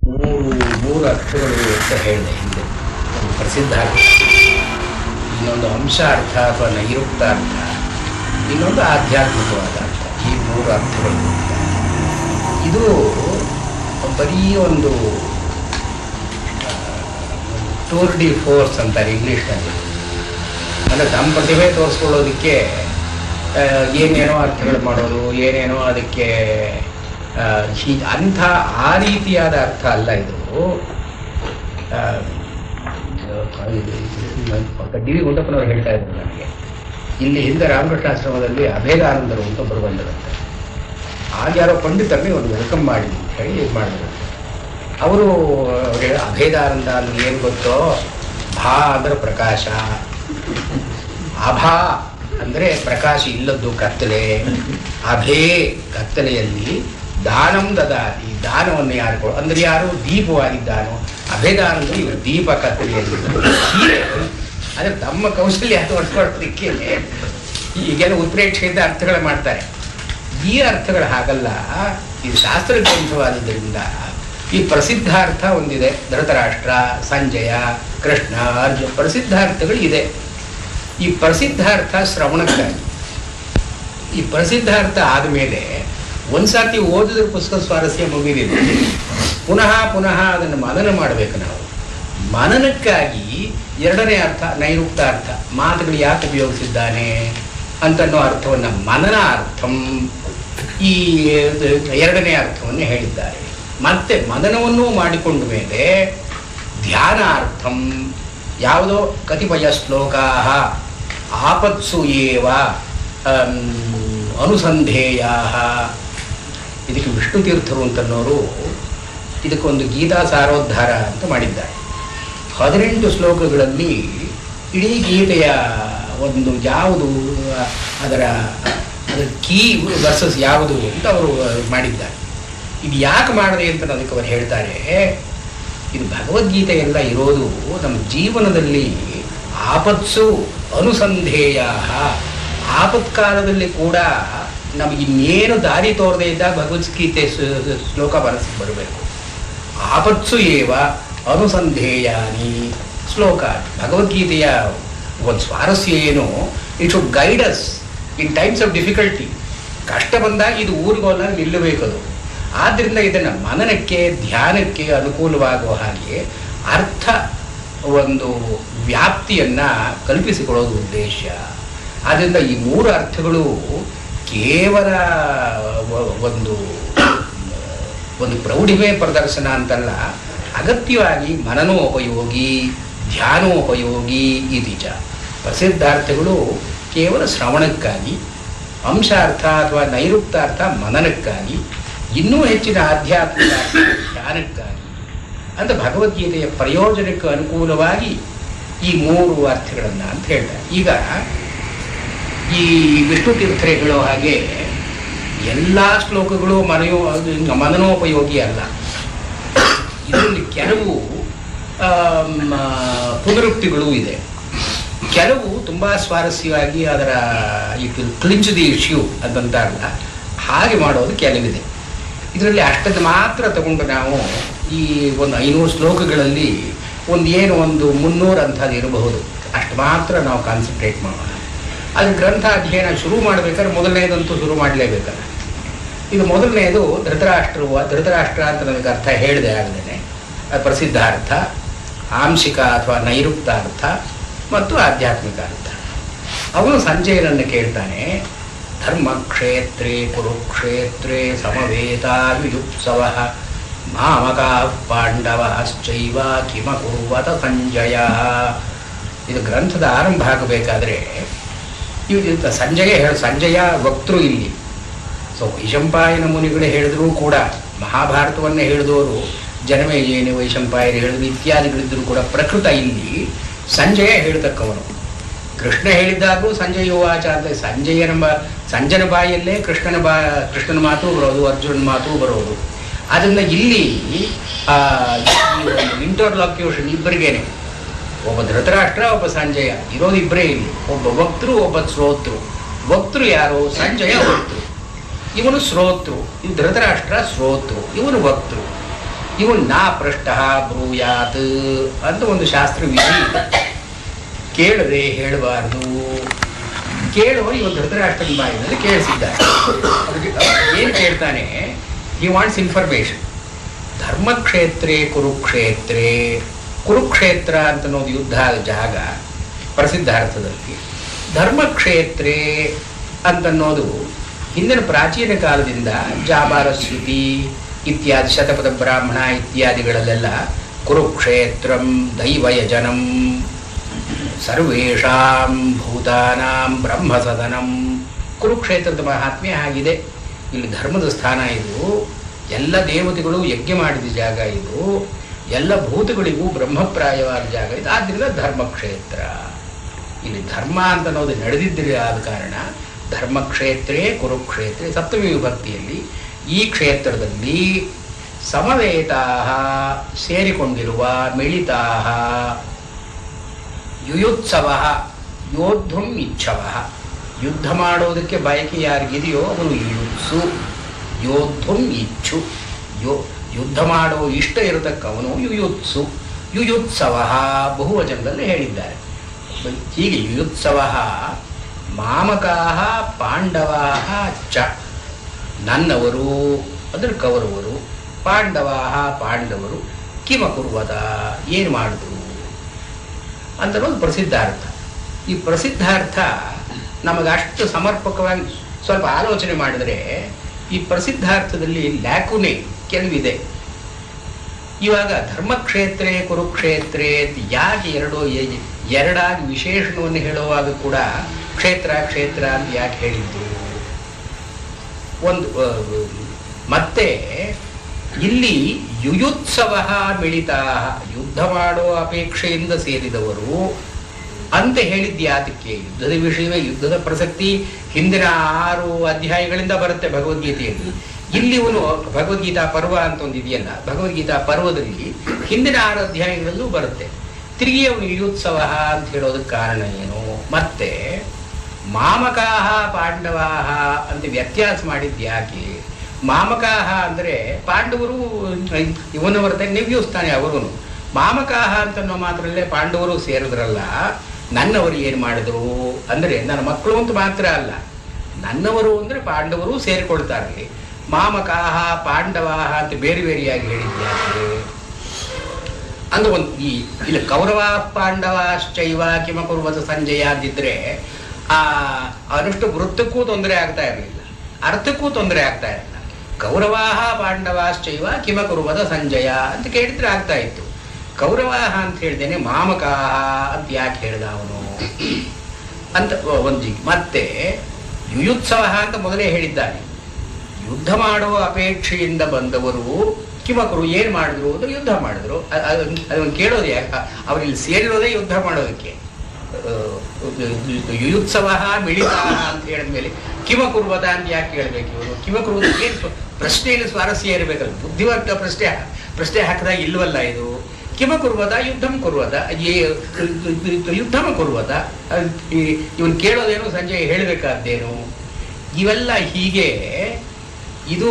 ಮೂರು ಅರ್ಥಗಳು ಅಂತ ಹೇಳಿದೆ ಹಿಂದೆ. ಒಂದು ಪ್ರಸಿದ್ಧ ಅರ್ಥ, ಇನ್ನೊಂದು ಅಂಶಾರ್ಥ ಅಥವಾ ನೈರುಕ್ತಾರ್ಥ, ಇನ್ನೊಂದು ಆಧ್ಯಾತ್ಮಿಕವಾದ ಅರ್ಥ. ಈ ಮೂರು ಅರ್ಥಗಳು ಇದು ಬರೀ ಒಂದು ಟೂರ್ ಡಿ ಫೋರ್ಸ್ ಅಂತಾರೆ ಇಂಗ್ಲೀಷ್ನಲ್ಲಿ. ಅಂದರೆ ತಮ್ಮ ಪ್ರತಿಭೆ ತೋರಿಸ್ಕೊಳ್ಳೋದಕ್ಕೆ ಏನೇನೋ ಅರ್ಥಗಳು ಮಾಡೋದು, ಏನೇನೋ ಅದಕ್ಕೆ ಅಂಥ ಆ ರೀತಿಯಾದ ಅರ್ಥ ಅಲ್ಲ ಇದು. ಡಿ ವಿ ಗುಂಡಪ್ಪನವ್ರು ಹೇಳ್ತಾ ಇದ್ರು ನನಗೆ, ಇಲ್ಲಿ ಹಿಂದೆ ರಾಮಕೃಷ್ಣಾಶ್ರಮದಲ್ಲಿ ಅಭೇದಾನಂದರು ಅಂತ ಒಬ್ಬರು ಬಂದರಂತೆ. ಆಗ ಯಾರೋ ಪಂಡಿತರಲ್ಲಿ ಒಂದು ವೆಲ್ಕಮ್ ಮಾಡಿ ಅಂತ ಹೇಳಿ ಇದು ಮಾಡಿದ್ರು. ಅವರು ಅಭೇದಾನಂದ ಅಂದ್ರೆ ಏನು ಗೊತ್ತೋ, ಭಾ ಅಂದರೆ ಪ್ರಕಾಶ, ಅಭಾ ಅಂದರೆ ಪ್ರಕಾಶ ಇಲ್ಲದ್ದು ಕತ್ತಲೆ, ಅಭೇ ಕತ್ತಲೆಯಲ್ಲಿ ದಾನಂ ದದಾತಿ, ದಾನವನ್ನು ಯಾರು ಅಂದರೆ ಯಾರು ದೀಪವಾಗಿದ್ದಾನೋ, ಅಭೇದಾನಂದರು ಇವರು ದೀಪ ಕತ್ತಲೆಯಲ್ಲಿ. ಆದರೆ ತಮ್ಮ ಕೌಶಲ್ಯ ತೋರಿಸ್ಕೊಳ್ಳೋದಕ್ಕೆ ಈಗೆಲ್ಲ ಉತ್ಪ್ರೇಕ್ಷೆಯಿಂದ ಅರ್ಥಗಳು ಮಾಡ್ತಾರೆ. ಈ ಅರ್ಥಗಳು ಹಾಗಲ್ಲ, ಇದು ಶಾಸ್ತ್ರ ಗ್ರಂಥವಾದದ್ದರಿಂದ ಈ ಪ್ರಸಿದ್ಧಾರ್ಥ ಒಂದಿದೆ. ಧೃತರಾಷ್ಟ್ರ, ಸಂಜಯ, ಕೃಷ್ಣ, ಅರ್ಜುನ ಪ್ರಸಿದ್ಧಾರ್ಥಗಳು ಇದೆ. ಈ ಪ್ರಸಿದ್ಧಾರ್ಥ ಶ್ರವಣಕ್ಕಾಗಿ. ಈ ಪ್ರಸಿದ್ಧಾರ್ಥ ಆದಮೇಲೆ ಒಂದು ಸಾತಿ ಓದಿದ್ರೆ ಪುಸ್ತಕ ಸ್ವಾರಸ್ಯ ಮುಗಿದಿದೆ, ಪುನಃ ಪುನಃ ಅದನ್ನು ಮನನ ಮಾಡಬೇಕು ನಾವು. ಮನನಕ್ಕಾಗಿ ಎರಡನೇ ಅರ್ಥ ನೈರುಕ್ತಾರ್ಥ, ಮಾತುಗಳು ಯಾಕೆ ಉಪಯೋಗಿಸಿದ್ದಾನೆ ಅಂತನ್ನೋ ಅರ್ಥವನ್ನು ಮನನಾರ್ಥಂ, ಈ ಎರಡನೇ ಅರ್ಥವನ್ನು ಹೇಳಿದ್ದಾರೆ. ಮತ್ತೆ ಮನನವನ್ನೂ ಮಾಡಿಕೊಂಡ ಮೇಲೆ ಧ್ಯಾನಾರ್ಥಂ, ಯಾವುದೋ ಕತಿಪಯ ಶ್ಲೋಕಾ ಆಪತ್ಸು ಏವ ಅನುಸಂಧೇಯ. ಇದಕ್ಕೆ ವಿಷ್ಣು ತೀರ್ಥರು ಅಂತನ್ನೋರು ಇದಕ್ಕೊಂದು ಗೀತಾ ಸಾರೋದ್ಧಾರ ಅಂತ ಮಾಡಿದ್ದಾರೆ. 18 ಶ್ಲೋಕಗಳಲ್ಲಿ ಇಡೀ ಗೀತೆಯ ಒಂದು ಯಾವುದು ಅದರ ಕೀ ವರ್ಸಸ್ ಯಾವುದು ಅಂತ ಅವರು ಮಾಡಿದ್ದಾರೆ. ಇದು ಯಾಕೆ ಮಾಡಿದೆ ಅಂತ ಅದಕ್ಕೆ ಅವರು ಹೇಳ್ತಾರೆ, ಇದು ಭಗವದ್ಗೀತೆ ಎಲ್ಲ ಇರೋದು ನಮ್ಮ ಜೀವನದಲ್ಲಿ ಆಪತ್ಸು ಅನುಸಂಧೇಯ. ಆಪತ್ಕಾಲದಲ್ಲಿ ಕೂಡ ನಮಗೆ ಇನ್ನೇನು ದಾರಿ ತೋರದೇ ಇದ್ದಾಗ ಭಗವದ್ಗೀತೆ ಶ್ಲೋಕ ಮನಸ್ಸಿಗೆ ಬರಬೇಕು. ಆಪತ್ಸು ಏವ ಅನುಸಂಧೇಯಾನಿ ಶ್ಲೋಕ. ಭಗವದ್ಗೀತೆಯ ಒಂದು ಸ್ವಾರಸ್ಯ ಏನು, it should guide us in times of difficulty. ಕಷ್ಟ ಬಂದಾಗ ಇದು ಊರಿಗೋಲಾಗಿ ನಿಲ್ಲಬೇಕದು. ಆದ್ದರಿಂದ ಇದನ್ನು ಮನನಕ್ಕೆ, ಧ್ಯಾನಕ್ಕೆ ಅನುಕೂಲವಾಗುವ ಹಾಗೆ ಅರ್ಥ ಒಂದು ವ್ಯಾಪ್ತಿಯನ್ನು ಕಲ್ಪಿಸಿಕೊಳ್ಳೋದು ಉದ್ದೇಶ. ಆದ್ದರಿಂದ ಈ ಮೂರು ಅರ್ಥಗಳು ಕೇವಲ ಒಂದು ಪ್ರೌಢಿಮೆ ಪ್ರದರ್ಶನ ಅಂತಲ್ಲ, ಅಗತ್ಯವಾಗಿ ಮನನೋಪಯೋಗಿ, ಧ್ಯಾನೋಪಯೋಗಿ ಇದೀಚ. ಪ್ರಸಿದ್ಧಾರ್ಥಗಳು ಕೇವಲ ಶ್ರವಣಕ್ಕಾಗಿ, ಅಂಶಾರ್ಥ ಅಥವಾ ನೈರುಕ್ತಾರ್ಥ ಮನನಕ್ಕಾಗಿ, ಇನ್ನೂ ಹೆಚ್ಚಿನ ಆಧ್ಯಾತ್ಮಿಕ ಧ್ಯಾನಕ್ಕಾಗಿ ಅಂತ ಭಗವದ್ಗೀತೆಯ ಪ್ರಯೋಜನಕ್ಕೆ ಅನುಕೂಲವಾಗಿ ಈ ಮೂರು ಅರ್ಥಗಳನ್ನು ಅಂತ ಹೇಳ್ತಾರೆ. ಈಗ ಈ ವಿಷ್ಣು ತೀರ್ಥರೇ ಹೇಳೋ ಹಾಗೆ ಎಲ್ಲ ಶ್ಲೋಕಗಳು ಮನನೋಪಯೋಗಿ ಅಲ್ಲ. ಇದರಲ್ಲಿ ಕೆಲವು ಪುನರುಕ್ತಿಗಳು ಇದೆ, ಕೆಲವು ತುಂಬ ಸ್ವಾರಸ್ಯವಾಗಿ ಅದರ ಇಟ್ ವಿಲ್ ಕ್ಲಿಂಚ್ ದಿ ಇಶ್ಯೂ ಅಂತಂತಾರಲ್ಲ, ಹಾಗೆ ಮಾಡೋದು ಕೆಲವಿದೆ. ಇದರಲ್ಲಿ ಅಷ್ಟನ್ನು ಮಾತ್ರ ತಗೊಂಡು ನಾವು ಈ ಒಂದು 500 ಶ್ಲೋಕಗಳಲ್ಲಿ ಒಂದು 300 ಅಂಥದ್ದು ಇರಬಹುದು, ಅಷ್ಟು ಮಾತ್ರ ನಾವು ಕಾನ್ಸಂಟ್ರೇಟ್ ಮಾಡೋಣ. ಅದು ಗ್ರಂಥ ಅಧ್ಯಯನ ಶುರು ಮಾಡಬೇಕಾದ್ರೆ ಮೊದಲನೇದಂತೂ ಶುರು ಮಾಡಲೇಬೇಕಲ್ಲ. ಇದು ಮೊದಲನೇದು ಧೃತರಾಷ್ಟ್ರ ಅಂತ ನನಗೆ ಅರ್ಥ ಹೇಳಿದೆ ಆಗಲೇ. ಪ್ರಸಿದ್ಧಾರ್ಥ, ಆಂಶಿಕ ಅಥವಾ ನೈರುಕ್ತಾರ್ಥ ಮತ್ತು ಆಧ್ಯಾತ್ಮಿಕ ಅರ್ಥ. ಅವನು ಸಂಜಯನನ್ನು ಕೇಳ್ತಾನೆ, ಧರ್ಮಕ್ಷೇತ್ರೇ ಕುರುಕ್ಷೇತ್ರೇ ಸಮವೇತಾಯುತ್ಸವ ಮಾಮಕಾ ಪಾಂಡವಶ್ಚೈವ ಕಿಮಕುರ್ವತ ಸಂಜಯ. ಇದು ಗ್ರಂಥದ ಆರಂಭ ಆಗಬೇಕಾದ್ರೆ ಸಂಜಯ ವಕ್ತೃ ಇಲ್ಲಿ. ಸೊ ವೈಶಂಪಾಯನ ಮುನಿಗಳೇ ಹೇಳಿದ್ರು ಕೂಡ, ಮಹಾಭಾರತವನ್ನೇ ಹೇಳಿದವರು ಜನಮೇಜಯನೇ ವೈಶಂಪಾಯರು ಹೇಳಿದ್ರು ಇತ್ಯಾದಿಗಳಿದ್ದರೂ ಕೂಡ ಪ್ರಕೃತ ಇಲ್ಲಿ ಸಂಜಯ ಹೇಳ್ತಕ್ಕವನು. ಕೃಷ್ಣ ಹೇಳಿದ್ದಾಗೂ ಸಂಜಯ ವಾಚ ಅಂತ ಸಂಜಯನ ಬಾಯಲ್ಲೇ ಕೃಷ್ಣನ ಮಾತು ಬರೋದು, ಅರ್ಜುನನ ಮಾತು ಬರೋದು. ಆದ್ದರಿಂದ ಇಲ್ಲಿ ಇಂಟರ್ಲಾಕ್ಯೂಷನ್ ಇಬ್ಬರಿಗೇನೆ, ಒಬ್ಬ ಧೃತರಾಷ್ಟ್ರ, ಒಬ್ಬ ಸಂಜಯ ಇರೋದು ಇಬ್ಬರೇ ಇಲ್ಲಿ. ಒಬ್ಬ ವಕ್ತೃ, ಒಬ್ಬ ಶ್ರೋತೃ. ವಕ್ತೃ ಯಾರು? ಸಂಜಯ ವಕ್ತೃ, ಇವನು ಶ್ರೋತೃ. ಇದು ಧೃತರಾಷ್ಟ್ರ ಶ್ರೋತೃ, ಇವನು ವಕ್ತೃ. ಇವು ನಾ ಪೃಷ್ಟ ಬ್ರೂಯಾತ್ ಅಂತ ಒಂದು ಶಾಸ್ತ್ರ ವಿಧಿ. ಕೇಳದೆ ಹೇಳಬಾರ್ದು. ಕೇಳುವ ಇವನು ಧೃತರಾಷ್ಟ್ರನ ಬಾಯಿನಲ್ಲಿ ಕೇಳಿಸಿದ್ದಾರೆ. ಅದಕ್ಕೆ ಏನು ಕೇಳ್ತಾನೆ? He wants information. ಧರ್ಮಕ್ಷೇತ್ರೇ ಕುರುಕ್ಷೇತ್ರೇ, ಕುರುಕ್ಷೇತ್ರ ಅಂತನ್ನೋದು ಯುದ್ಧ ಜಾಗ ಪ್ರಸಿದ್ಧ ಅರ್ಥದಲ್ಲಿ. ಧರ್ಮಕ್ಷೇತ್ರೇ ಅಂತನ್ನೋದು ಹಿಂದಿನ ಪ್ರಾಚೀನ ಕಾಲದಿಂದ ಜಾಬಾಲ ಶ್ರುತಿ ಇತ್ಯಾದಿ ಶತಪಥ ಬ್ರಾಹ್ಮಣ ಇತ್ಯಾದಿಗಳಲ್ಲೆಲ್ಲ ಕುರುಕ್ಷೇತ್ರಂ ದೈವಯಜನಂ ಸರ್ವೇಷಾಂ ಭೂತಾನಾಂ ಬ್ರಹ್ಮಸದನಂ. ಕುರುಕ್ಷೇತ್ರದ ಮಹಾತ್ಮ್ಯ ಆಗಿದೆ. ಇಲ್ಲಿ ಧರ್ಮದ ಸ್ಥಾನ ಇದು. ಎಲ್ಲ ದೇವತೆಗಳು ಯಜ್ಞ ಮಾಡಿದ ಜಾಗ ಇದು. ಎಲ್ಲ ಭೂತಗಳಿಗೂ ಬ್ರಹ್ಮಪ್ರಾಯವಾದ ಜಾಗ ಇದು. ಆದ್ದರಿಂದ ಧರ್ಮಕ್ಷೇತ್ರ. ಇಲ್ಲಿ ಧರ್ಮ ಅಂತ ಅನ್ನೋದು ನಡೆದಿದ್ದರೆ ಆದ ಕಾರಣ ಧರ್ಮಕ್ಷೇತ್ರೇ ಕುರುಕ್ಷೇತ್ರೇ ಸಪ್ತಮಿ ವಿಭಕ್ತಿಯಲ್ಲಿ ಈ ಕ್ಷೇತ್ರದಲ್ಲಿ ಸಮವೇತಾ ಸೇರಿಕೊಂಡಿರುವ ಮಿಳಿತಾ ಯುಯುತ್ಸವ ಯೋದ್ಧುಂ ಇಚ್ಛವ. ಯುದ್ಧ ಮಾಡೋದಕ್ಕೆ ಬಯಕೆ ಯಾರಿಗಿದೆಯೋ ಅವನು ಯುಯುತ್ಸು. ಯೋದ್ಧುಂ ಇಚ್ಛು, ಯುದ್ಧ ಮಾಡೋ ಇಷ್ಟ ಇರತಕ್ಕವನು ಯುಯುತ್ಸು. ಯುಯುತ್ಸವ ಬಹುವಚನದಲ್ಲಿ ಹೇಳಿದ್ದಾರೆ. ಹೀಗೆ ಯುಯುತ್ಸವ ಮಾಮಕಾ ಪಾಂಡವಾ ಚ, ನನ್ನವರು ಅಂದರೆ ಕೌರವರು, ಪಾಂಡವಾ ಪಾಂಡವರು, ಕಿಮಕುರ್ವದ ಏನು ಮಾಡಿದ್ರು ಅಂತನ್ನೋದು ಪ್ರಸಿದ್ಧಾರ್ಥ. ಈ ಪ್ರಸಿದ್ಧಾರ್ಥ ನಮಗಷ್ಟು ಸಮರ್ಪಕವಾಗಿ ಸ್ವಲ್ಪ ಆಲೋಚನೆ ಮಾಡಿದರೆ ಈ ಪ್ರಸಿದ್ಧಾರ್ಥದಲ್ಲಿ ಲ್ಯಾಕುನೆ ಕೆಲವಿದೆ. ಇವಾಗ ಧರ್ಮಕ್ಷೇತ್ರೇ ಕುರುಕ್ಷೇತ್ರೇ ಯಾಕೆ ಎರಡಾಗಿ ವಿಶೇಷಣವನ್ನು ಹೇಳುವಾಗ ಕೂಡ ಕ್ಷೇತ್ರ ಕ್ಷೇತ್ರ ಅಂತ ಯಾಕೆ ಹೇಳಿದ್ದು? ಒಂದು ಮತ್ತೆ ಇಲ್ಲಿ ಯುಯುತ್ಸವ ಮಿಳಿತಾ, ಯುದ್ಧ ಮಾಡೋ ಅಪೇಕ್ಷೆಯಿಂದ ಸೇರಿದವರು ಅಂತ ಹೇಳಿದ್ಯಾತಕ್ಕೆ? ಯುದ್ಧದ ವಿಷಯವೇ, ಯುದ್ಧದ ಪ್ರಸಕ್ತಿ ಹಿಂದಿನ 6 ಅಧ್ಯಾಯಗಳಿಂದ ಬರುತ್ತೆ ಭಗವದ್ಗೀತೆಯಲ್ಲಿ. ಇಲ್ಲಿ ಇವನು ಭಗವದ್ಗೀತಾ ಪರ್ವ ಅಂತ ಒಂದಿದೆಯಲ್ಲ, ಭಗವದ್ಗೀತಾ ಪರ್ವದಲ್ಲಿ ಹಿಂದಿನ 6 ಅಧ್ಯಾಯಗಳಲ್ಲೂ ಬರುತ್ತೆ. ತಿರುಗಿ ಅವನು ಯುಯುತ್ಸವ ಅಂತ ಹೇಳೋದಕ್ಕೆ ಕಾರಣ ಏನು? ಮತ್ತೆ ಮಾಮಕಾಹ ಪಾಂಡವಾಹ ಅಂತ ವ್ಯತ್ಯಾಸ ಮಾಡಿದ್ಯಾಕೆ? ಮಾಮಕಾಹ ಅಂದರೆ ಪಾಂಡವರು ಇವನು ಬರ್ತಾನೆ, ನಿವ್ಯೂಸ್ತಾನೆ ಅವರು. ಮಾಮಕಾಹ ಅಂತನ್ನೋ ಮಾತ್ರಲ್ಲೇ ಪಾಂಡವರು ಸೇರಿದ್ರಲ್ಲ, ನನ್ನವರು ಏನು ಮಾಡಿದ್ರು ಅಂದರೆ ನನ್ನ ಮಕ್ಕಳು ಅಂತ ಮಾತ್ರ ಅಲ್ಲ, ನನ್ನವರು ಅಂದರೆ ಪಾಂಡವರು ಸೇರಿಕೊಳ್ತಾರೆ. ಮಾಮಕಾಹ ಪಾಂಡವಾಹ ಅಂತ ಬೇರೆ ಬೇರೆಯಾಗಿ ಹೇಳಿದ್ಯಾಕೆ ಅಂದ್ರೆ ಒಂದು ಇಲ್ಲಿ ಕೌರವ ಪಾಂಡವಾಶ್ಚೈವ ಕಿಮಕುರ್ವತ ಸಂಜಯ ಅಂದಿದ್ರೆ ಅವನಷ್ಟು ವೃತ್ತಕ್ಕೂ ತೊಂದರೆ ಆಗ್ತಾ ಇರಲಿಲ್ಲ, ಅರ್ಥಕ್ಕೂ ತೊಂದರೆ ಆಗ್ತಾ ಇರಲಿಲ್ಲ. ಕೌರವಾಹ ಪಾಂಡವಾಶ್ಚೈವ ಕಿಮಕುರ್ವತ ಸಂಜಯ ಅಂತ ಕೇಳಿದ್ರೆ ಆಗ್ತಾ ಇತ್ತು. ಕೌರವಾಹ ಅಂತ ಹೇಳ್ದೇನೆ ಮಾಮಕಾಹ ಅಂತ ಯಾಕೆ ಹೇಳ್ದ ಅವನು ಅಂತ ಒಂದು. ಮತ್ತೆ ಯುಯುತ್ಸವ ಅಂತ ಮೊದಲೇ ಹೇಳಿದ್ದಾನೆ. ಯುದ್ಧ ಮಾಡುವ ಅಪೇಕ್ಷೆಯಿಂದ ಬಂದವರು ಕಿಮಕರು ಏನು ಮಾಡಿದ್ರು ಅಂದ್ರೆ ಯುದ್ಧ ಮಾಡಿದ್ರು. ಅದನ್ನು ಕೇಳೋದು ಯಾಕೆ? ಅವರಿಲ್ಲಿ ಸೇರಿರೋದೇ ಯುದ್ಧ ಮಾಡೋದಕ್ಕೆ. ಯುಯುತ್ಸವ ಮಿಳಿತಾ ಅಂತ ಹೇಳಿದ್ಮೇಲೆ ಕಿಮಕುರ್ವತ ಅಂತ ಯಾಕೆ ಕೇಳಬೇಕು ಇವರು? ಕಿಮಕುರ್ವತ ಏನು ಪ್ರಶ್ನೆಯಲ್ಲಿ ಸ್ವಾರಸ್ಯ ಇರಬೇಕಲ್ಲ, ಬುದ್ಧಿವಂತ ಪ್ರಶ್ನೆ ಹಾಕಿದಾಗ ಇಲ್ವಲ್ಲ ಇದು. ಕಿಮಕುರ್ವತ ಯುದ್ಧಂ ಕುರ್ವತ, ಯುದ್ಧಮ ಕುರ್ವತ, ಇವನು ಕೇಳೋದೇನು ಸಂಜೆ ಹೇಳಬೇಕಾದ್ದೇನು? ಇವೆಲ್ಲ ಹೀಗೆ ಇದು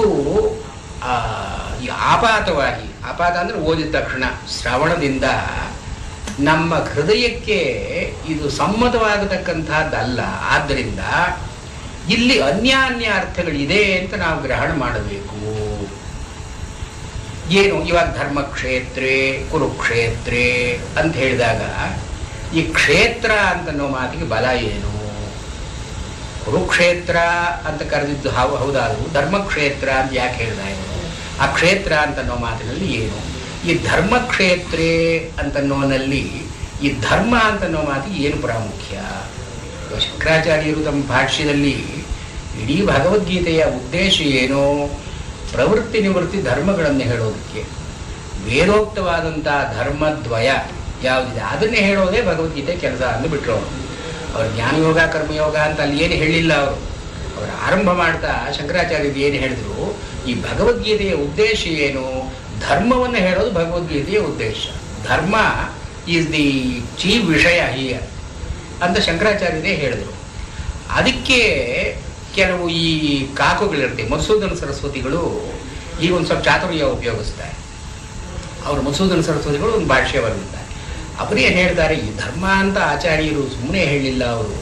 ಆಪಾತವಾಗಿ, ಆಪಾತ ಅಂದರೆ ಓದಿದ ತಕ್ಷಣ ಶ್ರವಣದಿಂದ ನಮ್ಮ ಹೃದಯಕ್ಕೆ ಇದು ಸಮ್ಮತವಾಗತಕ್ಕಂಥದ್ದಲ್ಲ. ಆದ್ದರಿಂದ ಇಲ್ಲಿ ಅನ್ಯಾನ್ಯ ಅರ್ಥಗಳಿದೆ ಅಂತ ನಾವು ಗ್ರಹಣ ಮಾಡಬೇಕು. ಏನು ಇವಾಗ ಧರ್ಮಕ್ಷೇತ್ರೇ ಕುರುಕ್ಷೇತ್ರೇ ಅಂತ ಹೇಳಿದಾಗ ಈ ಕ್ಷೇತ್ರ ಅಂತನ್ನೋ ಮಾತಿಗೆ ಬಲ ಏನು? ಕುರುಕ್ಷೇತ್ರ ಅಂತ ಕರೆದಿದ್ದು ಹೌದಾದ್ರು ಧರ್ಮಕ್ಷೇತ್ರ ಅಂತ ಯಾಕೆ ಹೇಳ್ದ ಇವನು? ಆ ಕ್ಷೇತ್ರ ಅಂತನ್ನೋ ಮಾತಿನಲ್ಲಿ ಏನು? ಈ ಧರ್ಮಕ್ಷೇತ್ರೇ ಅಂತನ್ನೋನಲ್ಲಿ ಈ ಧರ್ಮ ಅಂತನ್ನೋ ಮಾತಿಗೆ ಏನು ಪ್ರಾಮುಖ್ಯ? ಶಂಕರಾಚಾರ್ಯರು ತಮ್ಮ ಭಾಷ್ಯದಲ್ಲಿ ಇಡೀ ಭಗವದ್ಗೀತೆಯ ಉದ್ದೇಶ ಏನೋ ಪ್ರವೃತ್ತಿ ನಿವೃತ್ತಿ ಧರ್ಮಗಳನ್ನು ಹೇಳೋದಕ್ಕೆ, ವೇದೋಕ್ತವಾದಂಥ ಧರ್ಮದ್ವಯ ಯಾವುದಿದೆ ಅದನ್ನೇ ಹೇಳೋದೇ ಭಗವದ್ಗೀತೆ ಕೆಲಸ ಅಂದುಬಿಟ್ರು ಅವರು. ಅವ್ರು ಜ್ಞಾನಯೋಗ ಕರ್ಮಯೋಗ ಅಂತ ಅಲ್ಲಿ ಏನು ಹೇಳಿಲ್ಲ. ಅವರು ಆರಂಭ ಮಾಡ್ತಾ ಶಂಕರಾಚಾರ್ಯರು ಏನು ಹೇಳಿದ್ರು, ಈ ಭಗವದ್ಗೀತೆಯ ಉದ್ದೇಶ ಏನು? ಧರ್ಮವನ್ನು ಹೇಳೋದು ಭಗವದ್ಗೀತೆಯ ಉದ್ದೇಶ. ಧರ್ಮ ಈಸ್ ದಿ ಚೀಫ್ ವಿಷಯ ಹಿಯರ್ ಅಂತ ಶಂಕರಾಚಾರ್ಯರೇ ಹೇಳಿದ್ರು. ಅದಕ್ಕೆ ಕೆಲವು ಈ ಕಾಕುಗಳಿರುತ್ತೆ, ಮಧುಸೂದನ ಸರಸ್ವತಿಗಳು ಈಗ ಒಂದು ಸ್ವಲ್ಪ ಚಾತುರ್ಯ ಉಪಯೋಗಿಸ್ತಾರೆ. ಅವರು ಮಧುಸೂದನ ಸರಸ್ವತಿಗಳು ಒಂದು ಭಾಷ್ಯ ಬರೆದಿದ್ದಾರೆ. ಅವರೇನು ಹೇಳ್ತಾರೆ, ಈ ಧರ್ಮ ಅಂತ ಆಚಾರ್ಯರು ಸುಮ್ಮನೆ ಹೇಳಿಲ್ಲ, ಅವರು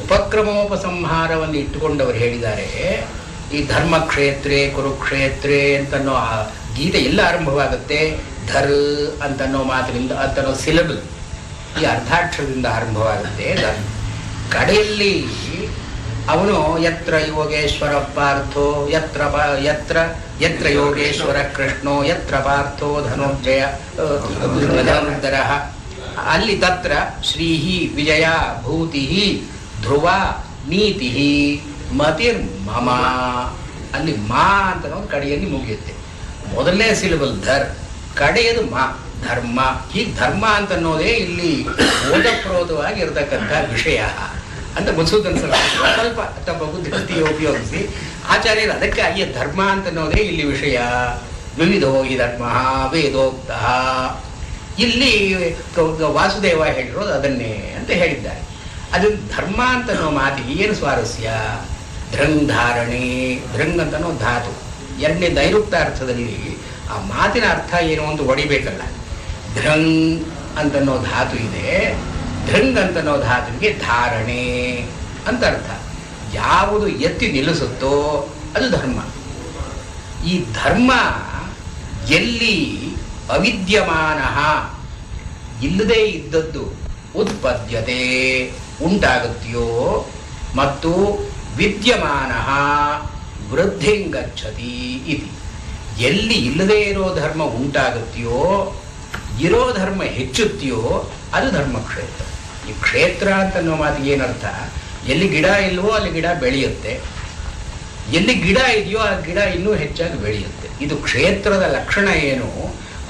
ಉಪಕ್ರಮೋಪಸಂಹಾರವನ್ನು ಇಟ್ಟುಕೊಂಡವರು ಹೇಳಿದ್ದಾರೆ. ಈ ಧರ್ಮಕ್ಷೇತ್ರೇ ಕುರುಕ್ಷೇತ್ರೇ ಅಂತನೋ ಆ ಗೀತೆ ಎಲ್ಲ ಆರಂಭವಾಗುತ್ತೆ ಧರ್ ಅಂತನೋ ಮಾತಿನಿಂದ ಅಂತನೋ ಸಿಲಬಲ್, ಈ ಅರ್ಧಾಕ್ಷರದಿಂದ ಆರಂಭವಾಗುತ್ತೆ ಧರ್ಮ. ಕಡೆಯಲ್ಲಿ ಅವನು ಯತ್ರ ಯೋಗೇಶ್ವರ ಪಾರ್ಥೋ ಯತ್ರ ಯೋಗೇಶ್ವರ ಕೃಷ್ಣೋ ಯತ್ರ ಪಾರ್ಥೋ ಧನುರ್ಜಯ ಧನುರ್ಧರ, ಅಲ್ಲಿ ತತ್ರ ಶ್ರೀಹಿ ವಿಜಯ ಭೂತಿ ಧ್ರುವ ನೀತಿ ಮತಿರ್ ಮಮ, ಅಲ್ಲಿ ಮಾ ಅಂತ ಕಡೆಯಲ್ಲಿ ಮುಗಿಯುತ್ತೆ. ಮೊದಲನೇ ಸಿಲಬಲ್ ಧರ್, ಕಡೆಯದು ಮಾ ಧರ್ಮ. ಹೀಗೆ ಧರ್ಮ ಅಂತನ್ನೋದೇ ಇಲ್ಲಿ ಓದಪ್ರೋತವಾಗಿ ಇರತಕ್ಕಂಥ ವಿಷಯ ಅಂತ ಮಧುಸೂದನ ಸರಸ್ವತಿ ಸ್ವಲ್ಪ ತಮ್ಮ ಬುದ್ಧಿಮತಿಯ ಉಪಯೋಗಿಸಿ ಆಚಾರ್ಯರು ಅದಕ್ಕಾಗಿ ಧರ್ಮ ಅಂತನ್ನೋದೇ ಇಲ್ಲಿ ವಿಷಯ. ವಿವಿಧೋ ಹಿ ಧರ್ಮ ವೇದೋಕ್ತ, ಇಲ್ಲಿ ವಾಸುದೇವ ಹೇಳಿರೋದು ಅದನ್ನೇ ಅಂತ ಹೇಳಿದ್ದಾರೆ. ಅದು ಧರ್ಮ ಅಂತನೋ ಮಾತಿಗೆ ಏನು ಸ್ವಾರಸ್ಯ, ಧೃಂಗ್ ಧಾರಣೆ, ಧೃಂಗ್ ಅಂತನೋ ಧಾತು. ಎರಡನೇ ನೈರುಕ್ತ ಅರ್ಥದಲ್ಲಿ ಆ ಮಾತಿನ ಅರ್ಥ ಏನು ಅಂತ ಹೊಡಿಬೇಕಲ್ಲ. ಧೃಂಗ್ ಅಂತನೋ ಧಾತು ಇದೆ, ಧೃಂಗ್ ಅಂತನೋ ಧಾತುವಿಗೆ ಧಾರಣೆ ಅಂತ ಅರ್ಥ. ಯಾವುದು ಎತ್ತಿ ನಿಲ್ಲಿಸುತ್ತೋ ಅದು ಧರ್ಮ. ಈ ಧರ್ಮ ಎಲ್ಲಿ ಅವಿದ್ಯಮಾನ ಇಲ್ಲದೇ ಇದ್ದದ್ದು ಉತ್ಪದ್ಯತೆ ಉಂಟಾಗುತ್ತೆಯೋ ಮತ್ತು ವಿದ್ಯಮಾನ ವೃದ್ಧಿಂಗಚ್ಚತಿ ಇತಿ, ಎಲ್ಲಿ ಇಲ್ಲದೇ ಇರೋ ಧರ್ಮ ಉಂಟಾಗುತ್ತೆಯೋ ಇರೋ ಧರ್ಮ ಹೆಚ್ಚುತ್ತೆಯೋ ಅದು ಧರ್ಮಕ್ಷೇತ್ರ. ಈ ಕ್ಷೇತ್ರ ಅಂತನ್ನೋ ಮಾತಿಗೆ ಏನರ್ಥ, ಎಲ್ಲಿ ಗಿಡ ಇಲ್ವೋ ಅಲ್ಲಿ ಗಿಡ ಬೆಳೆಯುತ್ತೆ, ಎಲ್ಲಿ ಗಿಡ ಇದೆಯೋ ಆ ಗಿಡ ಇನ್ನೂ ಹೆಚ್ಚಾಗಿ ಬೆಳೆಯುತ್ತೆ. ಇದು ಕ್ಷೇತ್ರದ ಲಕ್ಷಣ ಏನು,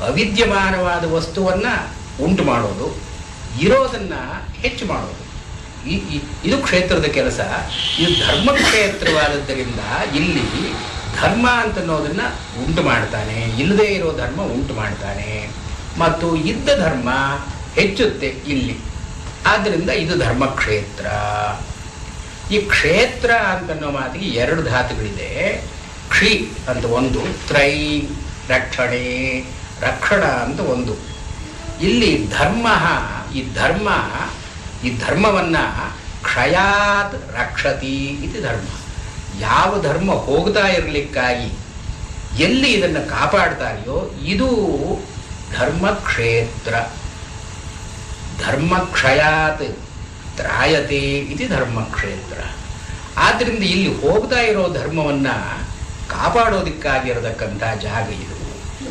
ಅವಿದ್ಯಮಾನವಾದ ವಸ್ತುವನ್ನು ಉಂಟು ಮಾಡೋದು, ಇರೋದನ್ನ ಹೆಚ್ಚು ಮಾಡೋದು. ಇದು ಕ್ಷೇತ್ರದ ಕೆಲಸ. ಇದು ಧರ್ಮಕ್ಷೇತ್ರವಾದದ್ದರಿಂದ ಇಲ್ಲಿ ಧರ್ಮ ಅಂತನ್ನೋದನ್ನ ಉಂಟು ಮಾಡ್ತಾನೆ, ಇಲ್ಲದೇ ಇರೋ ಧರ್ಮ ಉಂಟು ಮಾಡ್ತಾನೆ, ಮತ್ತು ಇದ್ದ ಧರ್ಮ ಹೆಚ್ಚುತ್ತೆ ಇಲ್ಲಿ. ಆದ್ದರಿಂದ ಇದು ಧರ್ಮಕ್ಷೇತ್ರ. ಈ ಕ್ಷೇತ್ರ ಅಂತನ್ನೋ ಮಾತಿಗೆ ಎರಡು ಧಾತುಗಳಿದೆ. ಕ್ಷಿ ಅಂತ ಒಂದು, ತ್ರೈ ರಕ್ಷಣೆ ರಕ್ಷಣ ಅಂತ ಒಂದು. ಇಲ್ಲಿ ಧರ್ಮ, ಈ ಧರ್ಮವನ್ನ ಕ್ಷಯಾತ್ ರಕ್ಷತಿ ಇದು ಧರ್ಮ. ಯಾವ ಧರ್ಮ ಹೋಗ್ತಾ ಇರಲಿಕ್ಕಾಗಿ ಎಲ್ಲಿ ಇದನ್ನು ಕಾಪಾಡ್ತಾರೆಯೋ ಇದು ಧರ್ಮಕ್ಷೇತ್ರ. ಧರ್ಮಕ್ಷಯಾತ್ ತ್ರಾಯತೆ ಇದು ಧರ್ಮಕ್ಷೇತ್ರ. ಆದ್ದರಿಂದ ಇಲ್ಲಿ ಹೋಗ್ತಾ ಇರೋ ಧರ್ಮವನ್ನ ಕಾಪಾಡೋದಕ್ಕಾಗಿರತಕ್ಕಂಥ ಜಾಗ ಇದು.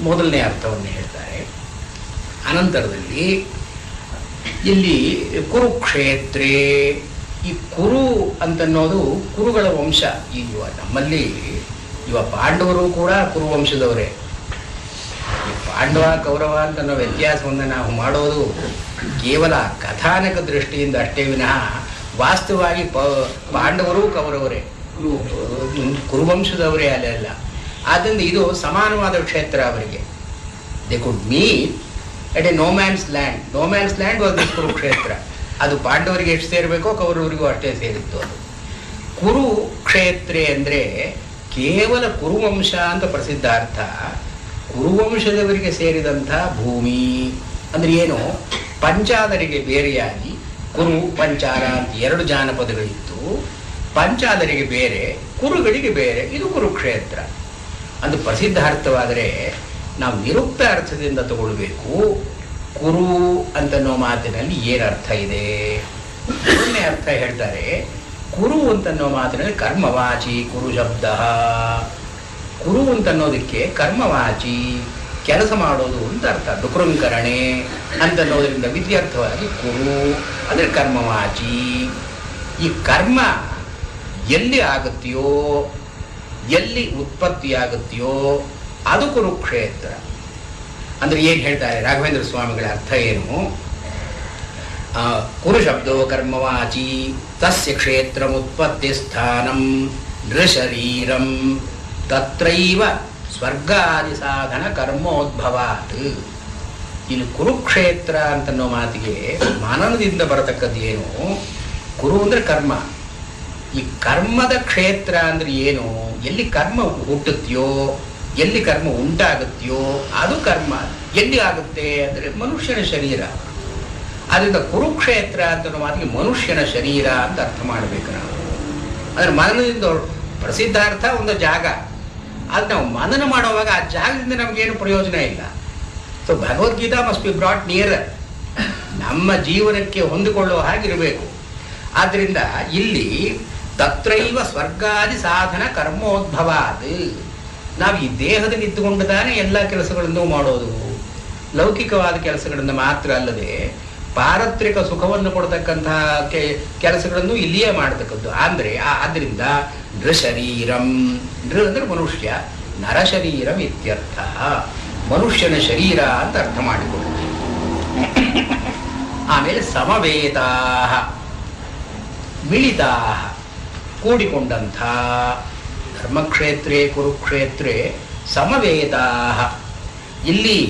ಮೊದಲನೇ ಅರ್ಥವನ್ನು ಹೇಳ್ತಾರೆ. ಅನಂತರದಲ್ಲಿ ಇಲ್ಲಿ ಕುರುಕ್ಷೇತ್ರೇ, ಈ ಕುರು ಅಂತನ್ನೋದು ಕುರುಗಳ ವಂಶ. ಈಗ ನಮ್ಮಲ್ಲಿ ಪಾಂಡವರು ಕೂಡ ಕುರುವಂಶದವರೇ. ಈ ಪಾಂಡವ ಕೌರವ ಅಂತ ಅನ್ನೋ ವ್ಯತ್ಯಾಸವನ್ನು ನಾವು ಮಾಡೋದು ಕೇವಲ ಕಥಾನಕ ದೃಷ್ಟಿಯಿಂದ ಅಷ್ಟೇ ವಿನಃ ವಾಸ್ತವವಾಗಿ ಪಾಂಡವರು ಕೌರವರೇ, ಕುರುವಂಶದವರೇ ಅಲ್ಲ. ಆದ್ದರಿಂದ ಇದು ಸಮಾನವಾದ ಕ್ಷೇತ್ರ ಅವರಿಗೆ. They could meet at a no man's land. No man's land ಒಂದು ಕುರುಕ್ಷೇತ್ರ. ಅದು ಪಾಂಡವರಿಗೆ ಎಷ್ಟು ಸೇರಬೇಕೋ ಕೌರವರಿಗೂ ಅಷ್ಟೇ ಸೇರಿತ್ತು. ಅದು ಕುರುಕ್ಷೇತ್ರೇ ಅಂದರೆ ಕೇವಲ ಕುರುವಂಶ ಅಂತ ಪ್ರಸಿದ್ಧ ಅರ್ಥ. ಕುರುವಂಶದವರಿಗೆ ಸೇರಿದಂಥ ಭೂಮಿ ಅಂದರೆ ಏನು, ಪಂಚಾಲರಿಗೆ ಬೇರೆಯಾಗಿ ಕುರು ಪಂಚಾಲ ಅಂತ ಎರಡು ಜಾನಪದಗಳಿತ್ತು. ಪಂಚಾಲರಿಗೆ ಬೇರೆ, ಕುರುಗಳಿಗೆ ಬೇರೆ, ಇದು ಕುರುಕ್ಷೇತ್ರ. ಅದು ಪ್ರಸಿದ್ಧ ಅರ್ಥವಾದರೆ ನಾವು ನಿರುಕ್ತ ಅರ್ಥದಿಂದ ತಗೊಳ್ಬೇಕು. ಕುರು ಅಂತನ್ನೋ ಮಾತಿನಲ್ಲಿ ಏನು ಅರ್ಥ ಇದೆ? ಮೊದಲನೇ ಅರ್ಥ ಹೇಳ್ತಾರೆ, ಕುರು ಅಂತನ್ನೋ ಮಾತಿನಲ್ಲಿ ಕರ್ಮವಾಚಿ ಕುರು ಶಬ್ದ. ಕುರು ಅಂತನ್ನೋದಕ್ಕೆ ಕರ್ಮವಾಚಿ, ಕೆಲಸ ಮಾಡೋದು ಅಂತ ಅರ್ಥ. ಡುಕೃಂಕರಣೆ ಅಂತನ್ನೋದರಿಂದ ವಿದ್ಯಾರ್ಥವಾಗಿ ಕುರು ಅಂದರೆ ಕರ್ಮವಾಚಿ. ಈ ಕರ್ಮ ಎಲ್ಲಿ ಆಗುತ್ತೆಯೋ, ಎಲ್ಲಿ ಉತ್ಪತ್ತಿಯಾಗುತ್ತೆಯೋ ಅದು ಕುರುಕ್ಷೇತ್ರ. ಅಂದರೆ ಏನು ಹೇಳ್ತಾರೆ ರಾಘವೇಂದ್ರ ಸ್ವಾಮಿಗಳ ಅರ್ಥ ಏನು? ಕುರು ಶಬ್ದೋ ಕರ್ಮವಾಚಿ ತಸ್ಯ ಕ್ಷೇತ್ರಮುತ್ಪತ್ತಿ ಸ್ಥಾನಂ ನೃಶರೀರಂ ತತ್ರೈವ ಸ್ವರ್ಗಾದಿ ಸಾಧನ ಕರ್ಮೋದ್ಭವಾತ್. ಇಲ್ಲಿ ಕುರುಕ್ಷೇತ್ರ ಅಂತನ್ನೋ ಮಾತಿಗೆ ಮನನದಿಂದ ಬರತಕ್ಕದ್ದು ಏನು? ಕುರು ಅಂದರೆ ಕರ್ಮ. ಈ ಕರ್ಮದ ಕ್ಷೇತ್ರ ಅಂದರೆ ಏನು? ಎಲ್ಲಿ ಕರ್ಮ ಹುಟ್ಟುತ್ತೆಯೋ ಎಲ್ಲಿ ಕರ್ಮ ಉಂಟಾಗುತ್ತೆಯೋ ಅದು ಕರ್ಮ. ಎಲ್ಲಿ ಆಗುತ್ತೆ ಅಂದರೆ ಮನುಷ್ಯನ ಶರೀರ. ಅದರಿಂದ ಕುರುಕ್ಷೇತ್ರ ಅಂತ ಮಾತಿಗೆ ಮನುಷ್ಯನ ಶರೀರ ಅಂತ ಅರ್ಥ ಮಾಡಬೇಕು ನಾವು. ಅಂದರೆ ಮನನದಿಂದ ಪ್ರಸಿದ್ಧಾರ್ಥ ಒಂದು ಜಾಗ, ಅದು ನಾವು ಮನನ ಮಾಡುವಾಗ ಆ ಜಾಗದಿಂದ ನಮಗೇನು ಪ್ರಯೋಜನ ಇಲ್ಲ. So Bhagavad Gita must be brought near, ನಮ್ಮ ಜೀವನಕ್ಕೆ ಹೊಂದಿಕೊಳ್ಳುವ ಹಾಗಿರಬೇಕು. ಆದ್ದರಿಂದ ಇಲ್ಲಿ ತತ್ರೈವ ಸ್ವರ್ಗಾದಿ ಸಾಧನ ಕರ್ಮೋದ್ಭವಾದ, ನಾವು ಈ ದೇಹದಲ್ಲಿ ಇದ್ದುಕೊಂಡು ತಾನೇ ಎಲ್ಲ ಕೆಲಸಗಳನ್ನು ಮಾಡೋದು. ಲೌಕಿಕವಾದ ಕೆಲಸಗಳನ್ನು ಮಾತ್ರ ಅಲ್ಲದೆ ಪಾರತ್ರಿಕ ಸುಖವನ್ನು ಕೊಡ್ತಕ್ಕಂತಹ ಕೆಲಸಗಳನ್ನು ಇಲ್ಲಿಯೇ ಮಾಡ್ತಕ್ಕದ್ದು. ಅಂದರೆ ಆದ್ದರಿಂದ ನೃಶರೀರಂ, ನೃ ಅಂದರೆ ಮನುಷ್ಯ, ನರಶರೀರಂ ಇತ್ಯರ್ಥ, ಮನುಷ್ಯನ ಶರೀರ ಅಂತ ಅರ್ಥ ಮಾಡಿಕೊಳ್ಳಿ. ಆಮೇಲೆ ಸಮವೇತಾ, ಮಿಳಿತಾ, ಕೂಡಿಕೊಂಡಂಥ, ಧರ್ಮಕ್ಷೇತ್ರೇ ಕುರುಕ್ಷೇತ್ರೇ ಸಮವೇತಾ. ಇಲ್ಲಿ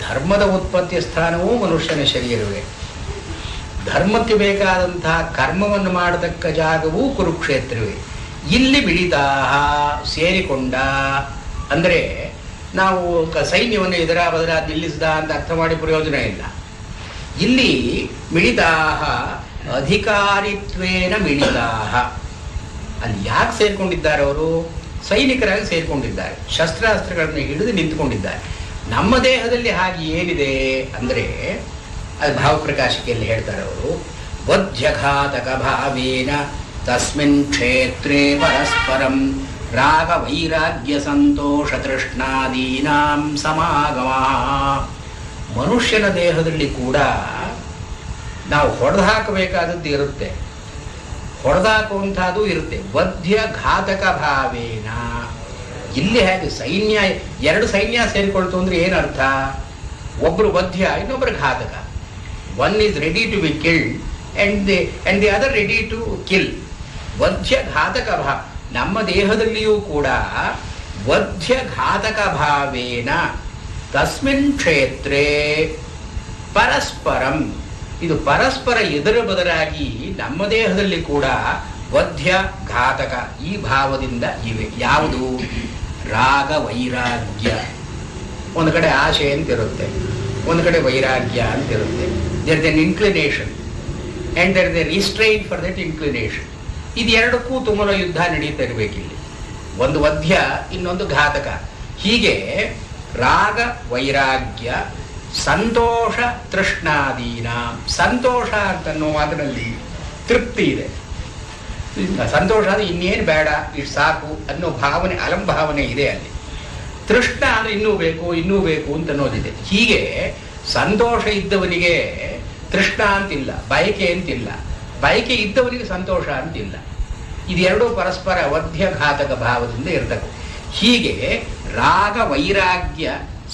ಧರ್ಮದ ಉತ್ಪತ್ತಿ ಸ್ಥಾನವೂ ಮನುಷ್ಯನ ಶರೀರವೇ, ಧರ್ಮಕ್ಕೆ ಬೇಕಾದಂತಹ ಕರ್ಮವನ್ನು ಮಾಡತಕ್ಕ ಜಾಗವೂ ಕುರುಕ್ಷೇತ್ರವೇ. ಇಲ್ಲಿ ಮಿಳಿತಾ, ಸೇರಿಕೊಂಡ. ಅಂದರೆ ನಾವು ಸೈನ್ಯವನ್ನು ಇದರ ಬದಲ ನಿಲ್ಲಿಸಿದ ಅಂತ ಅರ್ಥ ಮಾಡಿ ಪ್ರಯೋಜನ ಇಲ್ಲ. ಇಲ್ಲಿ ಮಿಳಿತಾ ಅಧಿಕಾರಿತ್ವೇನ ಮಿಳಿತಾ. ಅಲ್ಲಿ ಯಾಕೆ ಸೇರಿಕೊಂಡಿದ್ದಾರೆ ಅವರು? ಸೈನಿಕರಾಗಿ ಸೇರಿಕೊಂಡಿದ್ದಾರೆ, ಶಸ್ತ್ರಾಸ್ತ್ರಗಳನ್ನು ಹಿಡಿದು ನಿಂತುಕೊಂಡಿದ್ದಾರೆ. ನಮ್ಮ ದೇಹದಲ್ಲಿ ಹಾಗೆ ಏನಿದೆ ಅಂದರೆ ಅದು ಭಾವಪ್ರಕಾಶಿಕೆಯಲ್ಲಿ ಹೇಳ್ತಾರೆ ಅವರು, ವಧ್ಯಘಾತಕ ಭಾವೇನ ತಸ್ಮಿನ್ ಕ್ಷೇತ್ರೇ ಪರಸ್ಪರಂ ರಾಗ ವೈರಾಗ್ಯ ಸಂತೋಷ ತೃಷ್ಣಾದೀನಾಂ ಸಮಾಗಮ. ಮನುಷ್ಯನ ದೇಹದಲ್ಲಿ ಕೂಡ ನಾವು ಹೊಡೆದು ಹಾಕಬೇಕಾದದ್ದು ಇರುತ್ತೆ, ಹೊಡೆದಾಕುವಂಥದ್ದು ಇರುತ್ತೆ. ವಧ್ಯ ಘಾತಕ ಭಾವೇನ. ಇಲ್ಲಿ ಹೇಗೆ ಸೈನ್ಯ, ಎರಡು ಸೈನ್ಯ ಸೇರಿಕೊಳ್ತು ಅಂದರೆ ಏನರ್ಥ? ಒಬ್ಬರು ವಧ್ಯ, ಇನ್ನೊಬ್ಬರು ಘಾತಕ. One is ready to be killed and the other ready to kill. ವಧ್ಯ ಘಾತಕ ಭಾವ ನಮ್ಮ ದೇಹದಲ್ಲಿಯೂ ಕೂಡ ವಧ್ಯ ಘಾತಕ ಭಾವೇನ ತಸ್ಮಿನ್ ಕ್ಷೇತ್ರೇ ಪರಸ್ಪರಂ. ಇದು ಪರಸ್ಪರ ಎದುರು ಬದಲಾಗಿ ನಮ್ಮ ದೇಹದಲ್ಲಿ ಕೂಡ ವಧ್ಯ ಘಾತಕ ಈ ಭಾವದಿಂದ ಇವೆ. ಯಾವುದು? ರಾಗ ವೈರಾಗ್ಯ. ಒಂದು ಕಡೆ ಆಶೆ ಅಂತಿರುತ್ತೆ, ಒಂದು ಕಡೆ ವೈರಾಗ್ಯ ಅಂತಿರುತ್ತೆ. There is an inclination and there is a restrain for that inclination. ಇದು ಎರಡಕ್ಕೂ ತುಮುಲ ಯುದ್ಧ ನಡೀತಾ ಇರಬೇಕಿಲ್ಲಿ. ಒಂದು ವಧ್ಯ, ಇನ್ನೊಂದು ಘಾತಕ. ಹೀಗೆ ರಾಗ ವೈರಾಗ್ಯ ಸಂತೋಷ ತೃಷ್ಣಾದೀನ. ಸಂತೋಷ ಅಂತನ್ನೋ ಮಾತಿನಲ್ಲಿ ತೃಪ್ತಿ ಇದೆ. ಸಂತೋಷ ಅಂದರೆ ಇನ್ನೇನು ಬೇಡ, ಇಷ್ಟು ಸಾಕು ಅನ್ನೋ ಭಾವನೆ, ಅಲಂಭಾವನೆ ಇದೆ ಅಲ್ಲಿ. ತೃಷ್ಣ ಅಂದರೆ ಇನ್ನೂ ಬೇಕು ಇನ್ನೂ ಬೇಕು ಅಂತ ಅನ್ನೋದಿದೆ. ಹೀಗೆ ಸಂತೋಷ ಇದ್ದವನಿಗೆ ತೃಷ್ಣ ಅಂತಿಲ್ಲ, ಬಯಕೆ ಅಂತಿಲ್ಲ, ಬಯಕೆ ಇದ್ದವನಿಗೆ ಸಂತೋಷ ಅಂತಿಲ್ಲ. ಇದೆರಡೂ ಪರಸ್ಪರ ವಧ್ಯ ಘಾತಕ ಭಾವದಿಂದ ಇರ್ತವೆ. ಹೀಗೆ ರಾಗ ವೈರಾಗ್ಯ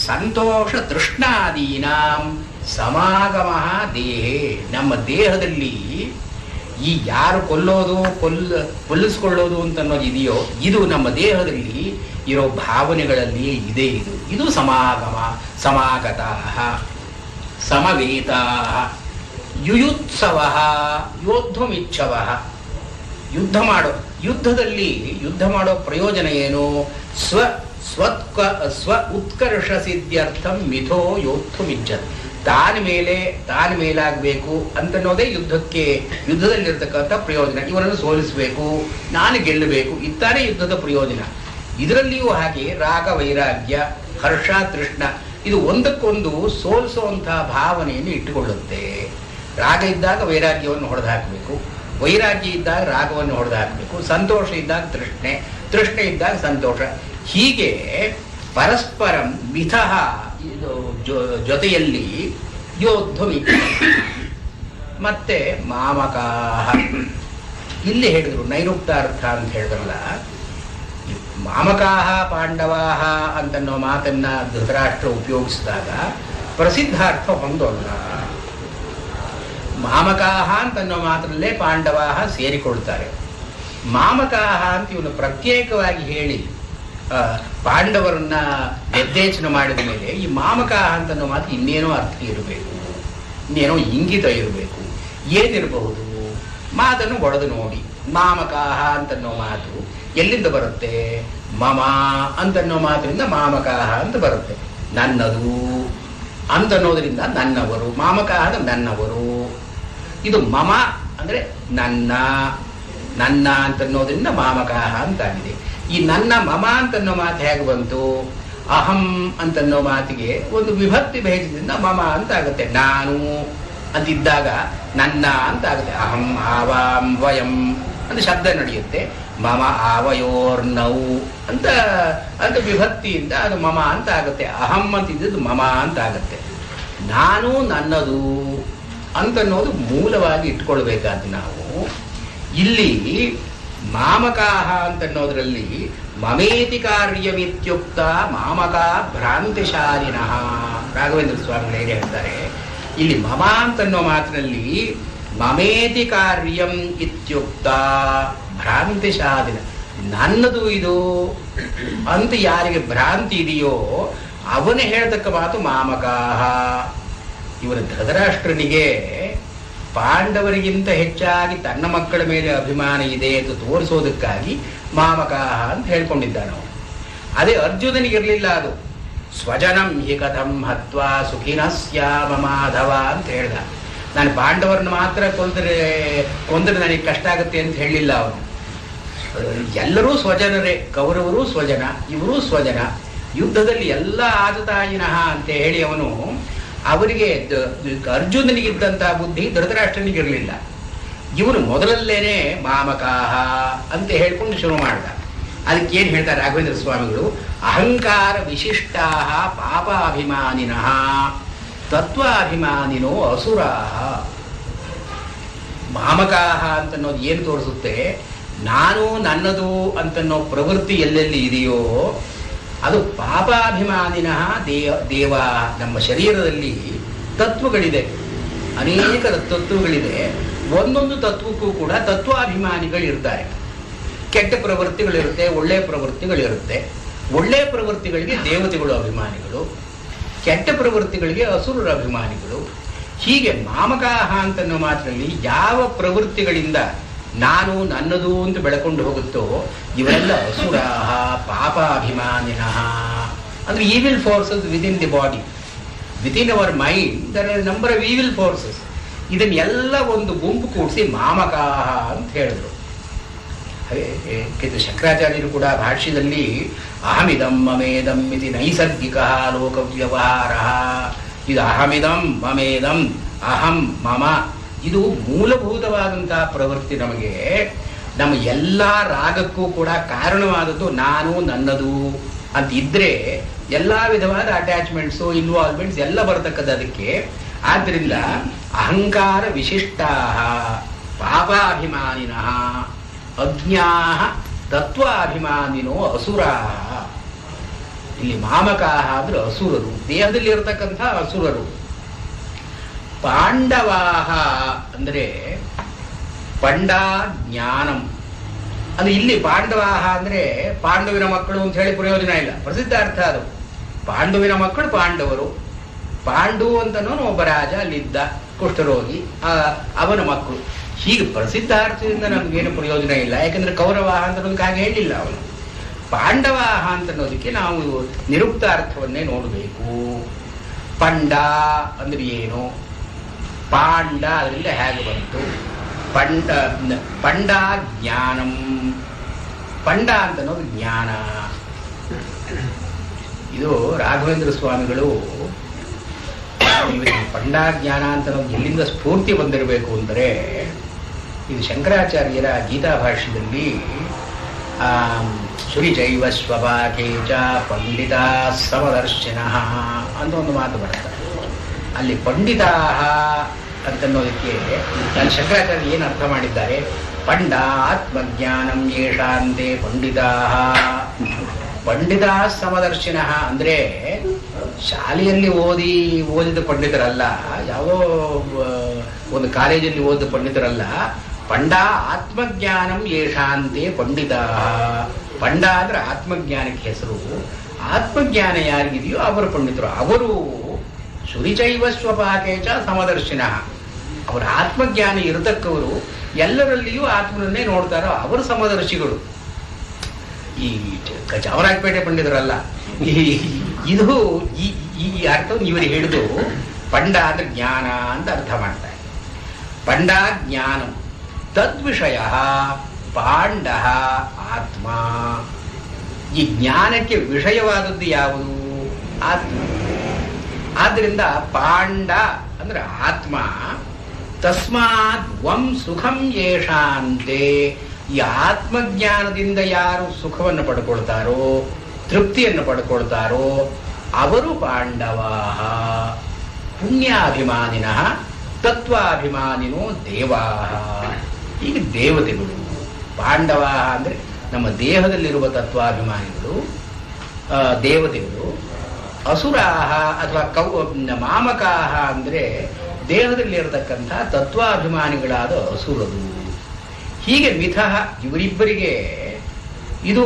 ಸಂತೋಷ ತೃಷ್ಣಾದೀನಾಂ ಸಮಾಗಮ ದೇಹೇ. ನಮ್ಮ ದೇಹದಲ್ಲಿ ಈ ಯಾರು ಕೊಲ್ಲೋದು ಕೊಲ್ಲಿಸ್ಕೊಳ್ಳೋದು ಅಂತ ಅನ್ನೋದು ಇದೆಯೋ, ಇದು ನಮ್ಮ ದೇಹದಲ್ಲಿ ಇರೋ ಭಾವನೆಗಳಲ್ಲಿ ಇದೆ. ಇದು ಸಮಾಗಮ. ಸಮಾಗತಾ ಸಮವೇತಾ ಯುಯುತ್ಸವ ಯೋದ್ಧಮಿಚ್ಛವ. ಯುದ್ಧ ಮಾಡೋ ಪ್ರಯೋಜನ ಏನು? ಸ್ವ ಉತ್ಕರ್ಷ ಸಿದ್ಧ್ಯರ್ಥಂ ಮಿಥೋ ಯೋದ್ಧಮಿಚ್ಛತ್. ತಾನ ಮೇಲಾಗಬೇಕು ಅಂತನ್ನೋದೇ ಯುದ್ಧದಲ್ಲಿರ್ತಕ್ಕಂಥ ಪ್ರಯೋಜನ. ಇವನನ್ನು ಸೋಲಿಸಬೇಕು, ನಾನು ಗೆಲ್ಲಬೇಕು, ಇತ್ತಾನೇ ಯುದ್ಧದ ಪ್ರಯೋಜನ. ಇದರಲ್ಲಿಯೂ ಹಾಗೆ ರಾಗ ವೈರಾಗ್ಯ ಹರ್ಷ ತೃಷ್ಣ ಇದು ಒಂದಕ್ಕೊಂದು ಸೋಲಿಸುವಂತಹ ಭಾವನೆಯನ್ನು ಇಟ್ಟುಕೊಳ್ಳುತ್ತೆ. ರಾಗ ಇದ್ದಾಗ ವೈರಾಗ್ಯವನ್ನು ಹೊಡೆದು ಹಾಕಬೇಕು, ವೈರಾಗ್ಯ ಇದ್ದಾಗ ರಾಗವನ್ನು ಹೊಡೆದು ಹಾಕಬೇಕು, ಸಂತೋಷ ಇದ್ದಾಗ ತೃಷ್ಣೆ ಇದ್ದಾಗ ಸಂತೋಷ. ಹೀಗೆ ಪರಸ್ಪರಂ ಮಿಥಃ ಇದು ಜೊತೆಯಲ್ಲಿ ಯೋದ್ಧಮಿಚ್ಛ. ಮತ್ತೆ ಮಾಮಕಾಹ ಇಲ್ಲಿ ಹೇಳಿದ್ರು, ನೈರುಕ್ತಾರ್ಥ ಅಂತ ಹೇಳಿದ್ರಲ್ಲ. ಮಾಮಕಾಹ ಪಾಂಡವಾಹ ಅಂತನ್ನೋ ಮಾತನ್ನ ಧೃತರಾಷ್ಟ್ರ ಉಪಯೋಗಿಸಿದಾಗ ಪ್ರಸಿದ್ಧಾರ್ಥ ಹೊಂದೋಲ್ಲ. ಮಾಮಕಾಹ ಅಂತನ್ನೋ ಮಾತ್ರಲ್ಲೇ ಪಾಂಡವಾಹ ಸೇರಿಕೊಳ್ತಾರೆ. ಮಾಮಕಾಹ ಅಂತ ಇವನು ಪ್ರತ್ಯೇಕವಾಗಿ ಹೇಳಿ ಪಾಂಡವರನ್ನ ನಿರ್ದೇಶನ ಮಾಡಿದ ಮೇಲೆ ಈ ಮಾಮಕಾಹ ಅಂತನ್ನೋ ಮಾತು ಇನ್ನೇನೋ ಅರ್ಥ ಇರಬೇಕು, ಇನ್ನೇನೋ ಇಂಗಿತ ಇರಬೇಕು. ಏನಿರಬಹುದು? ಮಾತನ್ನು ಒಡೆದು ನೋಡಿ. ಮಾಮಕಾಹ ಅಂತನ್ನೋ ಮಾತು ಎಲ್ಲಿಂದ ಬರುತ್ತೆ? ಮಮ ಅಂತನ್ನೋ ಮಾತಿನಿಂದ ಮಾಮಕಾಹ ಅಂತ ಬರುತ್ತೆ. ನನ್ನದು ಅಂತನ್ನೋದ್ರಿಂದ ನನ್ನವರು, ಮಾಮಕಾಹ ಅಂದ್ರೆ ನನ್ನವರು. ಇದು ಮಮ ಅಂದ್ರೆ ನನ್ನ, ನನ್ನ ಅಂತನ್ನೋದ್ರಿಂದ ಮಾಮಕಾಹ ಅಂತಾಗಿದೆ. ಈ ನನ್ನ ಮಮ ಅಂತನ್ನೋ ಮಾತು ಹೇಗೆ ಬಂತು? ಅಹಂ ಅಂತನ್ನೋ ಮಾತಿಗೆ ಒಂದು ವಿಭಕ್ತಿ ಭೇದದಿಂದ ಮಮ ಅಂತ ಆಗುತ್ತೆ. ನಾನು ಅಂತಿದ್ದಾಗ ನನ್ನ ಅಂತ ಆಗುತ್ತೆ. ಅಹಂ ಆವಾಂ ವಯಂ ಅಂತ ಶಬ್ದ ನಡೆಯುತ್ತೆ. ಮಮ ಆವಯೋರ್ನೌ ಅಂತ ಅಂತ ವಿಭಕ್ತಿಯಿಂದ ಅದು ಮಮ ಅಂತ ಆಗುತ್ತೆ. ಅಹಂ ಅಂತಿದ್ದದ್ದು ಮಮ ಅಂತ ಆಗುತ್ತೆ. ನಾನು ನನ್ನದು ಅಂತನ್ನೋದು ಮೂಲವಾಗಿ ಇಟ್ಕೊಳ್ಬೇಕಾದ್ದು ನಾವು. ಇಲ್ಲಿ ಮಾಮಕಾಹ ಅಂತನ್ನೋದ್ರಲ್ಲಿ ಮಮೇತಿ ಕಾರ್ಯವಿತ್ಯುಕ್ತ ಮಾಮಕ ಭ್ರಾಂತಿಶಾಲಿನಃ ರಾಘವೇಂದ್ರ ಸ್ವಾಮಿಗಳು ಹೇಗೆ ಹೇಳ್ತಾರೆ, ಇಲ್ಲಿ ಮಮ ಅಂತನ್ನೋ ಮಾತಿನಲ್ಲಿ ಮಮೇತಿ ಕಾರ್ಯಂ ಇತ್ಯುಕ್ತ ಭ್ರಾಂತಿಶಾಲಿನ, ನನ್ನದು ಇದು ಅಂತ ಯಾರಿಗೆ ಭ್ರಾಂತಿ ಇದೆಯೋ ಅವನೇ ಹೇಳ್ತಕ್ಕ ಮಾತು ಮಾಮಕಾಹ. ಇವರ ಧೃತರಾಷ್ಟ್ರನಿಗೆ ಪಾಂಡವರಿಗಿಂತ ಹೆಚ್ಚಾಗಿ ತನ್ನ ಮಕ್ಕಳ ಮೇಲೆ ಅಭಿಮಾನ ಇದೆ ಅಂತ ತೋರಿಸೋದಕ್ಕಾಗಿ ಮಾಮಕಾಹ ಅಂತ ಹೇಳ್ಕೊಂಡಿದ್ದಾನು. ಅದೇ ಅರ್ಜುನನಿಗಿರಲಿಲ್ಲ ಅದು. ಸ್ವಜನಂ ಹಿ ಕಥಂ ಹತ್ವಾ ಸುಖಿನಸ್ಯಾಮ ಮಾಧವ ಅಂತ ಹೇಳ್ದ. ನಾನು ಪಾಂಡವರನ್ನು ಮಾತ್ರ ಕೊಂದರೆ ನನಗೆ ಕಷ್ಟ ಆಗುತ್ತೆ ಅಂತ ಹೇಳಿಲ್ಲ ಅವನು. ಎಲ್ಲರೂ ಸ್ವಜನರೇ, ಕೌರವರು ಸ್ವಜನ, ಇವರೂ ಸ್ವಜನ. ಯುದ್ಧದಲ್ಲಿ ಎಲ್ಲ ಆತತಾಯಿನಃ ಅಂತ ಹೇಳಿ ಅವನು ಅವರಿಗೆ ಅರ್ಜುನನಿಗಿದ್ದಂತಹ ಬುದ್ಧಿ ಧೃತರಾಷ್ಟ್ರನಿಗಿರಲಿಲ್ಲ. ಇವನು ಮೊದಲಲ್ಲೇನೆ ಮಾಮಕಾಹ ಅಂತ ಹೇಳ್ಕೊಂಡು ಶುರು ಮಾಡ್ದ. ಅದಕ್ಕೇನು ಹೇಳ್ತಾರೆ ರಾಘವೇಂದ್ರ ಸ್ವಾಮಿಗಳು, ಅಹಂಕಾರ ವಿಶಿಷ್ಟಾ ಪಾಪಾಭಿಮಾನಿನಃ ತತ್ವಾಭಿಮಾನಿನೋ ಅಸುರಾಹ. ಮಾಮಕಾಹ ಅಂತನ್ನೋದು ಏನು ತೋರಿಸುತ್ತೆ, ನಾನು ನನ್ನದು ಅಂತನ್ನೋ ಪ್ರವೃತ್ತಿ ಎಲ್ಲೆಲ್ಲಿ ಇದೆಯೋ ಅದು ಪಾಪಾಭಿಮಾನಿನಃ ದೇವ. ನಮ್ಮ ಶರೀರದಲ್ಲಿ ತತ್ವಗಳಿದೆ, ಅನೇಕ ತತ್ವಗಳಿದೆ. ಒಂದೊಂದು ತತ್ವಕ್ಕೂ ಕೂಡ ತತ್ವಾಭಿಮಾನಿಗಳಿರ್ತಾರೆ. ಕೆಟ್ಟ ಪ್ರವೃತ್ತಿಗಳಿರುತ್ತೆ, ಒಳ್ಳೆಯ ಪ್ರವೃತ್ತಿಗಳಿರುತ್ತೆ. ಒಳ್ಳೆಯ ಪ್ರವೃತ್ತಿಗಳಿಗೆ ದೇವತೆಗಳು ಅಭಿಮಾನಿಗಳು, ಕೆಟ್ಟ ಪ್ರವೃತ್ತಿಗಳಿಗೆ ಅಸುರರ ಅಭಿಮಾನಿಗಳು. ಹೀಗೆ ಮಾಮಕಾಹ ಅಂತನ್ನೋ ಮಾತ್ರದಲ್ಲಿ ಯಾವ ಪ್ರವೃತ್ತಿಗಳಿಂದ ನಾನು ನನ್ನದು ಅಂತ ಬೆಳಕೊಂಡು ಹೋಗುತ್ತೋ ಇವೆಲ್ಲ ಅಸುರಾಹ ಪಾಪಾಭಿಮಾನಿನಃ. ಅಂದ್ರೆ evil forces within the body, within our mind there are number of evil forces. ಇದನ್ನೆಲ್ಲ ಒಂದು ಗುಂಪು ಕೂಡಿಸಿ ಮಾಮಕಾಹ ಅಂತ ಹೇಳಿದ್ರು. ಶಂಕರಾಚಾರ್ಯರು ಕೂಡ ಭಾಷ್ಯದಲ್ಲಿ ಅಹಮಿದಂ ಮಮೇದಂ ಇತಿ ನೈಸರ್ಗಿಕ ಲೋಕ ವ್ಯವಹಾರ, ಇದು ಅಹಮಿದಂ ಮಮೇದಂ ಅಹಂ ಮಮ, ಇದು ಮೂಲಭೂತವಾದಂತಹ ಪ್ರವೃತ್ತಿ. ನಮಗೆ ನಮ್ಮ ಎಲ್ಲ ರಾಗಕ್ಕೂ ಕೂಡ ಕಾರಣವಾದದ್ದು ನಾನು ನನ್ನದು ಅಂತ ಇದ್ರೆ ಎಲ್ಲ ವಿಧವಾದ ಅಟ್ಯಾಚ್ಮೆಂಟ್ಸು ಇನ್ವಾಲ್ವ್ಮೆಂಟ್ಸ್ ಎಲ್ಲ ಬರತಕ್ಕದ್ದು ಅದಕ್ಕೆ. ಆದ್ದರಿಂದ ಅಹಂಕಾರ ವಿಶಿಷ್ಟಾ ಪಾಪಾಭಿಮಾನಿನಃ ಅಜ್ಞಾ ತತ್ವಾಭಿಮಾನಿನೋ ಅಸುರಾಹ. ಇಲ್ಲಿ ಮಾಮಕಾಹ ಅಂದ್ರೆ ಅಸುರರು, ದೇಹದಲ್ಲಿ ಇರತಕ್ಕಂಥ ಅಸುರರು. ಪಾಂಡವಾಹ ಅಂದರೆ ಪಂಡ ಜ್ಞಾನಂ. ಅದು ಇಲ್ಲಿ ಪಾಂಡವಾಹ ಅಂದ್ರೆ ಪಾಂಡವಿನ ಮಕ್ಕಳು ಅಂತ ಹೇಳಿ ಪ್ರಯೋಜನ ಇಲ್ಲ, ಪ್ರಸಿದ್ಧ ಅರ್ಥ ಅದು. ಪಾಂಡುವಿನ ಮಕ್ಕಳು ಪಾಂಡವರು. ಪಾಂಡು ಅಂತನೂ ಒಬ್ಬ ರಾಜ ಅಲ್ಲಿದ್ದ, ಕುಷ್ಠರೋಗಿ, ಅವನ ಮಕ್ಕಳು. ಹೀಗೆ ಪ್ರಸಿದ್ಧ ಅರ್ಥದಿಂದ ನಮಗೇನು ಪ್ರಯೋಜನ ಇಲ್ಲ. ಯಾಕಂದ್ರೆ ಕೌರವಾಹ ಅಂತ ಹಾಗೆ ಹೇಳಿಲ್ಲ ಅವನು. ಪಾಂಡವಾಹ ಅಂತನ್ನೋದಕ್ಕೆ ನಾವು ನಿರುಕ್ತ ಅರ್ಥವನ್ನೇ ನೋಡಬೇಕು. ಪಂಡ ಅಂದ್ರೆ ಏನು, ಪಾಂಡ ಅದರಿಂದ ಹೇಗೆ ಬಂತು, ಪಂಡ ಜ್ಞಾನಂ. ಪಂಡ ಅಂತನ್ನೋದು ಜ್ಞಾನ. ಇದು ರಾಘವೇಂದ್ರ ಸ್ವಾಮಿಗಳು ಪಂಡ ಜ್ಞಾನ ಅಂತನ್ನೋದು ಎಲ್ಲಿಂದ ಸ್ಫೂರ್ತಿ ಬಂದಿರಬೇಕು ಅಂದರೆ, ಇದು ಶಂಕರಾಚಾರ್ಯರ ಗೀತಾ ಭಾಷ್ಯದಲ್ಲಿ ಶುರಿಚೈವ ಸ್ವಭಾಕೇಚ ಪಂಡಿತ ಸಮದರ್ಶಿನಃ ಅಂತ ಒಂದು ಮಾತು ಬರುತ್ತೆ. ಅಲ್ಲಿ ಪಂಡಿತಾ ಅಂತನ್ನೋದಕ್ಕೆ ಅಲ್ಲಿ ಶಂಕರಾಚಾರ್ಯ ಏನು ಅರ್ಥ ಮಾಡಿದ್ದಾರೆ, ಪಂಡ ಆತ್ಮಜ್ಞಾನಂ ಯೇಷಾಂತೆ ಪಂಡಿತಾ ಪಂಡಿತ ಸಮದರ್ಶಿನಃ ಅಂದ್ರೆ ಶಾಲೆಯಲ್ಲಿ ಓದಿದ ಪಂಡಿತರಲ್ಲ, ಯಾವುದೋ ಒಂದು ಕಾಲೇಜಲ್ಲಿ ಓದಿದ ಪಂಡಿತರಲ್ಲ. ಪಂಡ ಆತ್ಮಜ್ಞಾನಂ ಯೇಷಾಂತೆ ಪಂಡಿತ. ಪಂಡ ಅಂದ್ರೆ ಆತ್ಮಜ್ಞಾನಕ್ಕೆ ಹೆಸರು. ಆತ್ಮಜ್ಞಾನ ಯಾರಿಗಿದೆಯೋ ಅವರು ಪಂಡಿತರು. ಅವರು ಶುರಿಚೈವ ಸ್ವಪಾಕೇಚ ಸಮದರ್ಶಿನಃ. ಅವರ ಆತ್ಮಜ್ಞಾನ ಇರತಕ್ಕವರು, ಎಲ್ಲರಲ್ಲಿಯೂ ಆತ್ಮನನ್ನೇ ನೋಡ್ತಾರೋ ಅವರು ಸಮದರ್ಶಿಗಳು. ಈ ಚಾಮರಾಜಪೇಟೆ ಪಂಡಿತರಲ್ಲ, ಇದು ಈ ಈ ಅರ್ಥವನ್ನು ಇವರು ಹಿಡಿದು ಪಂಡ ಅಂದ್ರೆ ಜ್ಞಾನ ಅಂತ ಅರ್ಥ ಮಾಡ್ತಾರೆ. ಪಂಡ ಜ್ಞಾನ ತದ್ವಿಷಯ ಪಾಂಡ ಆತ್ಮ. ಈ ಜ್ಞಾನಕ್ಕೆ ವಿಷಯವಾದದ್ದು ಯಾವುದು? ಆತ್ಮ. ಆದ್ರಿಂದ ಪಾಂಡ ಅಂದ್ರೆ ಆತ್ಮ. ತಸ್ಮಾತ್ ವಂ ಸುಖಂ ಯೇಷಾಂತೆ. ಈ ಆತ್ಮಜ್ಞಾನದಿಂದ ಯಾರು ಸುಖವನ್ನು ಪಡ್ಕೊಳ್ತಾರೋ, ತೃಪ್ತಿಯನ್ನು ಪಡ್ಕೊಳ್ತಾರೋ ಅವರು ಪಾಂಡವಾಹ. ಪುಣ್ಯಾಭಿಮಾನಿನಃ ತತ್ವಾಭಿಮಾನಿನೋ ದೇವಾಹ. ಈಗ ದೇವತೆಗಳು ಪಾಂಡವಾಹ ಅಂದರೆ ನಮ್ಮ ದೇಹದಲ್ಲಿರುವ ತತ್ವಾಭಿಮಾನಿಗಳು ದೇವತೆಗಳು. ಅಸುರಾಹ ಅಥವಾ ಮಾಮಕಾಹ ಅಂದರೆ ದೇಹದಲ್ಲಿರತಕ್ಕಂಥ ತತ್ವಾಭಿಮಾನಿಗಳಾದ ಅಸುರರು. ಹೀಗೆ ಮಿಥಃ ಇವರಿಬ್ಬರಿಗೆ ಇದು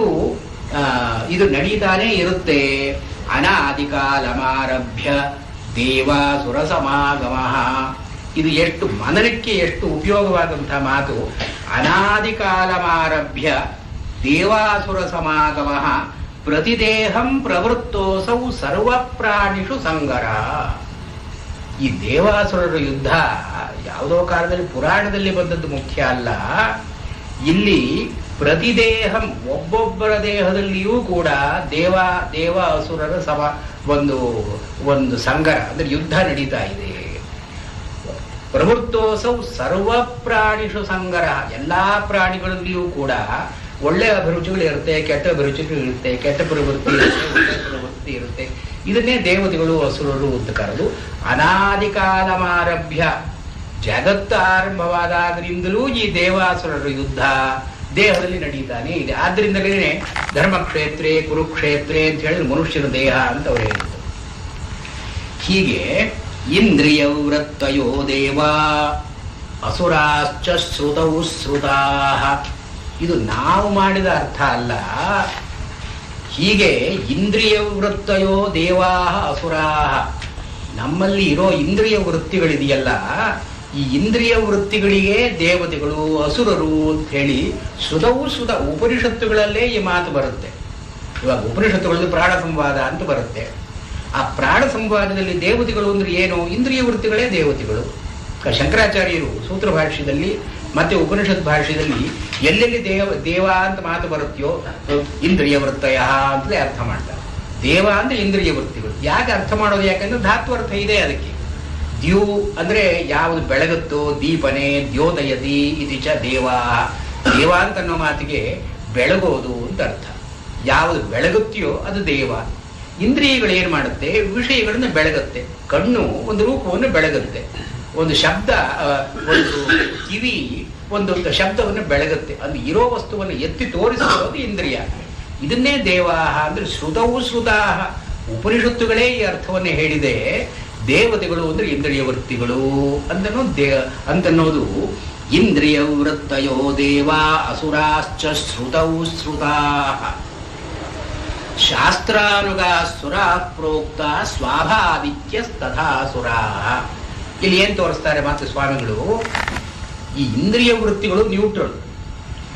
ನಡೀತಾನೇ ಇರುತ್ತೆ. ಅನಾದಿಕಾಲಮಾರಭ್ಯ ದೇವಾಸುರ ಸಮಾಗಮ. ಇದು ಎಷ್ಟು ಮನನಕ್ಕೆ ಎಷ್ಟು ಉಪಯೋಗವಾದಂಥ ಮಾತು. ಅನಾದಿಕಾಲಮಾರಭ್ಯ ದೇವಾಸುರ ಸಮಾಗಮ ಪ್ರತಿದೇಹಂ ಪ್ರವೃತ್ತೋಸೌ ಸರ್ವ ಪ್ರಾಣಿಷು ಸಂಗರ. ಈ ದೇವಾಸುರರ ಯುದ್ಧ ಯಾವುದೋ ಕಾಲದಲ್ಲಿ ಪುರಾಣದಲ್ಲಿ ಬಂದದ್ದು ಮುಖ್ಯ ಅಲ್ಲ. ಇಲ್ಲಿ ಪ್ರತಿದೇಹಂ ಒಬ್ಬೊಬ್ಬರ ದೇಹದಲ್ಲಿಯೂ ಕೂಡ ದೇವ ಅಸುರರ ಒಂದು ಸಂಗರ ಅಂದ್ರೆ ಯುದ್ಧ ನಡೀತಾ ಇದೆ. ಪ್ರವೃತ್ತೋಸೌ ಸರ್ವ ಪ್ರಾಣಿಷು ಸಂಗರ. ಎಲ್ಲಾ ಪ್ರಾಣಿಗಳಲ್ಲಿಯೂ ಕೂಡ ಒಳ್ಳೆ ಅಭಿರುಚಿಗಳು ಇರುತ್ತೆ, ಕೆಟ್ಟ ಅಭಿರುಚಿಗಳು ಇರುತ್ತೆ, ಕೆಟ್ಟ ಪ್ರವೃತ್ತಿ ಇರುತ್ತೆ, ಒಳ್ಳೆ ಪ್ರವೃತ್ತಿ ಇರುತ್ತೆ. ಇದನ್ನೇ ದೇವತೆಗಳು ಅಸುರರು ಅಂತ ಕರೆದು ಅನಾದಿಕಾಲಮಾರಭ್ಯ ಜಗತ್ತು ಆರಂಭವಾದಾದ್ರಿಂದಲೂ ಈ ದೇವಾಸುರರ ಯುದ್ಧ ದೇಹದಲ್ಲಿ ನಡೀತಾನೆ ಇದೆ. ಆದ್ರಿಂದಲೇ ಧರ್ಮಕ್ಷೇತ್ರೇ ಕುರುಕ್ಷೇತ್ರೇ ಅಂತ ಹೇಳಿದ್ರೆ ಮನುಷ್ಯನ ದೇಹ ಅಂತ ಅವರು ಹೇಳಿದ್ರು. ಹೀಗೆ ಇಂದ್ರಿಯ ವೃತ್ತಯೋ ದೇವ ಅಸುರಾಶ್ಚ ಶ್ರುತೌ ಶ್ರುತಾ. ಇದು ನಾವು ಮಾಡಿದ ಅರ್ಥ ಅಲ್ಲ. ಹೀಗೆ ಇಂದ್ರಿಯ ವೃತ್ತಯೋ ದೇವಾ ಅಸುರಾ. ನಮ್ಮಲ್ಲಿ ಇರೋ ಇಂದ್ರಿಯ ವೃತ್ತಿಗಳಿದೆಯಲ್ಲ, ಈ ಇಂದ್ರಿಯ ವೃತ್ತಿಗಳಿಗೆ ದೇವತೆಗಳು ಅಸುರರು ಅಂತ ಹೇಳಿ ಶ್ರುತವು ಉಪನಿಷತ್ತುಗಳಲ್ಲೇ ಈ ಮಾತು ಬರುತ್ತೆ. ಇವಾಗ ಉಪನಿಷತ್ತುಗಳಲ್ಲಿ ಪ್ರಾಣ ಸಂವಾದ ಅಂತ ಬರುತ್ತೆ. ಆ ಪ್ರಾಣ ಸಂವಾದದಲ್ಲಿ ದೇವತೆಗಳು ಅಂದ್ರೆ ಏನು? ಇಂದ್ರಿಯ ವೃತ್ತಿಗಳೇ ದೇವತೆಗಳು. ಶಂಕರಾಚಾರ್ಯರು ಸೂತ್ರ ಭಾಷ್ಯದಲ್ಲಿ ಮತ್ತೆ ಉಪನಿಷತ್ ಭಾಷ್ಯದಲ್ಲಿ ಎಲ್ಲೆಲ್ಲಿ ದೇವ ಅಂತ ಮಾತು ಬರುತ್ತೆಯೋ ಇಂದ್ರಿಯ ವೃತ್ತಯ ಅಂತಲೇ ಅರ್ಥ ಮಾಡ್ತಾರೆ. ದೇವ ಅಂದ್ರೆ ಇಂದ್ರಿಯ ವೃತ್ತಿಗಳು. ಯಾಕೆ ಅರ್ಥ ಮಾಡೋದು? ಯಾಕಂದ್ರೆ ಧಾತು ಅರ್ಥ ಇದೆ ಅದಕ್ಕೆ. ದ್ಯೂ ಅಂದ್ರೆ ಯಾವುದು ಬೆಳಗುತ್ತೋ, ದೀಪನೆ ದ್ಯೋದಯತಿ ಇತಿ ಚ ದೇವ. ದೇವ ಅಂತ ಅನ್ನೋ ಮಾತಿಗೆ ಬೆಳಗೋದು ಅಂತ ಅರ್ಥ. ಯಾವುದು ಬೆಳಗುತ್ತೆಯೋ ಅದು ದೇವ. ಇಂದ್ರಿಯಗಳು ಏನ್ ಮಾಡುತ್ತೆ? ವಿಷಯಗಳನ್ನ ಬೆಳಗುತ್ತೆ. ಕಣ್ಣು ಒಂದು ರೂಪವನ್ನು ಬೆಳಗುತ್ತೆ, ಒಂದು ಶಬ್ದ, ಒಂದು ಕಿವಿ ಒಂದು ಶಬ್ದವನ್ನು ಬೆಳಗುತ್ತೆ. ಅದು ಇರೋ ವಸ್ತುವನ್ನು ಎತ್ತಿ ತೋರಿಸೋದು ಇಂದ್ರಿಯ. ಇದನ್ನೇ ದೇವಾಹ ಅಂದ್ರೆ ಶ್ರುತವು ಶ್ರುತಾಹ. ಉಪನಿಷತ್ತುಗಳೇ ಈ ಅರ್ಥವನ್ನೇ ಹೇಳಿದೆ. ದೇವತೆಗಳು ಅಂದ್ರೆ ಇಂದ್ರಿಯ ವೃತ್ತಿಗಳು ಅಂತನ್ನೋದು. ಇಂದ್ರಿಯ ವೃತ್ತಯೋ ದೇವಾ ಅಸುರಾಶ್ಚ ಶ್ರುತೌ ಶ್ರುತಾಹ. ಶಾಸ್ತ್ರಾನುಗಾ ಸುರಾ ಪ್ರೋಕ್ತ ಸ್ವಾಭಾವಿಕ್ಯಸ್ತಥಾಸುರಾ. ಇಲ್ಲಿ ಏನ್ ತೋರಿಸ್ತಾರೆ ಮಾತ್ರ ಸ್ವಾಮಿಗಳು? ಈ ಇಂದ್ರಿಯ ವೃತ್ತಿಗಳು ನ್ಯೂಟ್ರಲ್.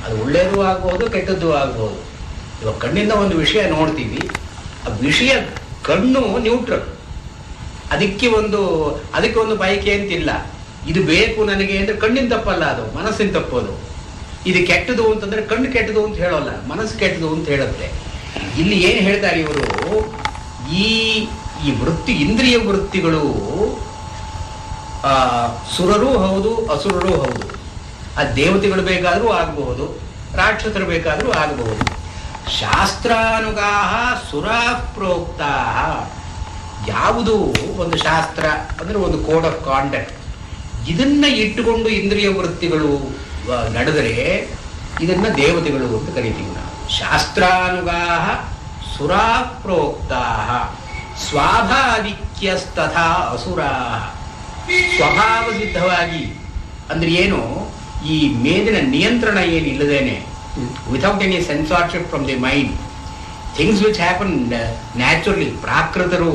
ಅದು ಒಳ್ಳೆಯದು ಆಗ್ಬೋದು, ಕೆಟ್ಟದ್ದು ಆಗ್ಬೋದು. ಇವಾಗ ಕಣ್ಣಿಂದ ಒಂದು ವಿಷಯ ನೋಡ್ತೀವಿ, ಆ ವಿಷಯ ಕಣ್ಣು ನ್ಯೂಟ್ರಲ್. ಅದಕ್ಕೆ ಒಂದು ಬಯಕೆ ಅಂತಿಲ್ಲ. ಇದು ಬೇಕು ನನಗೆ ಅಂದ್ರೆ ಕಣ್ಣಿನ ತಪ್ಪಲ್ಲ, ಅದು ಮನಸ್ಸಿನ ತಪ್ಪೋದು. ಇದು ಕೆಟ್ಟದು ಅಂತಂದ್ರೆ ಕಣ್ಣು ಕೆಟ್ಟದು ಅಂತ ಹೇಳೋಲ್ಲ, ಮನಸ್ಸು ಕೆಟ್ಟದು ಅಂತ ಹೇಳುತ್ತೆ. ಇಲ್ಲಿ ಏನ್ ಹೇಳ್ತಾರೆ ಇವರು? ಈ ಇಂದ್ರಿಯ ವೃತ್ತಿಗಳು ಸುರರೂ ಹೌದು, ಅಸುರರೂ ಹೌದು. ಆ ದೇವತೆಗಳು ಬೇಕಾದರೂ ಆಗಬಹುದು, ರಾಕ್ಷಸರು ಬೇಕಾದರೂ ಆಗಬಹುದು. ಶಾಸ್ತ್ರಾನುಗಾಹ ಸುರಾ ಪ್ರೋಕ್ತಾ. ಯಾವುದು ಒಂದು ಶಾಸ್ತ್ರ ಅಂದ್ರೆ ಒಂದು ಕೋಡ್ ಆಫ್ ಕಾಂಡಕ್ಟ್, ಇದನ್ನ ಇಟ್ಟುಕೊಂಡು ಇಂದ್ರಿಯ ವೃತ್ತಿಗಳು ನಡೆದರೆ ಇದನ್ನ ದೇವತೆಗಳು ಅಂತ ಕರಿತೀವಿ ನಾವು. ಶಾಸ್ತ್ರಾನುಗಾಹ ಸುರಾ ಪ್ರೋಕ್ತಾ ಸ್ವಾಭಾವಿಕ್ಯಸ್ತಥಾ ಅಸುರಾ. ಸ್ವಭಾವ ಸಿದ್ಧವಾಗಿ ಅಂದ್ರೆ ಏನು? ಈ ಮೇಲಿನ ನಿಯಂತ್ರಣ ಏನಿಲ್ಲದೇನೆ, without any censorship from the mind, things which happen naturally. ಪ್ರಾಕೃತರು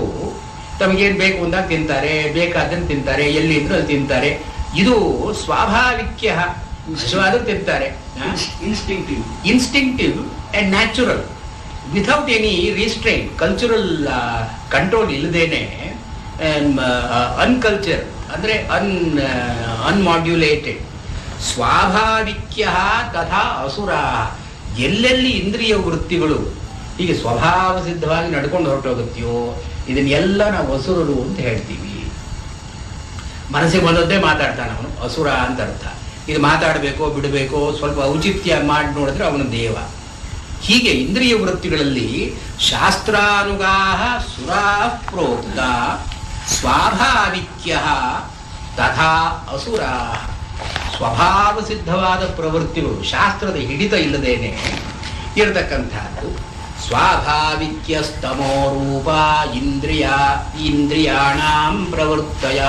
ತಮಗೇನು ಬೇಕು ಅಂದಾಗ ತಿಂತಾರೆ, ಬೇಕಾದನ್ನು ತಿಂತಾರೆ, ಎಲ್ಲಿ ಇದ್ರು ಅಲ್ಲಿ ತಿಂತಾರೆ. ಇದು ಸ್ವಾಭಾವಿಕ್ಯ. ಹಸಿವಾದ್ರೂ ತಿಂತಾರೆ. Instinctive and natural, without any restrain, cultural control ಇಲ್ಲದೇನೆ, ಅನ್ಕಲ್ಚರ್ ಅಂದರೆ ಅನ್ಮಾಡ್ಯುಲೇಟೆಡ್. ಸ್ವಾಭಾವಿಕ್ಯ ತಥಾ ಅಸುರಾ, ಎಲ್ಲೆಲ್ಲಿ ಇಂದ್ರಿಯ ವೃತ್ತಿಗಳು ಹೀಗೆ ಸ್ವಭಾವ ಸಿದ್ಧವಾಗಿ ನಡ್ಕೊಂಡು ಹೊರಟೋಗುತ್ತೆಯೋ ಇದನ್ನೆಲ್ಲ ನಾವು ಅಸುರರು ಅಂತ ಹೇಳ್ತೀವಿ. ಮನಸ್ಸಿಗೆ ಬಂದದ್ದೇ ಮಾತಾಡ್ತಾನೆ ಅವನು, ಅಸುರ ಅಂತ ಅರ್ಥ. ಇದು ಮಾತಾಡಬೇಕೋ ಬಿಡಬೇಕೋ ಸ್ವಲ್ಪ ಔಚಿತ್ಯ ಮಾಡಿ ನೋಡಿದ್ರೆ ಅವನು ದೇವ. ಹೀಗೆ ಇಂದ್ರಿಯ ವೃತ್ತಿಗಳಲ್ಲಿ ಶಾಸ್ತ್ರಾನುಗಾಹ ಸುರಾ ಪ್ರೋಕ್ತ ಸ್ವಾಭಾವಿಕ್ಯ ತಥಾ ಅಸುರಾ, ಸ್ವಭಾವ ಸಿದ್ಧವಾದ ಪ್ರವೃತ್ತಿಗಳು ಶಾಸ್ತ್ರದ ಹಿಡಿತ ಇಲ್ಲದೇನೆ ಇರತಕ್ಕಂಥದ್ದು. ಸ್ವಾಭಾವಿಕ್ಯಸ್ತಮೋ ರೂಪ ಇಂದ್ರಿಯಾಣಾಂ ಪ್ರವೃತ್ತಯ,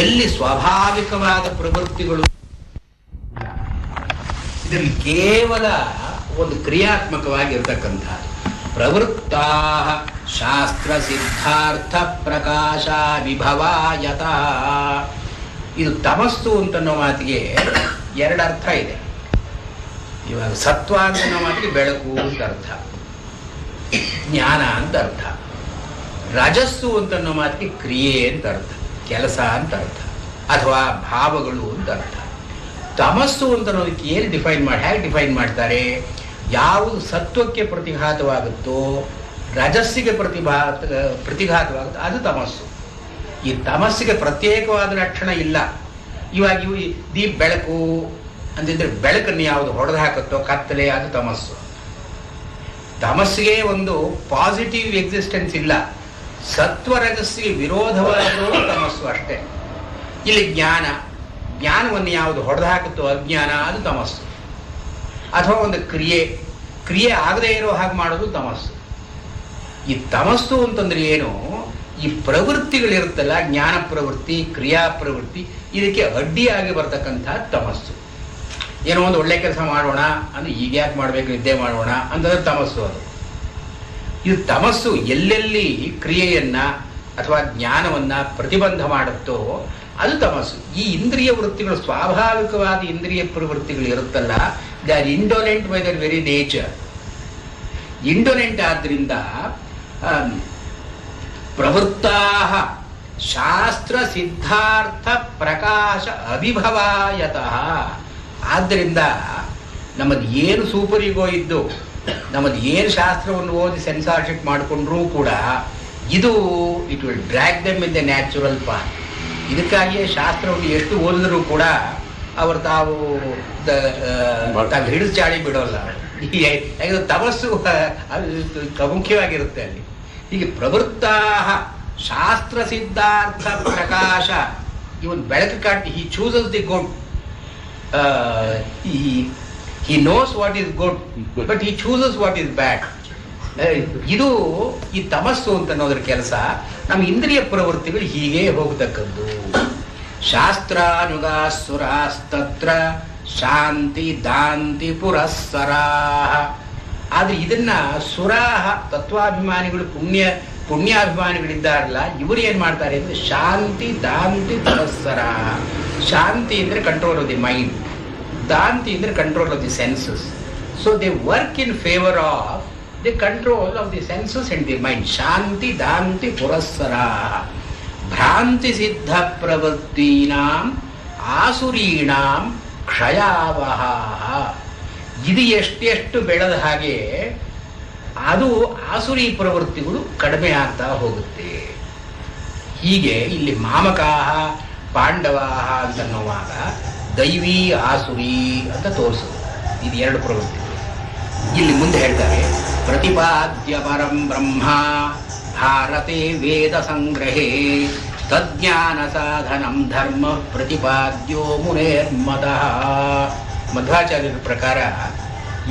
ಎಲ್ಲಿ ಸ್ವಾಭಾವಿಕವಾದ ಪ್ರವೃತ್ತಿಗಳು, ಇದರಲ್ಲಿ ಕೇವಲ ಒಂದು ಕ್ರಿಯಾತ್ಮಕವಾಗಿರ್ತಕ್ಕಂಥದ್ದು. ಪ್ರವೃತ್ತಾ ಶಾಸ್ತ್ರ ಸಿದ್ಧಾರ್ಥ ಪ್ರಕಾಶ ವಿಭವಾಯತ. ಇದು ತಮಸ್ಸು ಅಂತನ್ನೋ ಮಾತಿಗೆ ಎರಡು ಅರ್ಥ ಇದೆ. ಇವಾಗ ಸತ್ವ ಅಂತನ್ನೋ ಮಾತಿಗೆ ಬೆಳಕು ಅಂತ ಅರ್ಥ, ಜ್ಞಾನ ಅಂತ ಅರ್ಥ. ರಜಸ್ಸು ಅಂತನ್ನೋ ಮಾತಿಗೆ ಕ್ರಿಯೆ ಅಂತ ಅರ್ಥ, ಕೆಲಸ ಅಂತ ಅರ್ಥ, ಅಥವಾ ಭಾವಗಳು ಅಂತ ಅರ್ಥ. ತಮಸ್ಸು ಅಂತ ಅನ್ನೋದಕ್ಕೆ ಏನು ಹೇಗೆ ಡಿಫೈನ್ ಮಾಡ್ತಾರೆ? ಯಾವುದು ಸತ್ವಕ್ಕೆ ಪ್ರತಿಘಾತವಾಗುತ್ತೋ, ರಜಸ್ಸಿಗೆ ಪ್ರತಿಘಾತವಾಗುತ್ತೋ ಅದು ತಮಸ್ಸು. ಈ ತಮಸ್ಸಿಗೆ ಪ್ರತ್ಯೇಕವಾದ ಲಕ್ಷಣ ಇಲ್ಲ. ಇವಾಗ ದೀಪ ಬೆಳಕು ಅಂತಿದ್ರೆ ಬೆಳಕನ್ನು ಯಾವುದು ಹೊಡೆದು ಹಾಕುತ್ತೋ ಕತ್ತಲೆ, ಅದು ತಮಸ್ಸು. ತಮಸ್ಸಿಗೆ ಒಂದು ಪಾಸಿಟಿವ್ ಎಕ್ಸಿಸ್ಟೆನ್ಸ್ ಇಲ್ಲ. ಸತ್ವ ರಜಸ್ಸಿಗೆ ವಿರೋಧವಾದರೂ ತಮಸ್ಸು ಅಷ್ಟೇ. ಇಲ್ಲಿ ಜ್ಞಾನವನ್ನು ಯಾವುದು ಹೊಡೆದು ಹಾಕುತ್ತೋ ಅಜ್ಞಾನ, ಅದು ತಮಸ್ಸು. ಅಥವಾ ಒಂದು ಕ್ರಿಯೆ ಆಗದೇ ಇರೋ ಹಾಗೆ ಮಾಡೋದು ತಮಸ್ಸು. ಈ ತಮಸ್ಸು ಅಂತಂದ್ರೆ ಏನು? ಈ ಪ್ರವೃತ್ತಿಗಳಿರುತ್ತಲ್ಲ, ಜ್ಞಾನ ಪ್ರವೃತ್ತಿ, ಕ್ರಿಯಾ ಪ್ರವೃತ್ತಿ, ಇದಕ್ಕೆ ಅಡ್ಡಿಯಾಗಿ ಬರ್ತಕ್ಕಂಥ ತಮಸ್ಸು. ಏನೋ ಒಂದು ಒಳ್ಳೆ ಕೆಲಸ ಮಾಡೋಣ ಅಂದ್ರೆ ಈಗ ಯಾಕೆ ಮಾಡಬೇಕು, ನಿದ್ದೆ ಮಾಡೋಣ ಅಂತಂದ್ರೆ ತಮಸ್ಸು ಅದು. ಇದು ತಮಸ್ಸು ಎಲ್ಲೆಲ್ಲಿ ಕ್ರಿಯೆಯನ್ನ ಅಥವಾ ಜ್ಞಾನವನ್ನ ಪ್ರತಿಬಂಧ ಮಾಡುತ್ತೋ ಅದು ತಮಸ್ಸು. ಈ ಇಂದ್ರಿಯ ವೃತ್ತಿಗಳು, ಸ್ವಾಭಾವಿಕವಾದ ಇಂದ್ರಿಯ ಪ್ರವೃತ್ತಿಗಳು ಇರುತ್ತಲ್ಲ, they are indolent by their very nature. Indolent ಆದ್ರಿಂದ ಪ್ರವೃತ್ತಾ ಶಾಸ್ತ್ರ ಸಿದ್ಧಾರ್ಥ ಪ್ರಕಾಶ ಅಭಿಭವಾಯತಃ. ಆದ್ದರಿಂದ ನಮ್ಮದು ಏನು ಸೂಪರ್ ಈಗೋ ಇದ್ದು, ನಮ್ಮದು ಏನು ಶಾಸ್ತ್ರವನ್ನು ಓದಿ ಸೆನ್ಸಾರ್ಶಿಪ್ ಮಾಡಿಕೊಂಡ್ರೂ ಕೂಡ it will drag them in the natural path. ಇದಕ್ಕಾಗಿಯೇ ಶಾಸ್ತ್ರವನ್ನು ಎಷ್ಟು ಓದಿದ್ರೂ ಕೂಡ ಅವರು ತಾವು ಹಿಡಿದು ಚಾಳಿ ಬಿಡೋಲ್ಲ. ಯಾಕಂದ್ರೆ ತಮಸ್ಸು ಮುಖ್ಯವಾಗಿರುತ್ತೆ ಅಲ್ಲಿ. ಹೀಗೆ ಪ್ರವೃತ್ತಾ ಶಾಸ್ತ್ರ ಸಿದ್ಧಾರ್ಥ ಪ್ರಕಾಶ, ಇವನ್ ಬೆಳಕು ಕಾಟಿ, he chooses the good, he knows what is good but he chooses what is bad. ಇದು ಈ ತಮಸ್ಸು ಅಂತ ಅನ್ನೋದ್ರ ಕೆಲಸ. ನಮ್ಮ ಇಂದ್ರಿಯ ಪ್ರವೃತ್ತಿಗಳು ಹೀಗೆ ಹೋಗತಕ್ಕದ್ದು. ಶಾಸ್ತ್ರಾನುಗಾಸುರಾಸ್ತತ್ರ ಶಾಂತಿ ದಾಂತಿ ಪುರಸ್ಸರಾ. ಆದ್ರೆ ಇದನ್ನ ಸುರಾಹ ತತ್ವಾಭಿಮಾನಿಗಳು, ಪುಣ್ಯಾಭಿಮಾನಿಗಳಿದ್ದಾರಲ್ಲ, ಇವರು ಏನ್ ಮಾಡ್ತಾರೆ ಅಂದ್ರೆ ಶಾಂತಿ ದಾಂತಿ ಪುರಸ್ಸರ. ಶಾಂತಿ ಅಂದ್ರೆ ಕಂಟ್ರೋಲ್ ಆಫ್ ದಿ ಮೈಂಡ್, ದಾಂತಿ ಅಂದ್ರೆ control of the senses. So they work in favour of the control of the senses and the mind. ಶಾಂತಿ ದಾಂತಿ ಪುರಸ್ಸರ. ಭ್ರಾಂತಿ ಸಿದ್ಧ ಪ್ರವೃತ್ತೀನಾಂ ಆಸುರೀಣಾಂ ಕ್ಷಯಾವಹ. ಇದು ಎಷ್ಟೆಷ್ಟು ಬೆಳೆದ ಹಾಗೆ ಅದು ಆಸುರಿ ಪ್ರವೃತ್ತಿಗಳು ಕಡಿಮೆ ಆಗ್ತಾ ಹೋಗುತ್ತೆ. ಹೀಗೆ ಇಲ್ಲಿ ಮಾಮಕಾಹ ಪಾಂಡವಾಹ ಅಂತನ್ನುವಾಗ ದೈವಿ ಆಸುರಿ ಅಂತ ತೋರಿಸೋದು. ಇದು ಎರಡು ಪ್ರವೃತ್ತಿಗಳು. ಇಲ್ಲಿ ಮುಂದೆ ಹೇಳ್ತಾರೆ, ಪ್ರತಿಪಾದ್ಯ ಪರಂ ಬ್ರಹ್ಮ ಭಾರತೆ ವೇದ ಸಂಗ್ರಹೇ ತಜ್ಞಾನ ಸಾಧನಂ ಧರ್ಮ ಪ್ರತಿಪಾದ್ಯೋ ಮುನೇರ್ಮತಃ. ಮಧ್ವಾಚಾರ್ಯರ ಪ್ರಕಾರ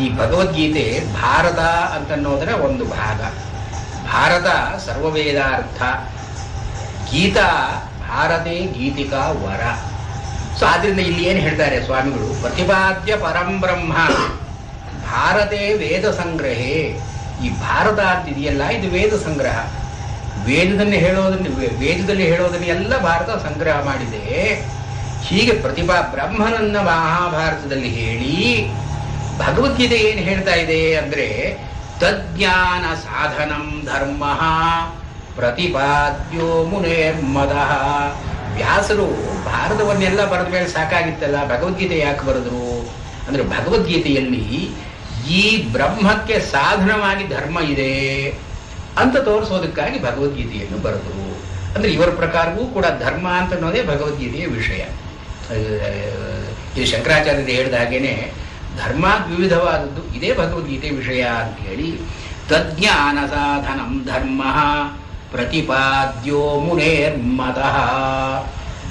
ಈ ಭಗವದ್ಗೀತೆ ಭಾರತ ಅಂತನ್ನೋದರ ಒಂದು ಭಾಗ. ಭಾರತ ಸರ್ವವೇದಾರ್ಥ, ಗೀತಾ ಭಾರತೆ ಗೀತಿಕಾ ವರ. ಸೊ ಆದ್ರಿಂದ ಇಲ್ಲಿ ಏನು ಹೇಳ್ತಾರೆ ಸ್ವಾಮಿಗಳು, ಪ್ರತಿಪಾದ್ಯ ಪರಂ ಬ್ರಹ್ಮ ಭಾರತೆ ವೇದ ಸಂಗ್ರಹೇ. ಈ ಭಾರತ ಅಂತಿದೆಯಲ್ಲ, ಇದು ವೇದ ಸಂಗ್ರಹ. ವೇದದಲ್ಲಿ ಹೇಳೋದನ್ನ ಎಲ್ಲ ಭಾರತ ಸಂಗ್ರಹ ಮಾಡಿದೆ. ಹೀಗೆ ಬ್ರಹ್ಮನನ್ನ ಮಹಾಭಾರತದಲ್ಲಿ ಹೇಳಿ ಭಗವದ್ಗೀತೆ ಏನು ಹೇಳ್ತಾ ಇದೆ ಅಂದ್ರೆ ತಜ್ಞಾನ ಸಾಧನಂ ಧರ್ಮ ಪ್ರತಿಪಾದ್ಯೋ ಮುನೇರ್ಮದ. ವ್ಯಾಸರು ಭಾರತವನ್ನೆಲ್ಲ ಬರೆದ ಮೇಲೆ ಸಾಕಾಗಿತ್ತಲ್ಲ, ಭಗವದ್ಗೀತೆ ಯಾಕೆ ಬರೆದ್ರು ಅಂದ್ರೆ ಭಗವದ್ಗೀತೆಯಲ್ಲಿ ಈ ಬ್ರಹ್ಮಕ್ಕೆ ಸಾಧನವಾಗಿ ಧರ್ಮ ಇದೆ ಅಂತ ತೋರಿಸೋದಕ್ಕಾಗಿ ಭಗವದ್ಗೀತೆಯನ್ನು ಬರೆದರು. ಅಂದ್ರೆ ಇವರ ಪ್ರಕಾರವೂ ಕೂಡ ಧರ್ಮ ಅಂತ ಅನ್ನೋದೇ ಭಗವದ್ಗೀತೆಯ ವಿಷಯ. ಇದು ಶಂಕರಾಚಾರ್ಯರು ಹೇಳಿದ ಹಾಗೇನೆ ಧರ್ಮ ವಿವಿಧವಾದದ್ದು ಇದೇ ಭಗವದ್ಗೀತೆ ವಿಷಯ ಅಂತ ಹೇಳಿ ತಜ್ಞಾನ ಸಾಧನಂ ಧರ್ಮ ಪ್ರತಿಪಾದ್ಯೋ ಮುನೇರ್ಮತಃ.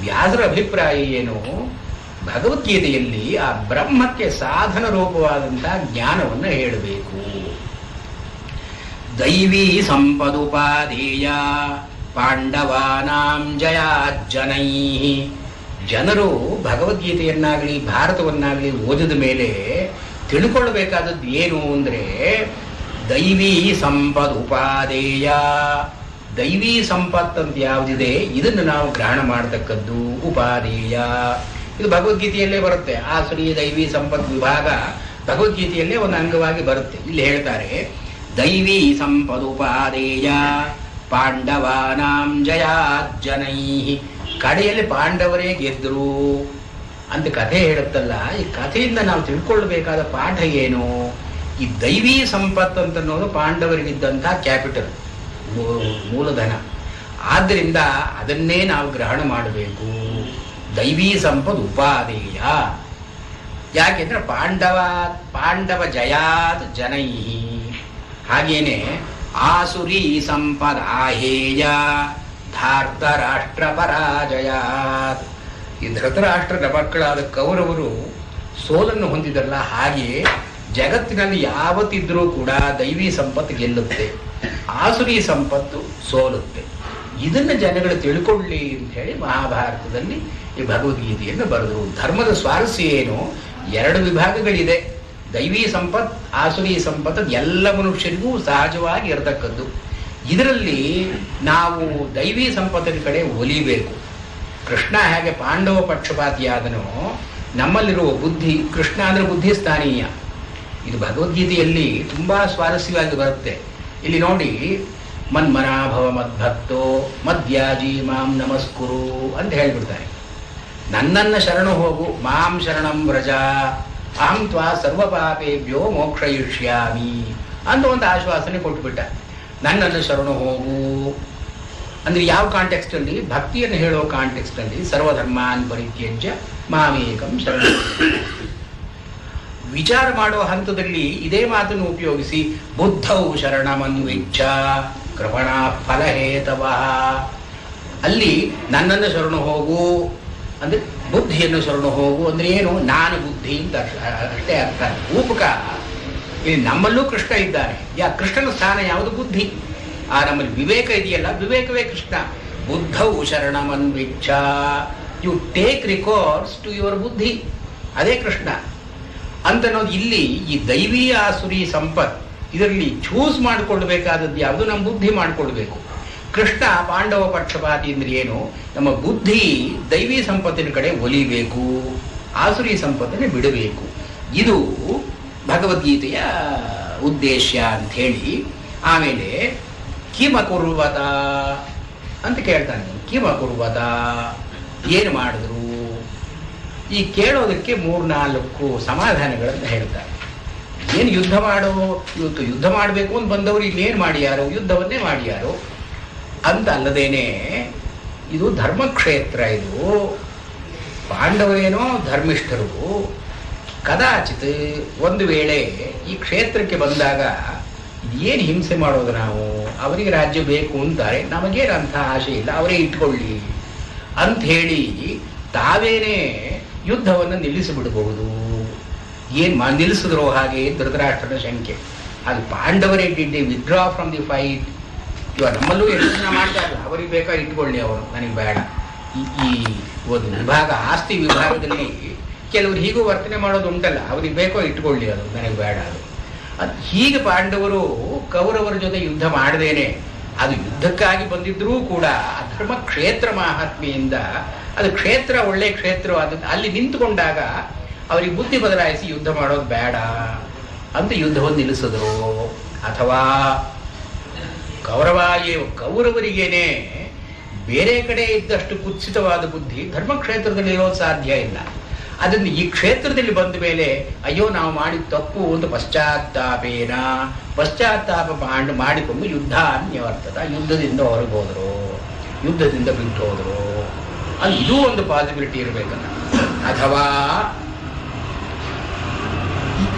ವ್ಯಾಸರ ಅಭಿಪ್ರಾಯ ಏನು, ಭಗವದ್ಗೀತೆಯಲ್ಲಿ ಆ ಬ್ರಹ್ಮಕ್ಕೆ ಸಾಧನ ರೂಪವಾದಂತಹ ಜ್ಞಾನವನ್ನು ಹೇಳಬೇಕು. ದೈವೀ ಸಂಪದುಪಾದೇಯ ಪಾಂಡವಾನಾಂ ಜಯಾಜ್ಜನೈ. ಜನರು ಭಗವದ್ಗೀತೆಯನ್ನಾಗಲಿ ಭಾರತವನ್ನಾಗಲಿ ಓದಿದ ಮೇಲೆ ತಿಳ್ಕೊಳ್ಬೇಕಾದದ್ದು ಏನು ಅಂದರೆ ದೈವೀ ಸಂಪದುಪಾದೇಯ. ದೈವೀ ಸಂಪತ್ತಂತ ಯಾವುದಿದೆ ಇದನ್ನು ನಾವು ಗ್ರಹಣ ಮಾಡತಕ್ಕದ್ದು ಉಪಾದೇಯ. ಇದು ಭಗವದ್ಗೀತೆಯಲ್ಲೇ ಬರುತ್ತೆ. ಆಸುರಿ ದೈವೀ ಸಂಪತ್ ವಿಭಾಗ ಭಗವದ್ಗೀತೆಯಲ್ಲೇ ಒಂದು ಅಂಗವಾಗಿ ಬರುತ್ತೆ. ಇಲ್ಲಿ ಹೇಳ್ತಾರೆ ದೈವೀ ಸಂಪದುಪಾದೇಯ ಪಾಂಡವಾನಾಂ ಜಯಾಜ್ಜನೈ. ಕಡೆಯಲ್ಲಿ ಪಾಂಡವರೇ ಗೆದ್ರು ಅಂತ ಕಥೆ ಹೇಳುತ್ತಲ್ಲ, ಈ ಕಥೆಯಿಂದ ನಾವು ತಿಳ್ಕೊಳ್ಬೇಕಾದ ಪಾಠ ಏನು? ಈ ದೈವೀ ಸಂಪತ್ತು ಅಂತ ಅನ್ನೋದು ಪಾಂಡವರಿಗಿದ್ದಂಥ ಕ್ಯಾಪಿಟಲ್, ಮೂಲಧನ. ಆದ್ದರಿಂದ ಅದನ್ನೇ ನಾವು ಗ್ರಹಣ ಮಾಡಬೇಕು. ದೈವೀ ಸಂಪದ್ ಉಪಾದೇಯ. ಯಾಕೆಂದ್ರೆ ಪಾಂಡವ ಜಯಾತ್ ಜನೈ. ಹಾಗೇನೆ ಆಸುರಿ ಸಂಪದಾಹೇಯ ಧಾರ್ತರಾಷ್ಟ್ರ ಪರಾಜಯಾತ್. ಈ ಧೃತರಾಷ್ಟ್ರದ ಮಕ್ಕಳಾದ ಕೌರವರು ಸೋಲನ್ನು ಹೊಂದಿದಲ್ಲ, ಹಾಗೆ ಜಗತ್ತಿನಲ್ಲಿ ಯಾವತ್ತಿದ್ರೂ ಕೂಡ ದೈವೀ ಸಂಪತ್ತು ಗೆಲ್ಲುತ್ತೆ, ಆಸುರಿ ಸಂಪತ್ತು ಸೋಲುತ್ತೆ. ಇದನ್ನು ಜನಗಳು ತಿಳ್ಕೊಳ್ಳಿ ಅಂತ ಹೇಳಿ ಮಹಾಭಾರತದಲ್ಲಿ ಈ ಭಗವದ್ಗೀತೆಯನ್ನು ಬರೆದರು. ಧರ್ಮದ ಸ್ವಾರಸ್ಯ ಏನು? ಎರಡು ವಿಭಾಗಗಳಿದೆ, ದೈವೀ ಸಂಪತ್ ಆಸುರಿ ಸಂಪತ್ತು. ಎಲ್ಲ ಮನುಷ್ಯರಿಗೂ ಸಹಜವಾಗಿ ಇರತಕ್ಕದ್ದು. ಇದರಲ್ಲಿ ನಾವು ದೈವೀ ಸಂಪತ್ತಿನ ಕಡೆ ಒಲಿಬೇಕು. ಕೃಷ್ಣ ಹೇಗೆ ಪಾಂಡವ ಪಕ್ಷಪಾತಿಯಾದನೋ ನಮ್ಮಲ್ಲಿರುವ ಬುದ್ಧಿ, ಕೃಷ್ಣ ಅಂದ್ರೆ ಬುದ್ಧಿ ಸ್ಥಾನೀಯ. ಇದು ಭಗವದ್ಗೀತೆಯಲ್ಲಿ ತುಂಬಾ ಸ್ವಾರಸ್ಯವಾಗಿ ಬರುತ್ತೆ. ಇಲ್ಲಿ ನೋಡಿ, ಮನ್ಮನಾಭವ ಮದ್ಭಕ್ತೋ ಮದ್ಯಾಜಿ ಮಾಂ ನಮಸ್ಕುರು ಅಂತ ಹೇಳ್ಬಿಡ್ತಾರೆ. ನನ್ನನ್ನ ಶರಣು ಹೋಗು, ಮಾಂ ಶರಣಂ ವ್ರಜ, ಅಹಂ ತ್ವಾ ಸರ್ವ ಪಾಪೇಭ್ಯೋ ಮೋಕ್ಷಯಿಷ್ಯಾಮಿ ಅಂತ ಒಂದು ಆಶ್ವಾಸನೆ ಕೊಟ್ಬಿಟ್ಟ. ನನ್ನನ್ನು ಶರಣು ಹೋಗು ಅಂದ್ರೆ ಯಾವ ಕಾಂಟೆಕ್ಸ್ಟ್ ಅಲ್ಲಿ? ಭಕ್ತಿಯನ್ನು ಹೇಳೋ ಕಾಂಟೆಕ್ಸ್ಟ್ ಅಲ್ಲಿ ಸರ್ವಧರ್ಮಾನ್ ಪರಿತ್ಯಜ್ಯ ಮಾಮೇಕಂ ಶರಣ. ವಿಚಾರ ಮಾಡೋ ಹಂತದಲ್ಲಿ ಇದೇ ಮಾತನ್ನು ಉಪಯೋಗಿಸಿ ಬುದ್ಧೌ ಶರಣಮನ್ವಿಚ್ಛ ಕೃಪಣಾ ಫಲಹೇತವ. ಅಲ್ಲಿ ನನ್ನನ್ನು ಶರಣು ಹೋಗು ಅಂದ್ರೆ ಬುದ್ಧಿಯನ್ನು ಶರಣು ಹೋಗು ಅಂದ್ರೆ ಏನು? ನಾನು ಬುದ್ಧಿ ಅಂತ ಅಷ್ಟೇ ಅರ್ಥ. ರೂಪಕ ಇಲ್ಲಿ ನಮ್ಮಲ್ಲೂ ಕೃಷ್ಣ ಇದ್ದಾನೆ. ಕೃಷ್ಣನ ಸ್ಥಾನ ಯಾವುದು? ಬುದ್ಧಿ. ನಮ್ಮಲ್ಲಿ ವಿವೇಕ ಇದೆಯಲ್ಲ, ವಿವೇಕವೇ ಕೃಷ್ಣ. ಬುದ್ಧೌ ಶರಣಮನ್ವಿಚ್ಛ, you take recourse to your buddhi, ಅದೇ ಕೃಷ್ಣ ಅಂತ ಅನ್ನೋದು. ಇಲ್ಲಿ ಈ ದೈವೀ ಆಸುರಿ ಸಂಪತ್ ಇದರಲ್ಲಿ ಚೂಸ್ ಮಾಡಿಕೊಳ್ಬೇಕಾದದ್ದು ಯಾವುದು? ನಮ್ಮ ಬುದ್ಧಿ ಮಾಡಿಕೊಳ್ಬೇಕು. ಕೃಷ್ಣ ಪಾಂಡವ ಪಕ್ಷಪಾತಿ ಅಂದ್ರೆ ಏನು? ನಮ್ಮ ಬುದ್ಧಿ ದೈವೀ ಸಂಪತ್ತಿನ ಕಡೆ ಒಲಿಬೇಕು, ಆಸುರಿ ಸಂಪತ್ತನ್ನು ಬಿಡಬೇಕು. ಇದು ಭಗವದ್ಗೀತೆಯ ಉದ್ದೇಶ ಅಂತ ಹೇಳಿ ಆಮೇಲೆ ಕಿಮಕುರ್ವತ ಅಂತ ಕೇಳ್ತಾನೆ. ಕಿಮಕುರ್ವತ ಏನು ಮಾಡಿದ್ರು? ಈ ಕೇಳೋದಕ್ಕೆ 3-4 ಸಮಾಧಾನಗಳನ್ನು ಹೇಳ್ತಾರೆ. ಏನು ಯುದ್ಧ ಮಾಡೋ, ಇವತ್ತು ಯುದ್ಧ ಮಾಡಬೇಕು ಅಂತ ಬಂದವರು ಇಲ್ಲೇನು ಮಾಡಿಯಾರೋ? ಯುದ್ಧವನ್ನೇ ಮಾಡಿಯಾರೋ ಅಂತ ಅಲ್ಲದೇನೆ ಇದು ಧರ್ಮಕ್ಷೇತ್ರ. ಇದು ಪಾಂಡವರೇನೋ ಧರ್ಮಿಷ್ಠರು. ಕದಾಚಿತ್ ಒಂದು ವೇಳೆ ಈ ಕ್ಷೇತ್ರಕ್ಕೆ ಬಂದಾಗ ಏನು ಹಿಂಸೆ ಮಾಡೋದು ನಾವು? ಅವರಿಗೆ ರಾಜ್ಯ ಬೇಕು ಅಂತಾರೆ, ನಮಗೇನಂಥ ಆಸೆ ಇಲ್ಲ, ಅವರೇ ಇಟ್ಕೊಳ್ಳಿ ಅಂತ ಹೇಳಿ ತಾವೇನೇ ಯುದ್ಧವನ್ನು ನಿಲ್ಲಿಸಿಬಿಡಬಹುದು. ಏನು ನಿಲ್ಲಿಸಿದ್ರು ಹಾಗೆ ಧೃತರಾಷ್ಟ್ರನ ಶಂಕೆ. ಅದು ಪಾಂಡವರೇ did withdraw from the fight. ಇವಾಗ ನಮ್ಮಲ್ಲೂ ಎಷ್ಟು ಜನ ಮಾಡ್ತಾ ಇಲ್ಲ, ಅವರಿಗೆ ಬೇಕಾ ಇಟ್ಕೊಳ್ಳಿ, ಅವರು ನನಗೆ ಬೇಡ. ಈ ಒಂದು ವಿಭಾಗ, ಆಸ್ತಿ ವಿಭಾಗದಲ್ಲಿ ಕೆಲವರು ಹೀಗೂ ವರ್ತನೆ ಮಾಡೋದು ಉಂಟಲ್ಲ, ಅವ್ರಿಗೆ ಬೇಕೋ ಇಟ್ಕೊಳ್ಳಿ, ಅದು ನನಗೆ ಬೇಡ. ಅದು ಹೀಗೆ ಪಾಂಡವರು ಕೌರವರ ಜೊತೆ ಯುದ್ಧ ಮಾಡದೇನೆ, ಅದು ಯುದ್ಧಕ್ಕಾಗಿ ಬಂದಿದ್ರೂ ಕೂಡ ಧರ್ಮ ಕ್ಷೇತ್ರ ಮಹಾತ್ಮೆಯಿಂದ ಅದು ಕ್ಷೇತ್ರ ಒಳ್ಳೆ ಕ್ಷೇತ್ರವಾದ ಅಲ್ಲಿ ನಿಂತುಕೊಂಡಾಗ ಅವರಿಗೆ ಬುದ್ಧಿ ಬದಲಾಯಿಸಿ ಯುದ್ಧ ಮಾಡೋದು ಬೇಡ ಅಂತ ಯುದ್ಧವನ್ನು ನಿಲ್ಲಿಸಿದ್ರು. ಅಥವಾ ಕೌರವರಿಗೇನೆ ಬೇರೆ ಕಡೆ ಇದ್ದಷ್ಟು ಕುತ್ಸಿತವಾದ ಬುದ್ಧಿ ಧರ್ಮಕ್ಷೇತ್ರದಲ್ಲಿ ಇರೋದು ಸಾಧ್ಯ ಇಲ್ಲ. ಅದನ್ನು ಈ ಕ್ಷೇತ್ರದಲ್ಲಿ ಬಂದ ಮೇಲೆ ಅಯ್ಯೋ ನಾವು ಮಾಡಿದ ತಪ್ಪು ಅಂತ ಪಶ್ಚಾತ್ತಾಪ ಮಾಡಿಕೊಂಡು ಯುದ್ಧ ಅನ್ಯವರ್ತದ, ಯುದ್ಧದಿಂದ ಹೊರಗೆ ಹೋದರು, ಯುದ್ಧದಿಂದ ಬಿಟ್ಟು ಹೋದರು. ಅಲ್ಲಿ ಇದೂ ಒಂದು ಪಾಸಿಬಿಲಿಟಿ ಇರಬೇಕಲ್ಲ. ಅಥವಾ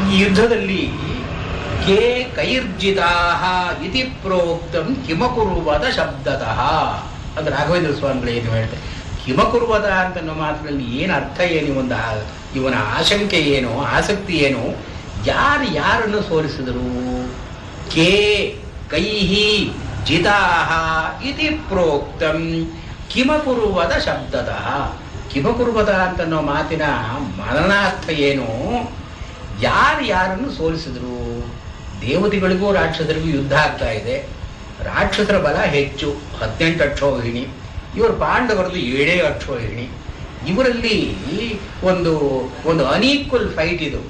ಈ ಯುದ್ಧದಲ್ಲಿ ಕೇ ಕೈರ್ಜಿತಾ ಇತಿ ಪ್ರೋಕ್ತಂ ಕಿಮಕುರುವದ ಶಬ್ದತಃ ಅದು ರಾಘವೇಂದ್ರ ಸ್ವಾಮಿಗಳು ಏನು ಹೇಳ್ತಾರೆ. ಕಿಮಕುರುವದ ಅಂತನ್ನೋ ಮಾತಿನಲ್ಲಿ ಏನು ಅರ್ಥ ಏನು, ಇವನ ಆಶಂಕೆ ಏನು, ಆಸಕ್ತಿ ಏನು, ಯಾರನ್ನು ಸೋಲಿಸಿದರು. ಕೇ ಕೈಹಿ ಜಿತಾಹ ಇತಿ ಪ್ರೋಕ್ತಂ ಕಿಮಕುರುವದ ಶಬ್ದತಃ. ಕಿಮಕುರುವದ ಅಂತನ್ನೋ ಮಾತಿನ ಮನನಾರ್ಥ ಏನು, ಯಾರನ್ನು ಸೋಲಿಸಿದ್ರು. ದೇವತೆಗಳಿಗೂ ರಾಕ್ಷಸರಿಗೂ ಯುದ್ಧ ಆಗ್ತಾ ಇದೆ. ರಾಕ್ಷಸರ ಬಲ ಹೆಚ್ಚು, 18 ಅಕ್ಷೋಹಿಣಿ, ಇವರು ಪಾಂಡವರದು 7 ಅಕ್ಷೋಹಿಣಿ. ಇವರಲ್ಲಿ ಒಂದು ಅನ್ಈಕ್ವಲ್ ಫೈಟ್ ಇದು.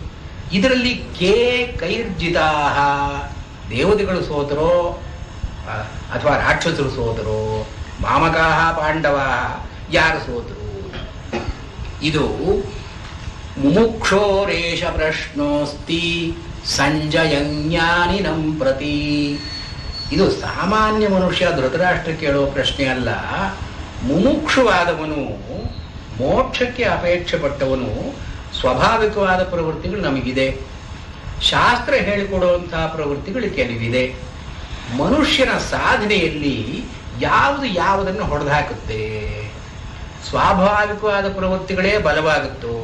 ಇದರಲ್ಲಿ ಕೇ ಕೈರ್ಜಿತಾಹ, ದೇವತೆಗಳು ಸೋತರೋ ಅಥವಾ ರಾಕ್ಷಸರು ಸೋತರೋ, ಮಾಮಕಾಹ ಪಾಂಡವ ಯಾರು ಸೋತರು. ಇದು ಮುಮುಕ್ಷೋರೇಶ ಪ್ರಶ್ನೋಸ್ತಿ ಸಂಜಯಜ್ಞಾನಿನಂ ಪ್ರತಿ. ಇದು ಸಾಮಾನ್ಯ ಮನುಷ್ಯ ಧೃತರಾಷ್ಟ್ರ ಕೇಳೋ ಪ್ರಶ್ನೆ ಅಲ್ಲ. ಮುಮುಕ್ಷುವಾದವನು, ಮೋಕ್ಷಕ್ಕೆ ಅಪೇಕ್ಷೆ ಪಟ್ಟವನು, ಸ್ವಾಭಾವಿಕವಾದ ಪ್ರವೃತ್ತಿಗಳು ನಮಗಿದೆ, ಶಾಸ್ತ್ರ ಹೇಳಿಕೊಡುವಂತಹ ಪ್ರವೃತ್ತಿಗಳು ಕೆಲವಿದೆ. ಮನುಷ್ಯನ ಸಾಧನೆಯಲ್ಲಿ ಯಾವುದನ್ನು ಹೊಡೆದಾಕುತ್ತೆ. ಸ್ವಾಭಾವಿಕವಾದ ಪ್ರವೃತ್ತಿಗಳೇ ಬಲವಾಗುತ್ತೋ,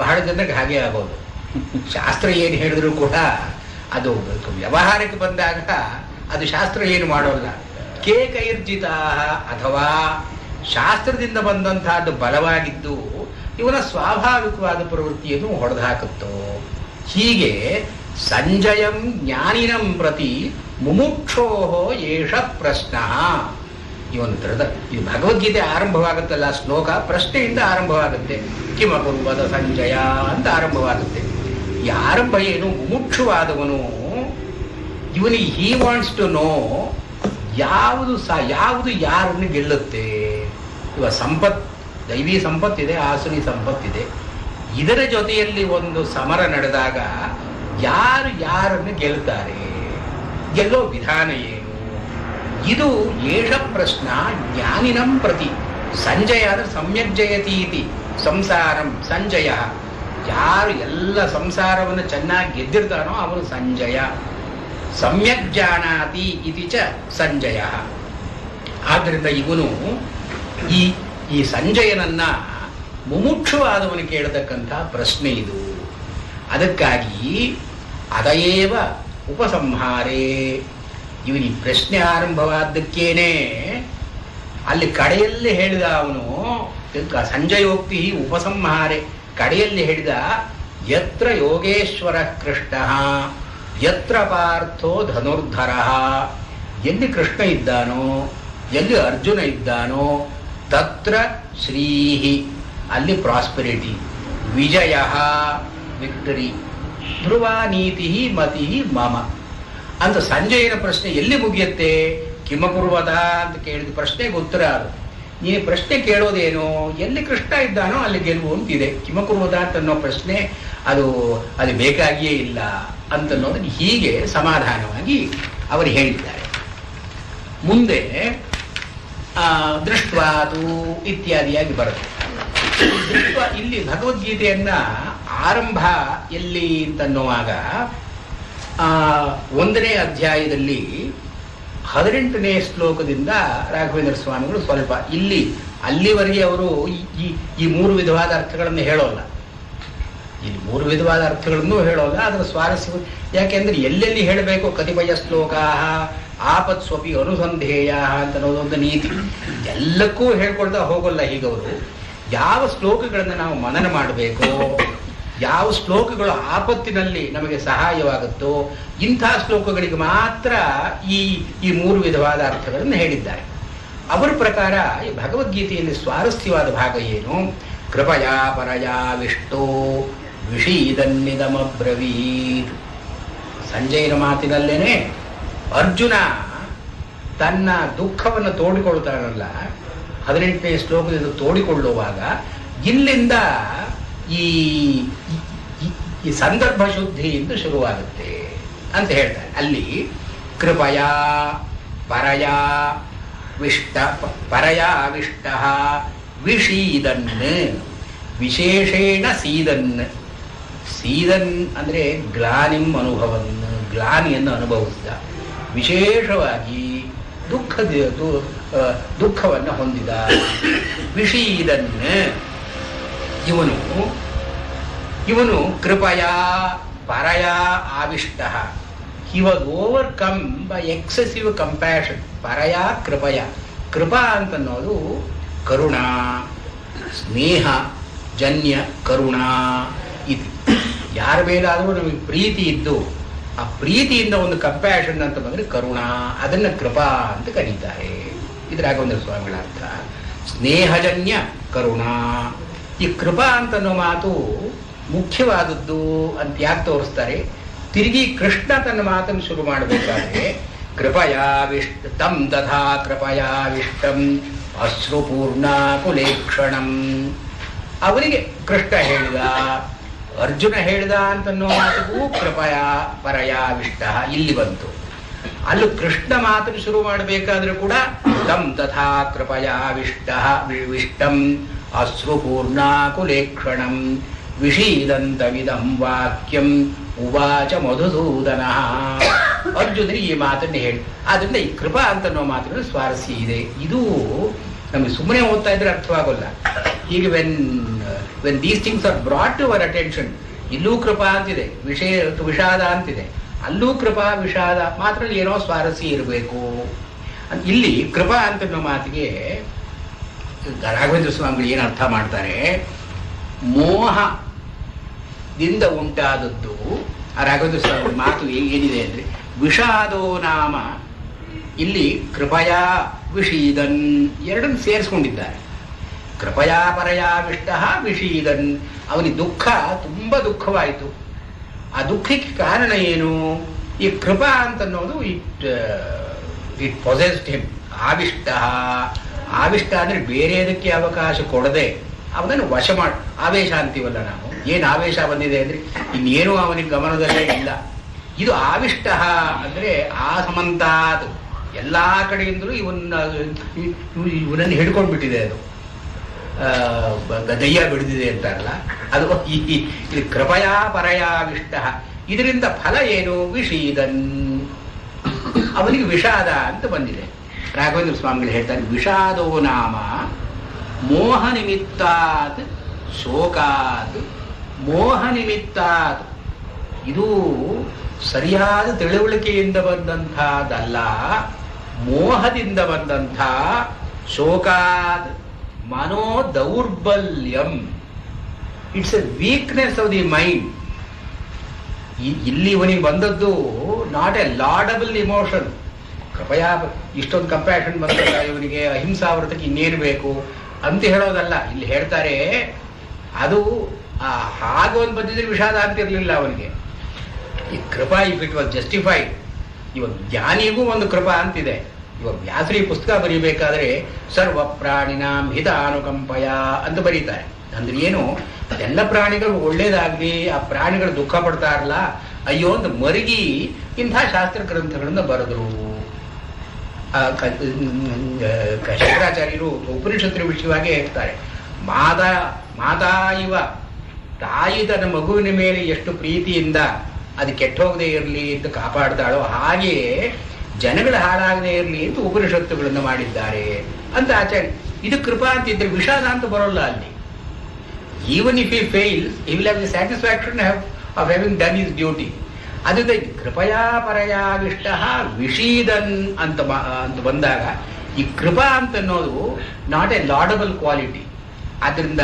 ಬಹಳ ಜನಕ್ಕೆ ಹಾಗೆ ಆಗೋದು. ಶಾಸ್ತ್ರ ಏನು ಹೇಳಿದ್ರು ಕೂಡ ಅದು ವ್ಯವಹಾರಕ್ಕೆ ಬಂದಾಗ ಅದು ಶಾಸ್ತ್ರ ಏನು ಮಾಡೋಲ್ಲ. ಕೇ ಕೈರ್ಜಿತ ಅಥವಾ ಶಾಸ್ತ್ರದಿಂದ ಬಂದಂತಹದ್ದು ಬಲವಾಗಿದ್ದು ಇವನ ಸ್ವಾಭಾವಿಕವಾದ ಪ್ರವೃತ್ತಿಯನ್ನು ಹೊಡೆದು ಹಾಕುತ್ತೋ. ಹೀಗೆ ಸಂಜಯಂ ಜ್ಞಾನಿನಂ ಪ್ರತಿ ಮುಮುಕ್ಷೋ ಏಷ ಪ್ರಶ್ನ. ಇವನು ಇದು ಭಗವದ್ಗೀತೆ ಆರಂಭವಾಗುತ್ತಲ್ಲ, ಶ್ಲೋಕ ಪ್ರಶ್ನೆಯಿಂದ ಆರಂಭವಾಗುತ್ತೆ. ಕಿಮಕುರ್ವದ ಸಂಜಯ ಅಂತ ಆರಂಭವಾಗುತ್ತೆ. ಈ ಆರಂಭ ಏನು, ಮುಮುಕ್ಷುವಾದವನು ಇವನಿಗೆ ಹಿ ವಾಂಟ್ಸ್ ಟು ನೋ ಯಾವುದು ಯಾರನ್ನು ಗೆಲ್ಲುತ್ತೆ. ಇವಾಗ ದೈವಿ ಸಂಪತ್ತಿದೆ, ಆಸುರಿ ಸಂಪತ್ತಿದೆ. ಇದರ ಜೊತೆಯಲ್ಲಿ ಒಂದು ಸಮರ ನಡೆದಾಗ ಯಾರನ್ನು ಗೆಲ್ತಾರೆ, ಗೆಲ್ಲೋ ವಿಧಾನ ಏನು, ಇದು ಏಷ ಪ್ರಶ್ನ ಜ್ಞಾನಿನಂ ಪ್ರತಿ. ಸಂಜಯ ಅಂದ್ರೆ ಸಮ್ಯಕ್ ಜಯತಿ ಇತಿ ಸಂಸಾರಂ ಸಂಜಯ. ಯಾರು ಎಲ್ಲ ಸಂಸಾರವನ್ನು ಚೆನ್ನಾಗಿ ಗೆದ್ದಿರ್ತಾನೋ ಅವನು ಸಂಜಯ. ಸಮ್ಯಕ್ ಜಾನಾತಿ ಇತಿ ಚ ಸಂಜಯ. ಆದ್ದರಿಂದ ಇವನು ಈ ಸಂಜಯನನ್ನ ಮುಮುಕ್ಷುವಾದವನು ಕೇಳತಕ್ಕಂಥ ಪ್ರಶ್ನೆ ಇದು. ಅದಕ್ಕಾಗಿ ಅದಯೇವ ಉಪಸಂಹಾರೇ, ಇವನು ಈ ಪ್ರಶ್ನೆ ಆರಂಭವಾದ್ದಕ್ಕೇನೆ ಅಲ್ಲಿ ಕಡೆಯಲ್ಲಿ ಹೇಳಿದ ಅವನು ಸಂಜಯೋಕ್ತಿ ಉಪಸಂಹಾರೆ, ಕಡೆಯಲ್ಲಿ ಹೇಳಿದ ಯತ್ರ ಯೋಗೇಶ್ವರ ಕೃಷ್ಣ ಯತ್ರ ಪಾರ್ಥೋ ಧನುರ್ಧರ. ಎಲ್ಲಿ ಕೃಷ್ಣ ಇದ್ದಾನೋ, ಎಲ್ಲಿ ಅರ್ಜುನ ಇದ್ದಾನೋ ತತ್ರ ಶ್ರೀಹಿ, ಅಲ್ಲಿ ಪ್ರಾಸ್ಪೆರಿಟಿ, ವಿಜಯ ವಿಕ್ಟರಿ, ಧ್ರುವ ನೀತಿ ಮತಿ ಮಮ ಅಂತ ಸಂಜಯನ ಪ್ರಶ್ನೆ ಎಲ್ಲಿ ಮುಗಿಯುತ್ತೆ. ಕಿಮಕುರ್ವದ ಅಂತ ಕೇಳಿದ ಪ್ರಶ್ನೆಗೆ ಉತ್ತರ ಅದು. ನೀನು ಪ್ರಶ್ನೆ ಕೇಳೋದೇನು, ಎಲ್ಲಿ ಕೃಷ್ಣ ಇದ್ದಾನೋ ಅಲ್ಲಿ ಗೆಲುವು ಅಂತಿದೆ. ಕಿಮಕುರ್ವದ ಅಂತನ್ನೋ ಪ್ರಶ್ನೆ ಅದು ಬೇಕಾಗಿಯೇ ಇಲ್ಲ ಅಂತನ್ನೋದನ್ನು ಹೀಗೆ ಸಮಾಧಾನವಾಗಿ ಅವರು ಹೇಳಿದ್ದಾರೆ. ಮುಂದೆ ದೃಷ್ಟ್ವಾತು ಇತ್ಯಾದಿಯಾಗಿ ಬರುತ್ತೆ. ಇಲ್ಲಿ ಭಗವದ್ಗೀತೆಯನ್ನ ಆರಂಭ ಎಲ್ಲಿ ಅಂತನ್ನುವಾಗ 1ನೇ ಅಧ್ಯಾಯದಲ್ಲಿ 18ನೇ ಶ್ಲೋಕದಿಂದ ರಾಘವೇಂದ್ರ ಸ್ವಾಮಿಗಳು ಸ್ವಲ್ಪ ಅಲ್ಲಿವರೆಗೆ ಅವರು ಈ 3 ವಿಧವಾದ ಅರ್ಥಗಳನ್ನು ಹೇಳೋಲ್ಲ. ಇಲ್ಲಿ 3 ವಿಧವಾದ ಅರ್ಥಗಳನ್ನು ಹೇಳೋಲ್ಲ. ಅದರ ಸ್ವಾರಸ್ಯ ಯಾಕೆಂದ್ರೆ ಎಲ್ಲೆಲ್ಲಿ ಹೇಳಬೇಕು ಕತಿಪಯ ಶ್ಲೋಕ ಆಪತ್ ಸ್ವಪಿ ಅನುಸಂಧೇಯ ಅಂತ ಅನ್ನೋದೊಂದು ನೀತಿ. ಎಲ್ಲಕ್ಕೂ ಹೇಳ್ಕೊಳ್ತಾ ಹೋಗಲ್ಲ. ಹೀಗವರು ಯಾವ ಶ್ಲೋಕಗಳನ್ನು ನಾವು ಮನನ ಮಾಡಬೇಕೋ, ಯಾವ ಶ್ಲೋಕಗಳು ಆಪತ್ತಿನಲ್ಲಿ ನಮಗೆ ಸಹಾಯವಾಗುತ್ತೋ ಇಂಥ ಶ್ಲೋಕಗಳಿಗೆ ಮಾತ್ರ ಈ 3 ವಿಧವಾದ ಅರ್ಥಗಳನ್ನು ಹೇಳಿದ್ದಾರೆ. ಅವರ ಪ್ರಕಾರ ಈ ಭಗವದ್ಗೀತೆಯಲ್ಲಿ ಸ್ವಾರಸ್ಯವಾದ ಭಾಗ ಏನು? ಕೃಪಯಾ ಪರಯಾ ವಿಷ್ಟೋ ವಿಷೀದನ್ನಿದಮಬ್ರವೀತ್. ಸಂಜಯನ ಮಾತಿನಲ್ಲೇನೆ ಅರ್ಜುನ ತನ್ನ ದುಃಖವನ್ನು ತೋಡಿಕೊಳ್ತಾನಲ್ಲ, 18ನೇ ಶ್ಲೋಕದಿಂದ ತೋಡಿಕೊಳ್ಳುವಾಗ ಇಲ್ಲಿಂದ ಈ ಈ ಸಂದರ್ಭ ಶುದ್ಧಿಯಿಂದ ಶುರುವಾಗುತ್ತೆ ಅಂತ ಹೇಳ್ತಾರೆ. ಅಲ್ಲಿ ಕೃಪಯಾ ಪರಯಾ ವಿಷ್ಟ ವಿಷೀದನ್, ವಿಶೇಷೇಣ ಸೀದನ್. ಸೀದನ್ ಅಂದರೆ ಗ್ಲಾನಿಂ ಅನುಭವನ್, ಗ್ಲಾನಿಯನ್ನು ಅನುಭವಿಸಿದ, ವಿಶೇಷವಾಗಿ ದುಃಖವನ್ನು ಹೊಂದಿದ. ವಿಷೀದನ್ ಇವನು ಕೃಪಯಾ ಪರಯಾ ಆವಿಷ್ಟ. He was overcome by excessive compassion. ಪರಯಾ ಕೃಪಯ, ಕೃಪಾ ಅಂತನ್ನೋದು ಕರುಣಾ, ಸ್ನೇಹ ಜನ್ಯ ಕರುಣಾ ಇದು. ಯಾರ ಮೇಲಾದರೂ ನಮಗೆ ಪ್ರೀತಿ ಇದ್ದು ಆ ಪ್ರೀತಿಯಿಂದ ಒಂದು ಕಂಪ್ಯಾಷನ್ ಅಂತ ಬಂದರೆ ಕರುಣಾ, ಅದನ್ನು ಕೃಪಾ ಅಂತ ಕರೀತಾರೆ. ಇದು ರಾಘವೇಂದ್ರ ಸ್ವಾಮಿಗಳ ಅರ್ಥ. ಸ್ನೇಹಜನ್ಯ ಕರುಣಾ. ಈ ಕೃಪಾ ಅಂತನ್ನೋ ಮಾತು ಮುಖ್ಯವಾದದ್ದು ಅಂತ ಯಾಕೆ ತೋರಿಸ್ತಾರೆ? ತಿರುಗಿ ಕೃಷ್ಣ ತನ್ನ ಮಾತನ್ನು ಶುರು ಮಾಡಬೇಕಾದ್ರೆ ಕೃಪಯಾ ತಂ ತಥಾ ಕೃಪಯಾ ವಿಷ್ಟಂ ಅಶ್ರುಪೂರ್ಣಾಕುಲೇಕ್ಷಣಂ. ಅವನಿಗೆ ಕೃಷ್ಣ ಹೇಳಿದ, ಅರ್ಜುನ ಹೇಳಿದ ಅಂತನ್ನೋ ಮಾತಿಗೂ ಕೃಪಯಾ ಪರಯಾ ವಿಷ್ಟ ಇಲ್ಲಿ ಬಂತು. ಅಲ್ಲೂ ಕೃಷ್ಣ ಮಾತನ್ನು ಶುರು ಮಾಡಬೇಕಾದ್ರೂ ಕೂಡ ತಂ ತಥಾ ಕೃಪಯಾ ವಿಷ್ಟಂ ಅಶ್ರುಪೂರ್ಣಾಕುಲೇಕ್ಷಣಂ ವಿಷೀದಂತವಿದಂ ವಾಕ್ಯಂ ಉವಾಚ ಮಧುಸೂದನ. ಅರ್ಜುನರಿಗೆ ಈ ಮಾತನ್ನು ಹೇಳಿ, ಆದ್ರಿಂದ ಈ ಕೃಪಾ ಅಂತನ್ನೋ ಮಾತಿನ ಸ್ವಾರಸ್ಯ ಇದೆ. ಇದು ನಮಗೆ ಸುಮ್ಮನೆ ಓದ್ತಾ ಇದ್ರೆ ಅರ್ಥವಾಗಲ್ಲ. ಹೀಗೆ when these things are brought to our attention, ಇಲ್ಲೂ ಕೃಪಾ ಅಂತಿದೆ, ವಿಷಾದ ಅಂತಿದೆ, ಅಲ್ಲೂ ಕೃಪಾ ವಿಷಾದ, ಮಾತ್ರ ಏನೋ ಸ್ವಾರಸ್ಯ ಇರಬೇಕು. ಇಲ್ಲಿ ಕೃಪಾ ಅಂತನ್ನೋ ಮಾತಿಗೆ ರಾಘವೇಂದ್ರ ಸ್ವಾಮಿಗಳು ಏನು ಅರ್ಥ ಮಾಡ್ತಾರೆ? ಮೋಹದಿಂದ ಉಂಟಾದದ್ದು. ಆ ರಾಘವೇಂದ್ರ ಸ್ವಾಮಿ ಮಾತು ಏನಿದೆ ಅಂದರೆ ವಿಷಾದೋ ನಾಮ, ಇಲ್ಲಿ ಕೃಪಯಾ ವಿಷೀದನ್ ಎರಡನ್ನು ಸೇರಿಸ್ಕೊಂಡಿದ್ದಾರೆ. ಕೃಪಯಾ ಪರಯಾ ವಿಷ್ಟ ವಿಷೀದನ್. ಅವನಿಗೆ ದುಃಖ, ತುಂಬ ದುಃಖವಾಯಿತು. ಆ ದುಃಖಕ್ಕೆ ಕಾರಣ ಏನು? ಈ ಕೃಪಾ ಅಂತನ್ನೋದು ಇಟ್ ಪೊಸೆಸ್ಡ್ ಹಿಮ್. ಆವಿಷ್ಟ ಅಂದರೆ ಬೇರೆದಕ್ಕೆ ಅವಕಾಶ ಕೊಡದೆ ಅವನನ್ನು ವಶ ಮಾಡಿ, ಆವೇಶ ಅಂತೀವಲ್ಲ ನಾವು, ಏನು ಆವೇಶ ಬಂದಿದೆ ಅಂದರೆ ಇನ್ನೇನು ಅವನಿಗೆ ಗಮನದಲ್ಲೇ ಇಲ್ಲ. ಇದು ಆವಿಷ್ಟ ಅಂದರೆ ಆಸಮಂತಾತ್, ಎಲ್ಲ ಕಡೆಯಿಂದಲೂ ಇವನನ್ನು ಹಿಡ್ಕೊಂಡ್ಬಿಟ್ಟಿದೆ. ಅದು ದಯ್ಯ ಬಿಡಿದಿದೆ ಅಂತಾರಲ್ಲ, ಅದು ಇದು ಕೃಪಯಾ ಪರಯಾ ವಿಷ್ಟ. ಇದರಿಂದ ಫಲ ಏನು? ವಿಷೀದನ್, ಅವನಿಗೆ ವಿಷಾದ ಅಂತ ಬಂದಿದೆ. ರಾಘವೇಂದ್ರ ಸ್ವಾಮಿಗಳು ಹೇಳ್ತಾರೆ, ವಿಷಾದೋ ನಾಮ ಮೋಹ ನಿಮಿತ್ತಾತ್ ಶೋಕಾತ್. ಮೋಹ ನಿಮಿತ್ತಾತ್, ಇದು ಸರಿಯಾದ ತಿಳುವಳಿಕೆಯಿಂದ ಬಂದಂಥದ್ದಲ್ಲ, ಮೋಹದಿಂದ ಬಂದಂಥ. ಶೋಕಾತ್ ಮನೋ ದೌರ್ಬಲ್ಯಂ, it's a weakness of the mind. ಇಲ್ಲಿ ಇವನಿಗೆ ಬಂದದ್ದು ನಾಟ್ ಎ ಲಾಡಬಲ್ ಇಮೋಷನ್. ಕೃಪಯಾ ಇಷ್ಟೊಂದು ಕಂಪ್ಯಾಷನ್ ಬಂದಲ್ಲ ಇವನಿಗೆ, ಅಹಿಂಸಾವೃತಕ್ಕೆ ಇನ್ನೇನು ಬೇಕು ಅಂತ ಹೇಳೋದಲ್ಲ. ಇಲ್ಲಿ ಹೇಳ್ತಾರೆ ಅದು ಹಾಗೊಂದು ಬಂದಿದ್ರೆ ವಿಷಾದ ಅಂತಿರಲಿಲ್ಲ ಅವನಿಗೆ. ಈ ಕೃಪಾ ಇಫ್ ಇಟ್ ವಾಸ್ ಜಸ್ಟಿಫೈಡ್, ಇವಾಗ ಜ್ಞಾನಿಗೂ ಒಂದು ಕೃಪಾ ಅಂತಿದೆ. ಇವಾಗ ವ್ಯಾಸರಿ ಪುಸ್ತಕ ಬರೀಬೇಕಾದ್ರೆ ಸರ್ವ ಪ್ರಾಣಿನಾಂ ಹಿತಾನುಕಂಪಯ ಅಂತ ಬರೀತಾರೆ. ಅಂದ್ರೆ ಏನು? ಎಲ್ಲ ಪ್ರಾಣಿಗಳು ಒಳ್ಳೇದಾಗ್ಲಿ, ಆ ಪ್ರಾಣಿಗಳು ದುಃಖ ಪಡ್ತಾ ಇರಲ್ಲ, ಅಯ್ಯೋ ಒಂದು ಮರುಗಿ ಇಂಥ ಶಾಸ್ತ್ರ ಗ್ರಂಥಗಳನ್ನು ಬರೆದ್ರು. ಶಂಕರಾಚಾರ್ಯರು ಉಪನಿಷತ್ತಿನ ವಿಷಯವಾಗಿ ಹೇಳ್ತಾರೆ, ಮಾತಾ ಇವ, ತಾಯಿ ತನ್ನ ಮಗುವಿನ ಮೇಲೆ ಎಷ್ಟು ಪ್ರೀತಿಯಿಂದ ಅದು ಕೆಟ್ಟೋಗದೆ ಇರಲಿ ಅಂತ ಕಾಪಾಡ್ತಾಳೋ, ಹಾಗೆಯೇ ಜನಗಳ ಹಾಳಾಗದೆ ಇರಲಿ ಅಂತ ಉಪನಿಷತ್ತುಗಳನ್ನು ಮಾಡಿದ್ದಾರೆ ಅಂತ ಆಚಾರ್ಯ. ಇದು ಕೃಪಾ ಅಂತಿದ್ರೆ ವಿಷಾದ ಅಂತ ಬರೋಲ್ಲ ಅಲ್ಲಿ. Even if he fails, he will have the satisfaction of having done his duty. ಅದರಿಂದ ಕೃಪಯಾ ಪರಯಾ ವಿಷ್ಟ ವಿಷೀದನ್ ಅಂತ ಬಂದಾಗ ಈ ಕೃಪಾ ಅಂತನ್ನೋದು ನಾಟ್ ಎ ಲಾಡಬಲ್ ಕ್ವಾಲಿಟಿ. ಆದ್ದರಿಂದ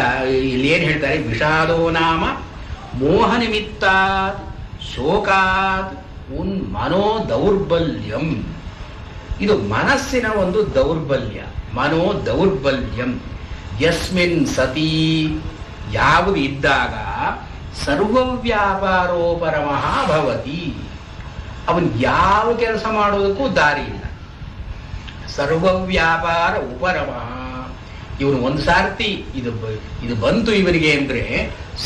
ಇಲ್ಲಿ ಏನು ಹೇಳ್ತಾರೆ? ವಿಷಾದೋ ನಾಮ ಮೋಹ ನಿಮಿತ್ತಾತ್ ಶೋಕಾತ್ ಮನೋ ದೌರ್ಬಲ್ಯಂ. ಇದು ಮನಸ್ಸಿನ ಒಂದು ದೌರ್ಬಲ್ಯ, ಮನೋ ದೌರ್ಬಲ್ಯಂ. ಯಸ್ಮಿನ್ ಸತಿ, ಯಾವುದು ಇದ್ದಾಗ ಸರ್ವವ್ಯಾಪಾರೋಪರಮಃ ಭವತಿ, ಅವನು ಯಾವ ಕೆಲಸ ಮಾಡೋದಕ್ಕೂ ದಾರಿ ಇಲ್ಲ. ಸರ್ವವ್ಯಾಪಾರ ಉಪರಮಃ, ಇವನು ಒಂದು ಸಾರ್ತಿ ಇದು ಬಂತು ಇವನಿಗೆ ಅಂದ್ರೆ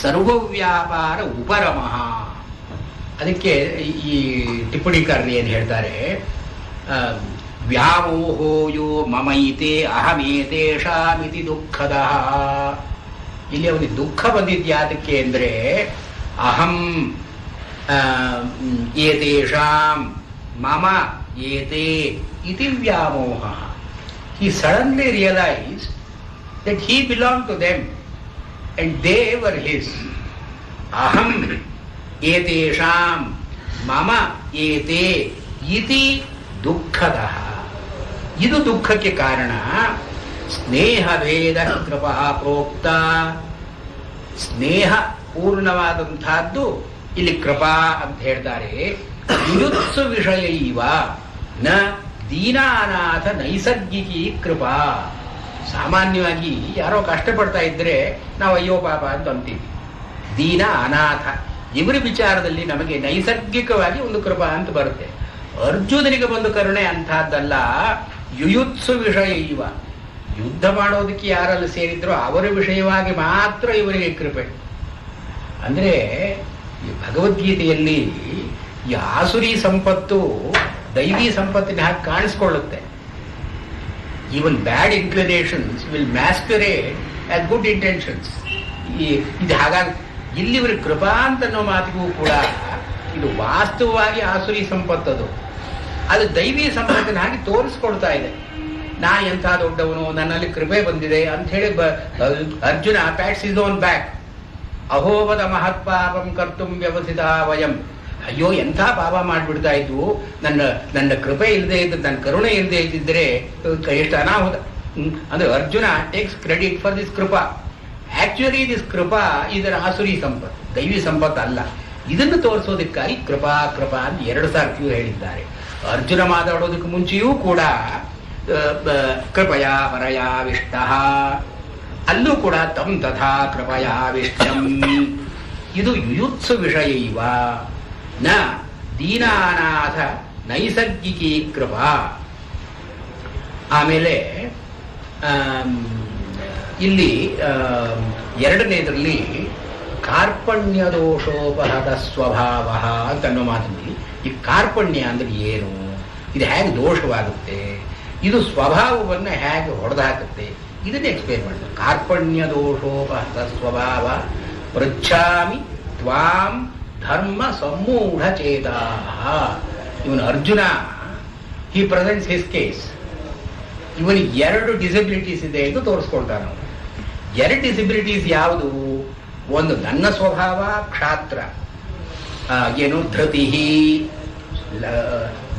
ಸರ್ವವ್ಯಾಪಾರ ಉಪರಮಃ. ಅದಕ್ಕೆ ಈ ಟಿಪ್ಪಣಿಕಾರರು ಏನು ಹೇಳ್ತಾರೆ, ವ್ಯಾಮೋಹೋಯೋ ಮಮೈತೆ ಅಹಮೇತೇಷಾಮಿತಿ ದುಃಖದ. ಇಲ್ಲಿ ಅವನಿಗೆ ದುಃಖ ಬಂದಿದ್ಯಾದಕ್ಕೆ ಅಂದ್ರೆ ಅಹಂ ಏತೇಷಾಂ ಮಮ ಏತೆ ಇತಿ ವ್ಯಾಮೋಹ. He suddenly realized that he belonged to them and they were his. Aham etesham mama ete iti ದುಃಖದ. ಇದು ದುಃಖಕ್ಕೆ ಕಾರಣ. ಸ್ನೇಹ ವೇದ ಕೃಪಾ ಪ್ರೋಕ್ತ, ಸ್ನೇಹ ಪೂರ್ಣವಾದಂತಹದ್ದು ಇಲ್ಲಿ ಕೃಪಾ ಅಂತ ಹೇಳ್ತಾರೆ. ಯುಯುತ್ಸು ವಿಷಯ ಇವ ನ ದೀನಾನಾಥ ನೈಸರ್ಗಿಕಿ ಕೃಪಾ. ಸಾಮಾನ್ಯವಾಗಿ ಯಾರೋ ಕಷ್ಟಪಡ್ತಾ ಇದ್ರೆ ನಾವು ಅಯ್ಯೋ ಪಾಪ ಅಂತ ಅಂತೀವಿ. ದೀನ ಅನಾಥ ಇವರ ವಿಚಾರದಲ್ಲಿ ನಮಗೆ ನೈಸರ್ಗಿಕವಾಗಿ ಒಂದು ಕೃಪಾ ಅಂತ ಬರುತ್ತೆ. ಅರ್ಜುನನಿಗೆ ಬಂದು ಕರುಣೆ ಅಂತಹದ್ದಲ್ಲ. ಯುಯುತ್ಸು ವಿಷಯ ಇವ, ಯುದ್ಧ ಮಾಡೋದಕ್ಕೆ ಯಾರಲ್ಲಿ ಸೇರಿದ್ರೋ ಅವರ ವಿಷಯವಾಗಿ ಮಾತ್ರ ಇವರಿಗೆ ಕೃಪೆ. ಅಂದ್ರೆ ಈ ಭಗವದ್ಗೀತೆಯಲ್ಲಿ ಈ ಆಸುರಿ ಸಂಪತ್ತು ದೈವಿ ಸಂಪತ್ತಿನ ಹಾಗೆ ಕಾಣಿಸ್ಕೊಳ್ಳುತ್ತೆ. Even bad inclinations will masquerade as good intentions. ಇದು ಹಾಗಾಗಿ ಇಲ್ಲಿವರ ಕೃಪಾ ಅಂತ ಅನ್ನೋ ಮಾತಿಗೂ ಕೂಡ ಇದು ವಾಸ್ತವವಾಗಿ ಆಸುರಿ ಸಂಪತ್ತದು. ಅದು ದೈವಿ ಸಂಪತ್ತಿನ ಹಾಗೆ ತೋರಿಸ್ಕೊಡ್ತಾ ಇದೆ. ನಾ ಎಂಥ ದೊಡ್ಡವನು, ನನ್ನಲ್ಲಿ ಕೃಪೆ ಬಂದಿದೆ ಅಂತ ಹೇಳಿ Arjuna pets is own back. ಅಹೋವದ ಮಹತ್ಪಾಪಂ ಕರ್ತುಂ ವ್ಯವಸಿತ ವಯಂ. ಅಯ್ಯೋ ಎಂಥ ಪಾಪ ಮಾಡಿಬಿಡ್ತಾ ಇದ್ವು, ನನ್ನ ಕೃಪೆ ಇಲ್ಲದೆ ಇದ್ದ, ನನ್ನ ಕರುಣೆ ಇಲ್ಲದೆ ಇದ್ದಿದ್ರೆ ಎಷ್ಟು ಅನಾಹುತ. ಅಂದ್ರೆ Arjuna takes credit for this kripa. Actually this kripa ಇದರ ಆಸುರಿ ಸಂಪತ್ತು, ದೈವಿ ಸಂಪತ್ತು ಅಲ್ಲ. ಇದನ್ನು ತೋರಿಸೋದಕ್ಕಾಗಿ ಕೃಪಾ ಕೃಪಾ ಅಂತ 2 ಸಾರ್ತಿಯೂ ಹೇಳಿದ್ದಾರೆ. ಅರ್ಜುನ ಮಾತಾಡೋದಕ್ಕೆ ಮುಂಚೆಯೂ ಕೂಡ ಕೃಪಯಾ ಪರಯಾವಿಷ್ಟ, ಅಲ್ಲೂ ಕೂಡ ತಂ ತಥಾ ಕೃಪಯಾವಿಷ್ಟಂ. ಇದು ಯುಯುತ್ಸು ವಿಷಯ ಇವ ನ ದೀನಾನಾಥ ನೈಸರ್ಗಿಕಿ ಕೃಪಾ. ಆಮೇಲೆ ಇಲ್ಲಿ 2ನೇದರಲ್ಲಿ ಕಾರ್ಪಣ್ಯ ದೋಷೋಪಹತ ಸ್ವಭಾವ ಅಂತ ಅನ್ನೋ ಮಾತಿನಲ್ಲಿ ಈ ಕಾರ್ಪಣ್ಯ ಅಂದ್ರೆ ಏನು, ಇದು ಹೇಗೆ ದೋಷವಾಗುತ್ತೆ, ಇದು ಸ್ವಭಾವವನ್ನು ಹೇಗೆ ಹೊಡೆದಾಕುತ್ತೆ, ಇದನ್ನೇ ಎಕ್ಸ್ಪ್ಲೇನ್ ಮಾಡ್ತಾರೆ. ಕಾರ್ಪಣ್ಯ ದೋಷೋಪಹತ ಸ್ವಭಾವ ಪೃಚ್ಛಾಮಿ ತ್ವಾಂ ಧರ್ಮ ಸಮೂಢ ಚೇತಾ. ಇವನು ಅರ್ಜುನ, ಹಿ ಪ್ರೆಸೆಂಟ್ಸ್ ಹಿಸ್ ಕೇಸ್. ಇವನಿಗೆ 2 ಡಿಸಬಿಲಿಟೀಸ್ ಇದೆ ಎಂದು ತೋರಿಸ್ಕೊಳ್ತಾನೆ. 2 ಡಿಸಬಿಲಿಟೀಸ್ ಯಾವುದು? ಒಂದು ನನ್ನ ಸ್ವಭಾವ ಕ್ಷಾತ್ರ, ಏನು ಧೃತಿ,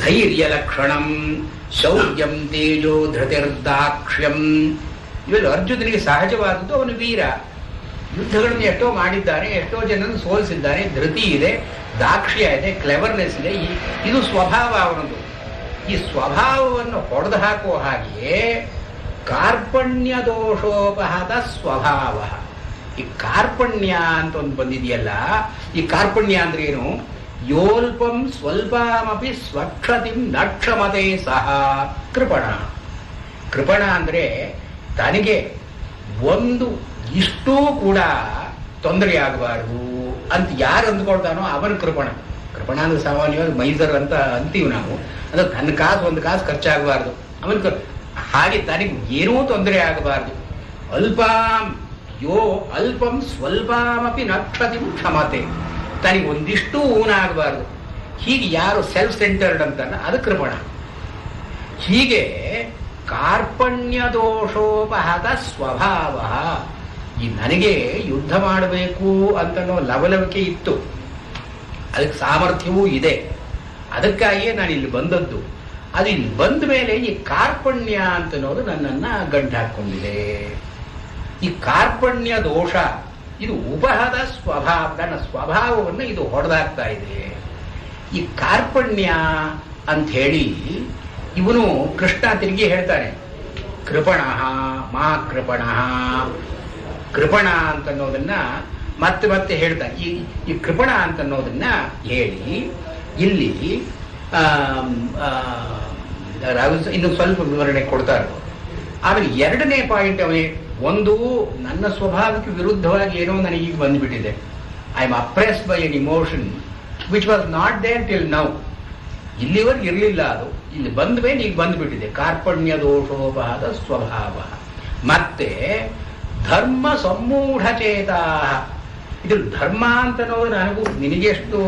ಧೈರ್ಯ ಲಕ್ಷಣಂ, ಶೌರ್ಯಂ ತೇಜೋ ಧೃತಿರ್ದಾಕ್ಷ್ಯಂ. ಇವೆಲ್ಲ ಅರ್ಜುನನಿಗೆ ಸಹಜವಾದದ್ದು. ಅವನು ವೀರ, ಯುದ್ಧಗಳನ್ನು ಎಷ್ಟೋ ಮಾಡಿದ್ದಾನೆ, ಎಷ್ಟೋ ಜನರನ್ನು ಸೋಲಿಸಿದ್ದಾನೆ. ಧೃತಿ ಇದೆ, ದಾಕ್ಷ್ಯ ಇದೆ, ಕ್ಲೆವರ್ನೆಸ್ ಇದೆ. ಇದು ಸ್ವಭಾವ ಅವನದು. ಈ ಸ್ವಭಾವವನ್ನು ಹೊಡೆದು ಹಾಕುವ ಹಾಗೆಯೇ ಕಾರ್ಪಣ್ಯ ದೋಷೋಪಹತ ಸ್ವಭಾವ. ಈ ಕಾರ್ಪಣ್ಯ ಅಂತ ಒಂದು ಬಂದಿದೆಯಲ್ಲ, ಈ ಕಾರ್ಪಣ್ಯ ಅಂದ್ರೆ ಏನು? ಯೋಲ್ಪಂ ಸ್ವಲ್ಪಮಪಿ ಸ್ವಕ್ಷತಿಂ ನಕ್ಷಮತೆ ಸಹ ಕೃಪಣ. ಕೃಪಣ ಅಂದ್ರೆ ತನಗೆ ಒಂದು ಇಷ್ಟೂ ಕೂಡ ತೊಂದರೆ ಆಗಬಾರ್ದು ಅಂತ ಯಾರು ಅಂದ್ಕೊಳ್ತಾನೋ ಅವನು ಕೃಪಣ. ಕೃಪಣ ಅಂದ್ರೆ ಸಾಮಾನ್ಯವಾಗಿ ಮೈಸೂರು ಅಂತ ಅಂತೀವಿ ನಾವು. ಅಂದ್ರೆ ತನ್ನ ಕಾಸು ಒಂದು ಕಾಸು ಖರ್ಚಾಗಬಾರ್ದು ಅವನು, ಹಾಗೆ ತನಗೆ ಏನೂ ತೊಂದರೆ ಆಗಬಾರ್ದು. ಅಲ್ಪಾಂ ಯೋ ಅಲ್ಪಂ ಸ್ವಲ್ಪಮಪಿ ನಕ್ಷತಿಂ ಕ್ಷಮತೆ, ತನಗೆ ಒಂದಿಷ್ಟು ಊನಾಗಬಾರ್ದು. ಹೀಗೆ ಯಾರು ಸೆಲ್ಫ್ ಸೆಂಟರ್ಡ್ ಅಂತಾನ ಅದು ಕೃಪಣ. ಹೀಗೆ ಕಾರ್ಪಣ್ಯ ದೋಷೋಪಹತ ಸ್ವಭಾವ. ಈ ನನಗೆ ಯುದ್ಧ ಮಾಡಬೇಕು ಅಂತನೋ ಲವಲವಿಕೆ ಇತ್ತು, ಅದಕ್ಕೆ ಸಾಮರ್ಥ್ಯವೂ ಇದೆ. ಅದಕ್ಕಾಗಿಯೇ ನಾನು ಇಲ್ಲಿ ಬಂದದ್ದು. ಅದು ಇಲ್ಲಿ ಬಂದ ಮೇಲೆ ಈ ಕಾರ್ಪಣ್ಯ ಅಂತನೋದು ನನ್ನನ್ನ ಗಂಟು ಹಾಕೊಂಡಿದೆ. ಈ ಕಾರ್ಪಣ್ಯ ದೋಷ ಇದು ಉಪಹದ ಸ್ವಭಾವ, ನನ್ನ ಸ್ವಭಾವವನ್ನು ಇದು ಹೊಡೆದಾಗ್ತಾ ಇದೆ. ಈ ಕಾರ್ಪಣ್ಯ ಅಂತ ಹೇಳಿ ಇವನು ಕೃಷ್ಣ ತಿರುಗಿ ಹೇಳ್ತಾನೆ, ಕೃಪಣ ಮಾ ಕೃಪಣ. ಕೃಪಣ ಅಂತನ್ನೋದನ್ನ ಮತ್ತೆ ಮತ್ತೆ ಹೇಳ್ತಾನೆ. ಈ ಕೃಪಣ ಅಂತನ್ನೋದನ್ನ ಹೇಳಿ ಇಲ್ಲಿ ಇನ್ನು ಸ್ವಲ್ಪ ವಿವರಣೆ ಕೊಡ್ತಾರೆ. ಆಮೇಲೆ ಎರಡನೇ ಪಾಯಿಂಟ್ ಅವನೇ, ಒಂದು ನನ್ನ ಸ್ವಭಾವಕ್ಕೆ ವಿರುದ್ಧವಾಗಿ ಏನೋ ನನಗೆ ಈಗ ಬಂದ್ಬಿಟ್ಟಿದೆ. I am oppressed by an emotion which was not there till now. ಇಲ್ಲಿವರೆಗೆ ಇರಲಿಲ್ಲ, ಅದು ಇಲ್ಲಿ ಬಂದ ಮೇಲೆ ಈಗ ಬಂದ್ಬಿಟ್ಟಿದೆ. ಕಾರ್ಪಣ್ಯ ದೋಷೋಪಹದ ಸ್ವಭಾವ. ಮತ್ತೆ ಧರ್ಮ ಸಮ್ಮೂಢಚೇತ. ಇದು ಧರ್ಮ ಅಂತ ಅನ್ನೋದು ನನಗೂ ನಿನಗೆಷ್ಟು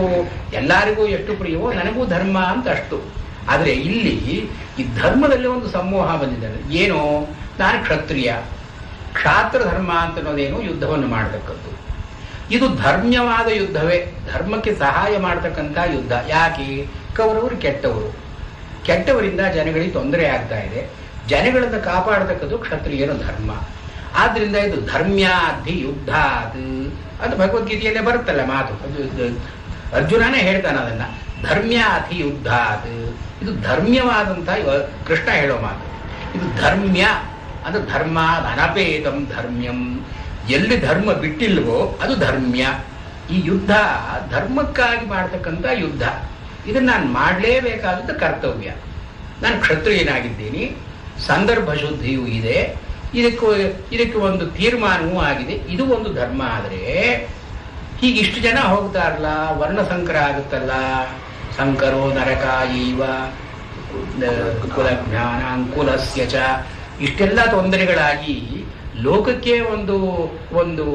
ಎಲ್ಲರಿಗೂ ಎಷ್ಟು ಪ್ರಿಯವೋ ನನಗೂ ಧರ್ಮ ಅಂತ ಅಷ್ಟು. ಆದರೆ ಇಲ್ಲಿ ಈ ಧರ್ಮದಲ್ಲಿ ಒಂದು ಸಮೂಹ ಬಂದಿದೆ. ಏನೋ ನಾನು ಕ್ಷತ್ರಿಯ, ಕ್ಷಾತ್ರ ಧರ್ಮ ಅಂತ ಅನ್ನೋದೇನು ಯುದ್ಧವನ್ನು ಮಾಡತಕ್ಕದ್ದು. ಇದು ಧರ್ಮ್ಯವಾದ ಯುದ್ಧವೇ, ಧರ್ಮಕ್ಕೆ ಸಹಾಯ ಮಾಡತಕ್ಕಂಥ ಯುದ್ಧ. ಯಾಕೆ? ಕೌರವರು ಕೆಟ್ಟವರು, ಕೆಟ್ಟವರಿಂದ ಜನಗಳಿಗೆ ತೊಂದರೆ ಆಗ್ತಾ ಇದೆ. ಜನಗಳನ್ನು ಕಾಪಾಡತಕ್ಕದ್ದು ಕ್ಷತ್ರಿಯನ ಧರ್ಮ. ಆದ್ರಿಂದ ಇದು ಧರ್ಮ್ಯಾಧಿ ಯುದ್ಧ ಅದು ಭಗವದ್ಗೀತೆಯಲ್ಲೇ ಬರುತ್ತಲ್ಲ ಮಾತು. ಅರ್ಜುನನೇ ಹೇಳ್ತಾನೆ ಅದನ್ನ, ಧರ್ಮ್ಯಾಧಿ ಯುದ್ಧ ಇದು ಧರ್ಮ್ಯವಾದಂಥ ಕೃಷ್ಣ ಹೇಳೋ ಮಾತು. ಇದು ಧರ್ಮ್ಯ ಅಂದ್ರೆ ಧರ್ಮ ಅನಪೇತಂ ಧರ್ಮ್ಯಂ. ಎಲ್ಲಿ ಧರ್ಮ ಬಿಟ್ಟಿಲ್ವೋ ಅದು ಧರ್ಮ್ಯ. ಈ ಯುದ್ಧ ಧರ್ಮಕ್ಕಾಗಿ ಮಾಡ್ತಕ್ಕಂಥ ಯುದ್ಧ. ಇದನ್ನು ನಾನು ಮಾಡಲೇಬೇಕಾದಂಥ ಕರ್ತವ್ಯ. ನಾನು ಕ್ಷತ್ರಿಯನಾಗಿದ್ದೀನಿ, ಸಂದರ್ಭ ಶುದ್ಧಿಯೂ ಇದೆ, ಇದಕ್ಕೆ ಒಂದು ತೀರ್ಮಾನವೂ ಆಗಿದೆ. ಇದು ಒಂದು ಧರ್ಮ. ಆದರೆ ಹೀಗೆ ಇಷ್ಟು ಜನ ಹೋಗ್ತಾರಲ್ಲ, ವರ್ಣಸಂಕರ ಆಗುತ್ತಲ್ಲ, ಸಂಕರೋ ನರಕಾಯೀವ ಕುಲಜ್ಞಾನಾಂಕುಲಸ್ಯ ಚ, ಇಷ್ಟೆಲ್ಲ ತೊಂದರೆಗಳಾಗಿ ಲೋಕಕ್ಕೆ ಒಂದು ಒಂದು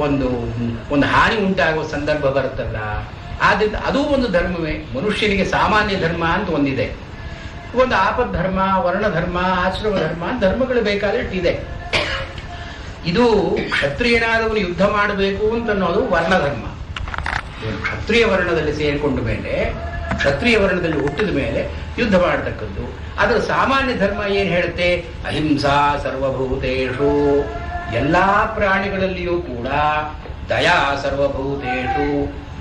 ಒಂದು ಒಂದು ಹಾನಿ ಉಂಟಾಗುವ ಸಂದರ್ಭ ಬರುತ್ತಲ್ಲ. ಆದ್ರಿಂದ ಅದೂ ಒಂದು ಧರ್ಮವೇ. ಮನುಷ್ಯನಿಗೆ ಸಾಮಾನ್ಯ ಧರ್ಮ ಅಂತ ಒಂದಿದೆ, ಒಂದು ಆಪದ್ ಧರ್ಮ, ವರ್ಣಧರ್ಮ, ಆಶ್ರಮ ಧರ್ಮ, ಧರ್ಮಗಳು ಬೇಕಾದಷ್ಟಿದೆ. ಇದು ಕ್ಷತ್ರಿಯನಾದವನು ಯುದ್ಧ ಮಾಡಬೇಕು ಅಂತ ಅನ್ನೋದು ವರ್ಣಧರ್ಮ. ಕ್ಷತ್ರಿಯ ವರ್ಣದಲ್ಲಿ ಸೇರಿಕೊಂಡ ಮೇಲೆ, ಕ್ಷತ್ರಿಯ ವರ್ಣದಲ್ಲಿ ಹುಟ್ಟಿದ ಮೇಲೆ ಯುದ್ಧ ಮಾಡತಕ್ಕದ್ದು. ಅದರ ಸಾಮಾನ್ಯ ಧರ್ಮ ಏನು ಹೇಳುತ್ತೆ? ಅಹಿಂಸಾ ಸರ್ವಭೂತೇಷು, ಎಲ್ಲಾ ಪ್ರಾಣಿಗಳಲ್ಲಿಯೂ ಕೂಡ ದಯಾ ಸರ್ವಭೂತೇಷು,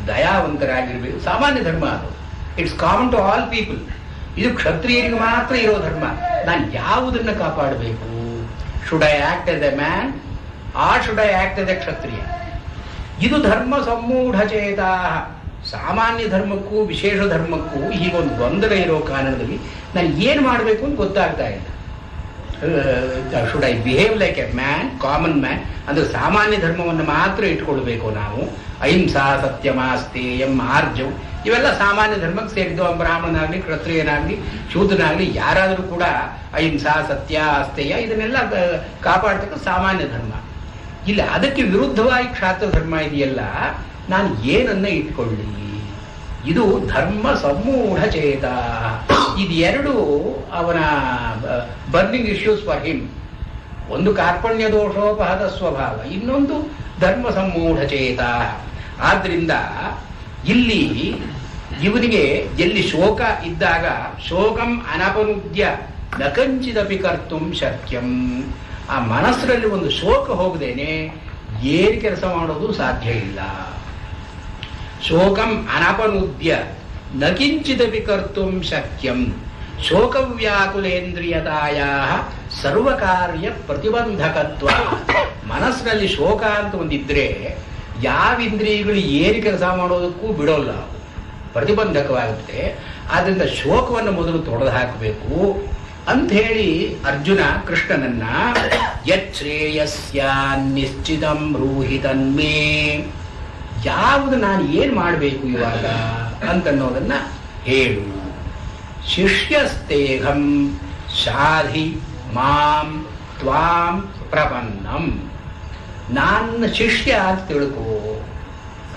ದಯಾವಂತರಾಗಿರ್ಬೇಕು. ಸಾಮಾನ್ಯ ಧರ್ಮ ಅದು. It's common to all people. ಇದು ಕ್ಷತ್ರಿಯರಿಗೆ ಮಾತ್ರ ಇರೋ ಧರ್ಮ. ನಾನು ಯಾವುದನ್ನು ಕಾಪಾಡಬೇಕು? Should I act as a man or should I act as a kshatriya? ಇದು ಧರ್ಮ ಸಮ್ಮೂಢಚೇತ. ಸಾಮಾನ್ಯ ಧರ್ಮಕ್ಕೂ ವಿಶೇಷ ಧರ್ಮಕ್ಕೂ ಹೀಗೊಂದು ಗೊಂದಲ ಇರೋ ಕಾರಣದಲ್ಲಿ ನಾನು ಏನು ಮಾಡಬೇಕು ಅಂತ ಗೊತ್ತಾಗ್ತಾ ಇಲ್ಲ. Should I behave like A man, common man, ಅಂದ್ರೆ ಸಾಮಾನ್ಯ ಧರ್ಮವನ್ನು ಮಾತ್ರ ಇಟ್ಕೊಳ್ಬೇಕು ನಾವು. ಅಹಿಂಸಾ ಸತ್ಯಮಾಸ್ತೇಯಂ ಆರ್ಜವ್ ಇವೆಲ್ಲ ಸಾಮಾನ್ಯ ಧರ್ಮಕ್ಕೆ ಸೇರಿದ್ದು. ಬ್ರಾಹ್ಮಣನಾಗ್ಲಿ, ಕ್ಷತ್ರಿಯನಾಗ್ಲಿ, ಶೂದ್ರನಾಗ್ಲಿ ಯಾರಾದರೂ ಕೂಡ ಅಹಿಂಸಾ ಸತ್ಯ ಅಸ್ತೇಯ ಇದನ್ನೆಲ್ಲ ಕಾಪಾಡ್ತಕ್ಕ ಸಾಮಾನ್ಯ ಧರ್ಮ. ಇಲ್ಲ, ಅದಕ್ಕೆ ವಿರುದ್ಧವಾಗಿ ಕ್ಷಾತ್ರ ಧರ್ಮ ಇದೆಯಲ್ಲ, ನಾನು ಏನನ್ನ ಇಟ್ಕೊಳ್ಳಿ? ಇದು ಧರ್ಮ ಸಮ್ಮೂಢಚೇತ. ಇದೆರಡು ಅವನ ಬರ್ನಿಂಗ್ ಇಶ್ಯೂಸ್ ಫಾರ್ ಹಿಮ್. ಒಂದು ಕಾರ್ಪಣ್ಯ ದೋಷೋಪಹದ ಸ್ವಭಾವ, ಇನ್ನೊಂದು ಧರ್ಮ ಸಮ್ಮೂಢಚೇತ. ಆದ್ರಿಂದ ಇಲ್ಲಿ ಇವನಿಗೆ ಎಲ್ಲಿ ಶೋಕ ಇದ್ದಾಗ, ಶೋಕಂ ಅನಪನುದ್ಯ ನಕಂಚಿದಪಿ ಕರ್ತುಂ ಶಕ್ಯಂ, ಆ ಮನಸ್ಸಿನಲ್ಲಿ ಒಂದು ಶೋಕ ಹೋಗದೇನೆ ಏನು ಕೆಲಸ ಮಾಡೋದು ಸಾಧ್ಯ ಇಲ್ಲ. ಶೋಕಂ ಅನಪನುದ್ಯ ನಕಿಂಚಿದಪಿ ಕರ್ತುಂ ಶಕ್ಯಂ ಶೋಕವ್ಯಾಕುಲೇಂದ್ರಿಯತಾಯ ಸರ್ವಕಾರ್ಯ ಪ್ರತಿಬಂಧಕತ್ವ. ಮನಸ್ಸಿನಲ್ಲಿ ಶೋಕ ಅಂತ ಒಂದಿದ್ರೆ ಯಾವ ಇಂದ್ರಿಯಗಳು ಏನು ಕೆಲಸ ಮಾಡೋದಕ್ಕೂ ಬಿಡೋಲ್ಲ, ಪ್ರತಿಬಂಧಕವಾಗುತ್ತೆ. ಆದ್ದರಿಂದ ಶೋಕವನ್ನು ಮೊದಲು ತೊಡೆದು ಹಾಕಬೇಕು ಅಂಥೇಳಿ ಅರ್ಜುನ ಕೃಷ್ಣನನ್ನ ಯಚ್ಛ್ರೇಯಸ್ಯ ನಿಶ್ಚಿತಂ ಬ್ರೂಹಿ ತನ್ಮೇ, ಯಾವುದು ನಾನು ಏನು ಮಾಡಬೇಕು ಇವಾಗ ಅಂತನ್ನೋದನ್ನ ಹೇಳು. ಶಿಷ್ಯಸ್ತೇಹಂ ಶಾಧಿ ಮಾಂ ತ್ವಾಂ ಪ್ರಪನ್ನಂ, ನನ್ನ ಶಿಷ್ಯ ಅಂತ ತಿಳ್ಕೋ.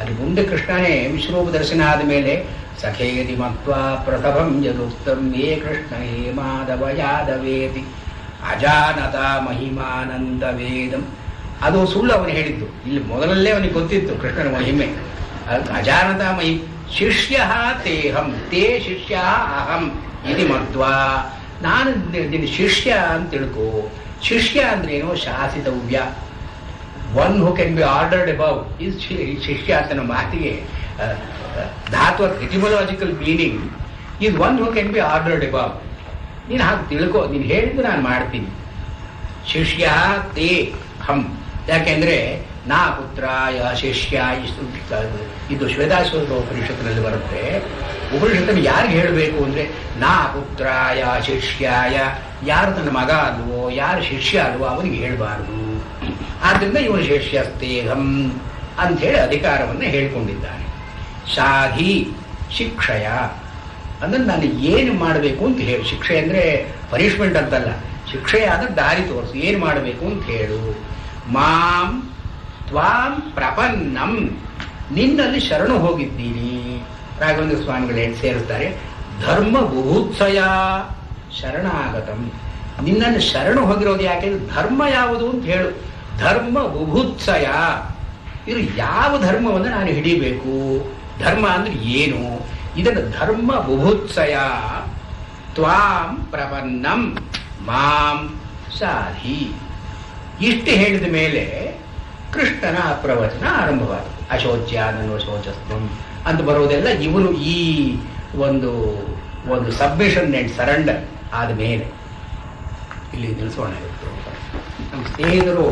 ಅಲ್ಲಿ ಮುಂದೆ ಕೃಷ್ಣನೇ ವಿಶ್ವರೂಪ ದರ್ಶನ ಆದ ಮೇಲೆ ಸಖೇತಿ ಮತ್ವಾ ಪ್ರಥಮಂ ಯದುಕ್ತಂ ಹೇ ಕೃಷ್ಣ ಹೇ ಮಾಧವ ಯಾದವೇತಿ ಅಜಾನತ ಮಹಿಮಾನಂದ ವೇದಂ. ಅದು ಸುಳ್ಳು ಅವನು ಹೇಳಿದ್ದು. ಇಲ್ಲಿ ಮೊದಲಲ್ಲೇ ಅವನಿಗೆ ಗೊತ್ತಿತ್ತು ಕೃಷ್ಣನ ಮಹಿಮೆ. ಅಜಾನತ ಮಹಿ ಶಿಷ್ಯ ತೇಹಂ ತೇ ಶಿಷ್ಯ ಅಹಂ ಇದು ಮತ್ವಾ, ನಾನು ನಿನ್ನ ಶಿಷ್ಯ ಅಂತ ತಿಳ್ಕೋ. ಶಿಷ್ಯ ಅಂದ್ರೇನು? ಶಾಸಿತವ್ಯ, one who can be ordered above is ಶಿಷ್ಯ ಅಂತನ ಮಾತಿಗೆ ಧಾತು etymological meaning is one who can be ordered above. ನೀನು ಹಾಗೆ ತಿಳ್ಕೊ, ನೀನು ಹೇಳಿದ್ದು ನಾನು ಮಾಡ್ತೀನಿ. ಶಿಷ್ಯ ತೇ ಹಂ. ಯಾಕೆಂದ್ರೆ ನಾ ಪುತ್ರಾಯ ಶಿಷ್ಯ ಇದು ಶ್ವೇತಾಶ್ವತ ಉಪನಿಷತ್ತಿನಲ್ಲಿ ಬರುತ್ತೆ. ಉಪನಿಷತ್ತನ್ನು ಯಾರಿಗೆ ಹೇಳಬೇಕು ಅಂದ್ರೆ ನಾ ಪುತ್ರಾಯ ಶಿಷ್ಯಾಯ, ಯಾರು ತನ್ನ ಮಗ ಅಲ್ವೋ ಯಾರು ಶಿಷ್ಯ ಅಲ್ವೋ ಅವನಿಗೆ ಹೇಳಬಾರದು. ಆದ್ದರಿಂದ ಇವನು ಶಿಷ್ಯಸ್ತೇಹಂ ಅಂಥೇಳಿ ಅಧಿಕಾರವನ್ನು ಹೇಳ್ಕೊಂಡಿದ್ದಾನೆ. ಸಾಧಿ ಶಿಕ್ಷಯ ಅಂದ್ರೆ ನಾನು ಏನು ಮಾಡಬೇಕು ಅಂತ ಹೇಳು. ಶಿಕ್ಷೆ ಅಂದರೆ ಪನಿಷ್ಮೆಂಟ್ ಅಂತಲ್ಲ, ಶಿಕ್ಷೆ ಆದರೆ ದಾರಿ ತೋರಿಸು, ಏನು ಮಾಡಬೇಕು ಅಂತ ಹೇಳು. ಮಾಂ ತ್ವಾಂ ಪ್ರಪನ್ನಂ, ನಿನ್ನಲ್ಲಿ ಶರಣು ಹೋಗಿದ್ದೀನಿ. ರಾಘವೇಂದ್ರ ಸ್ವಾಮಿಗಳು ಸೇರಿಸ್ತಾರೆ, ಧರ್ಮ ಬುಭುತ್ಸಯ ಶರಣಾಗತಂ. ನಿನ್ನನ್ನು ಶರಣು ಹೋಗಿರೋದು ಯಾಕೆಂದ್ರೆ ಧರ್ಮ ಯಾವುದು ಅಂತ ಹೇಳು. ಧರ್ಮ ಬುಭುತ್ಸಯ, ಇದು ಯಾವ ಧರ್ಮವನ್ನು ನಾನು ಹಿಡಿಬೇಕು, ಧರ್ಮ ಅಂದ್ರೆ ಏನು, ಇದನ್ನು ಧರ್ಮ ಬುಭುತ್ಸಯ ತ್ವಾಂ ಪ್ರಪನ್ನಂ ಮಾಂ ಸಾಧಿ. ಇಷ್ಟು ಹೇಳಿದ ಮೇಲೆ ಕೃಷ್ಣನ ಪ್ರವಚನ ಆರಂಭವಾಯಿತು. ಅಶೋಚ್ಯ ನನ್ವ ಶೋಚಸ್ತ್ವಂ ಅಂತ ಬರೋದೆಲ್ಲ ಇವನು ಈ ಒಂದು ಸಬ್ಮಿಷನ್ ಅಂಡ್ ಸರೆಂಡರ್ ಆದ ಮೇಲೆ ಇಲ್ಲಿ ನಿಲ್ಲಿಸೋಣ. ನಮ್ಮ ಸ್ನೇಹಿತರು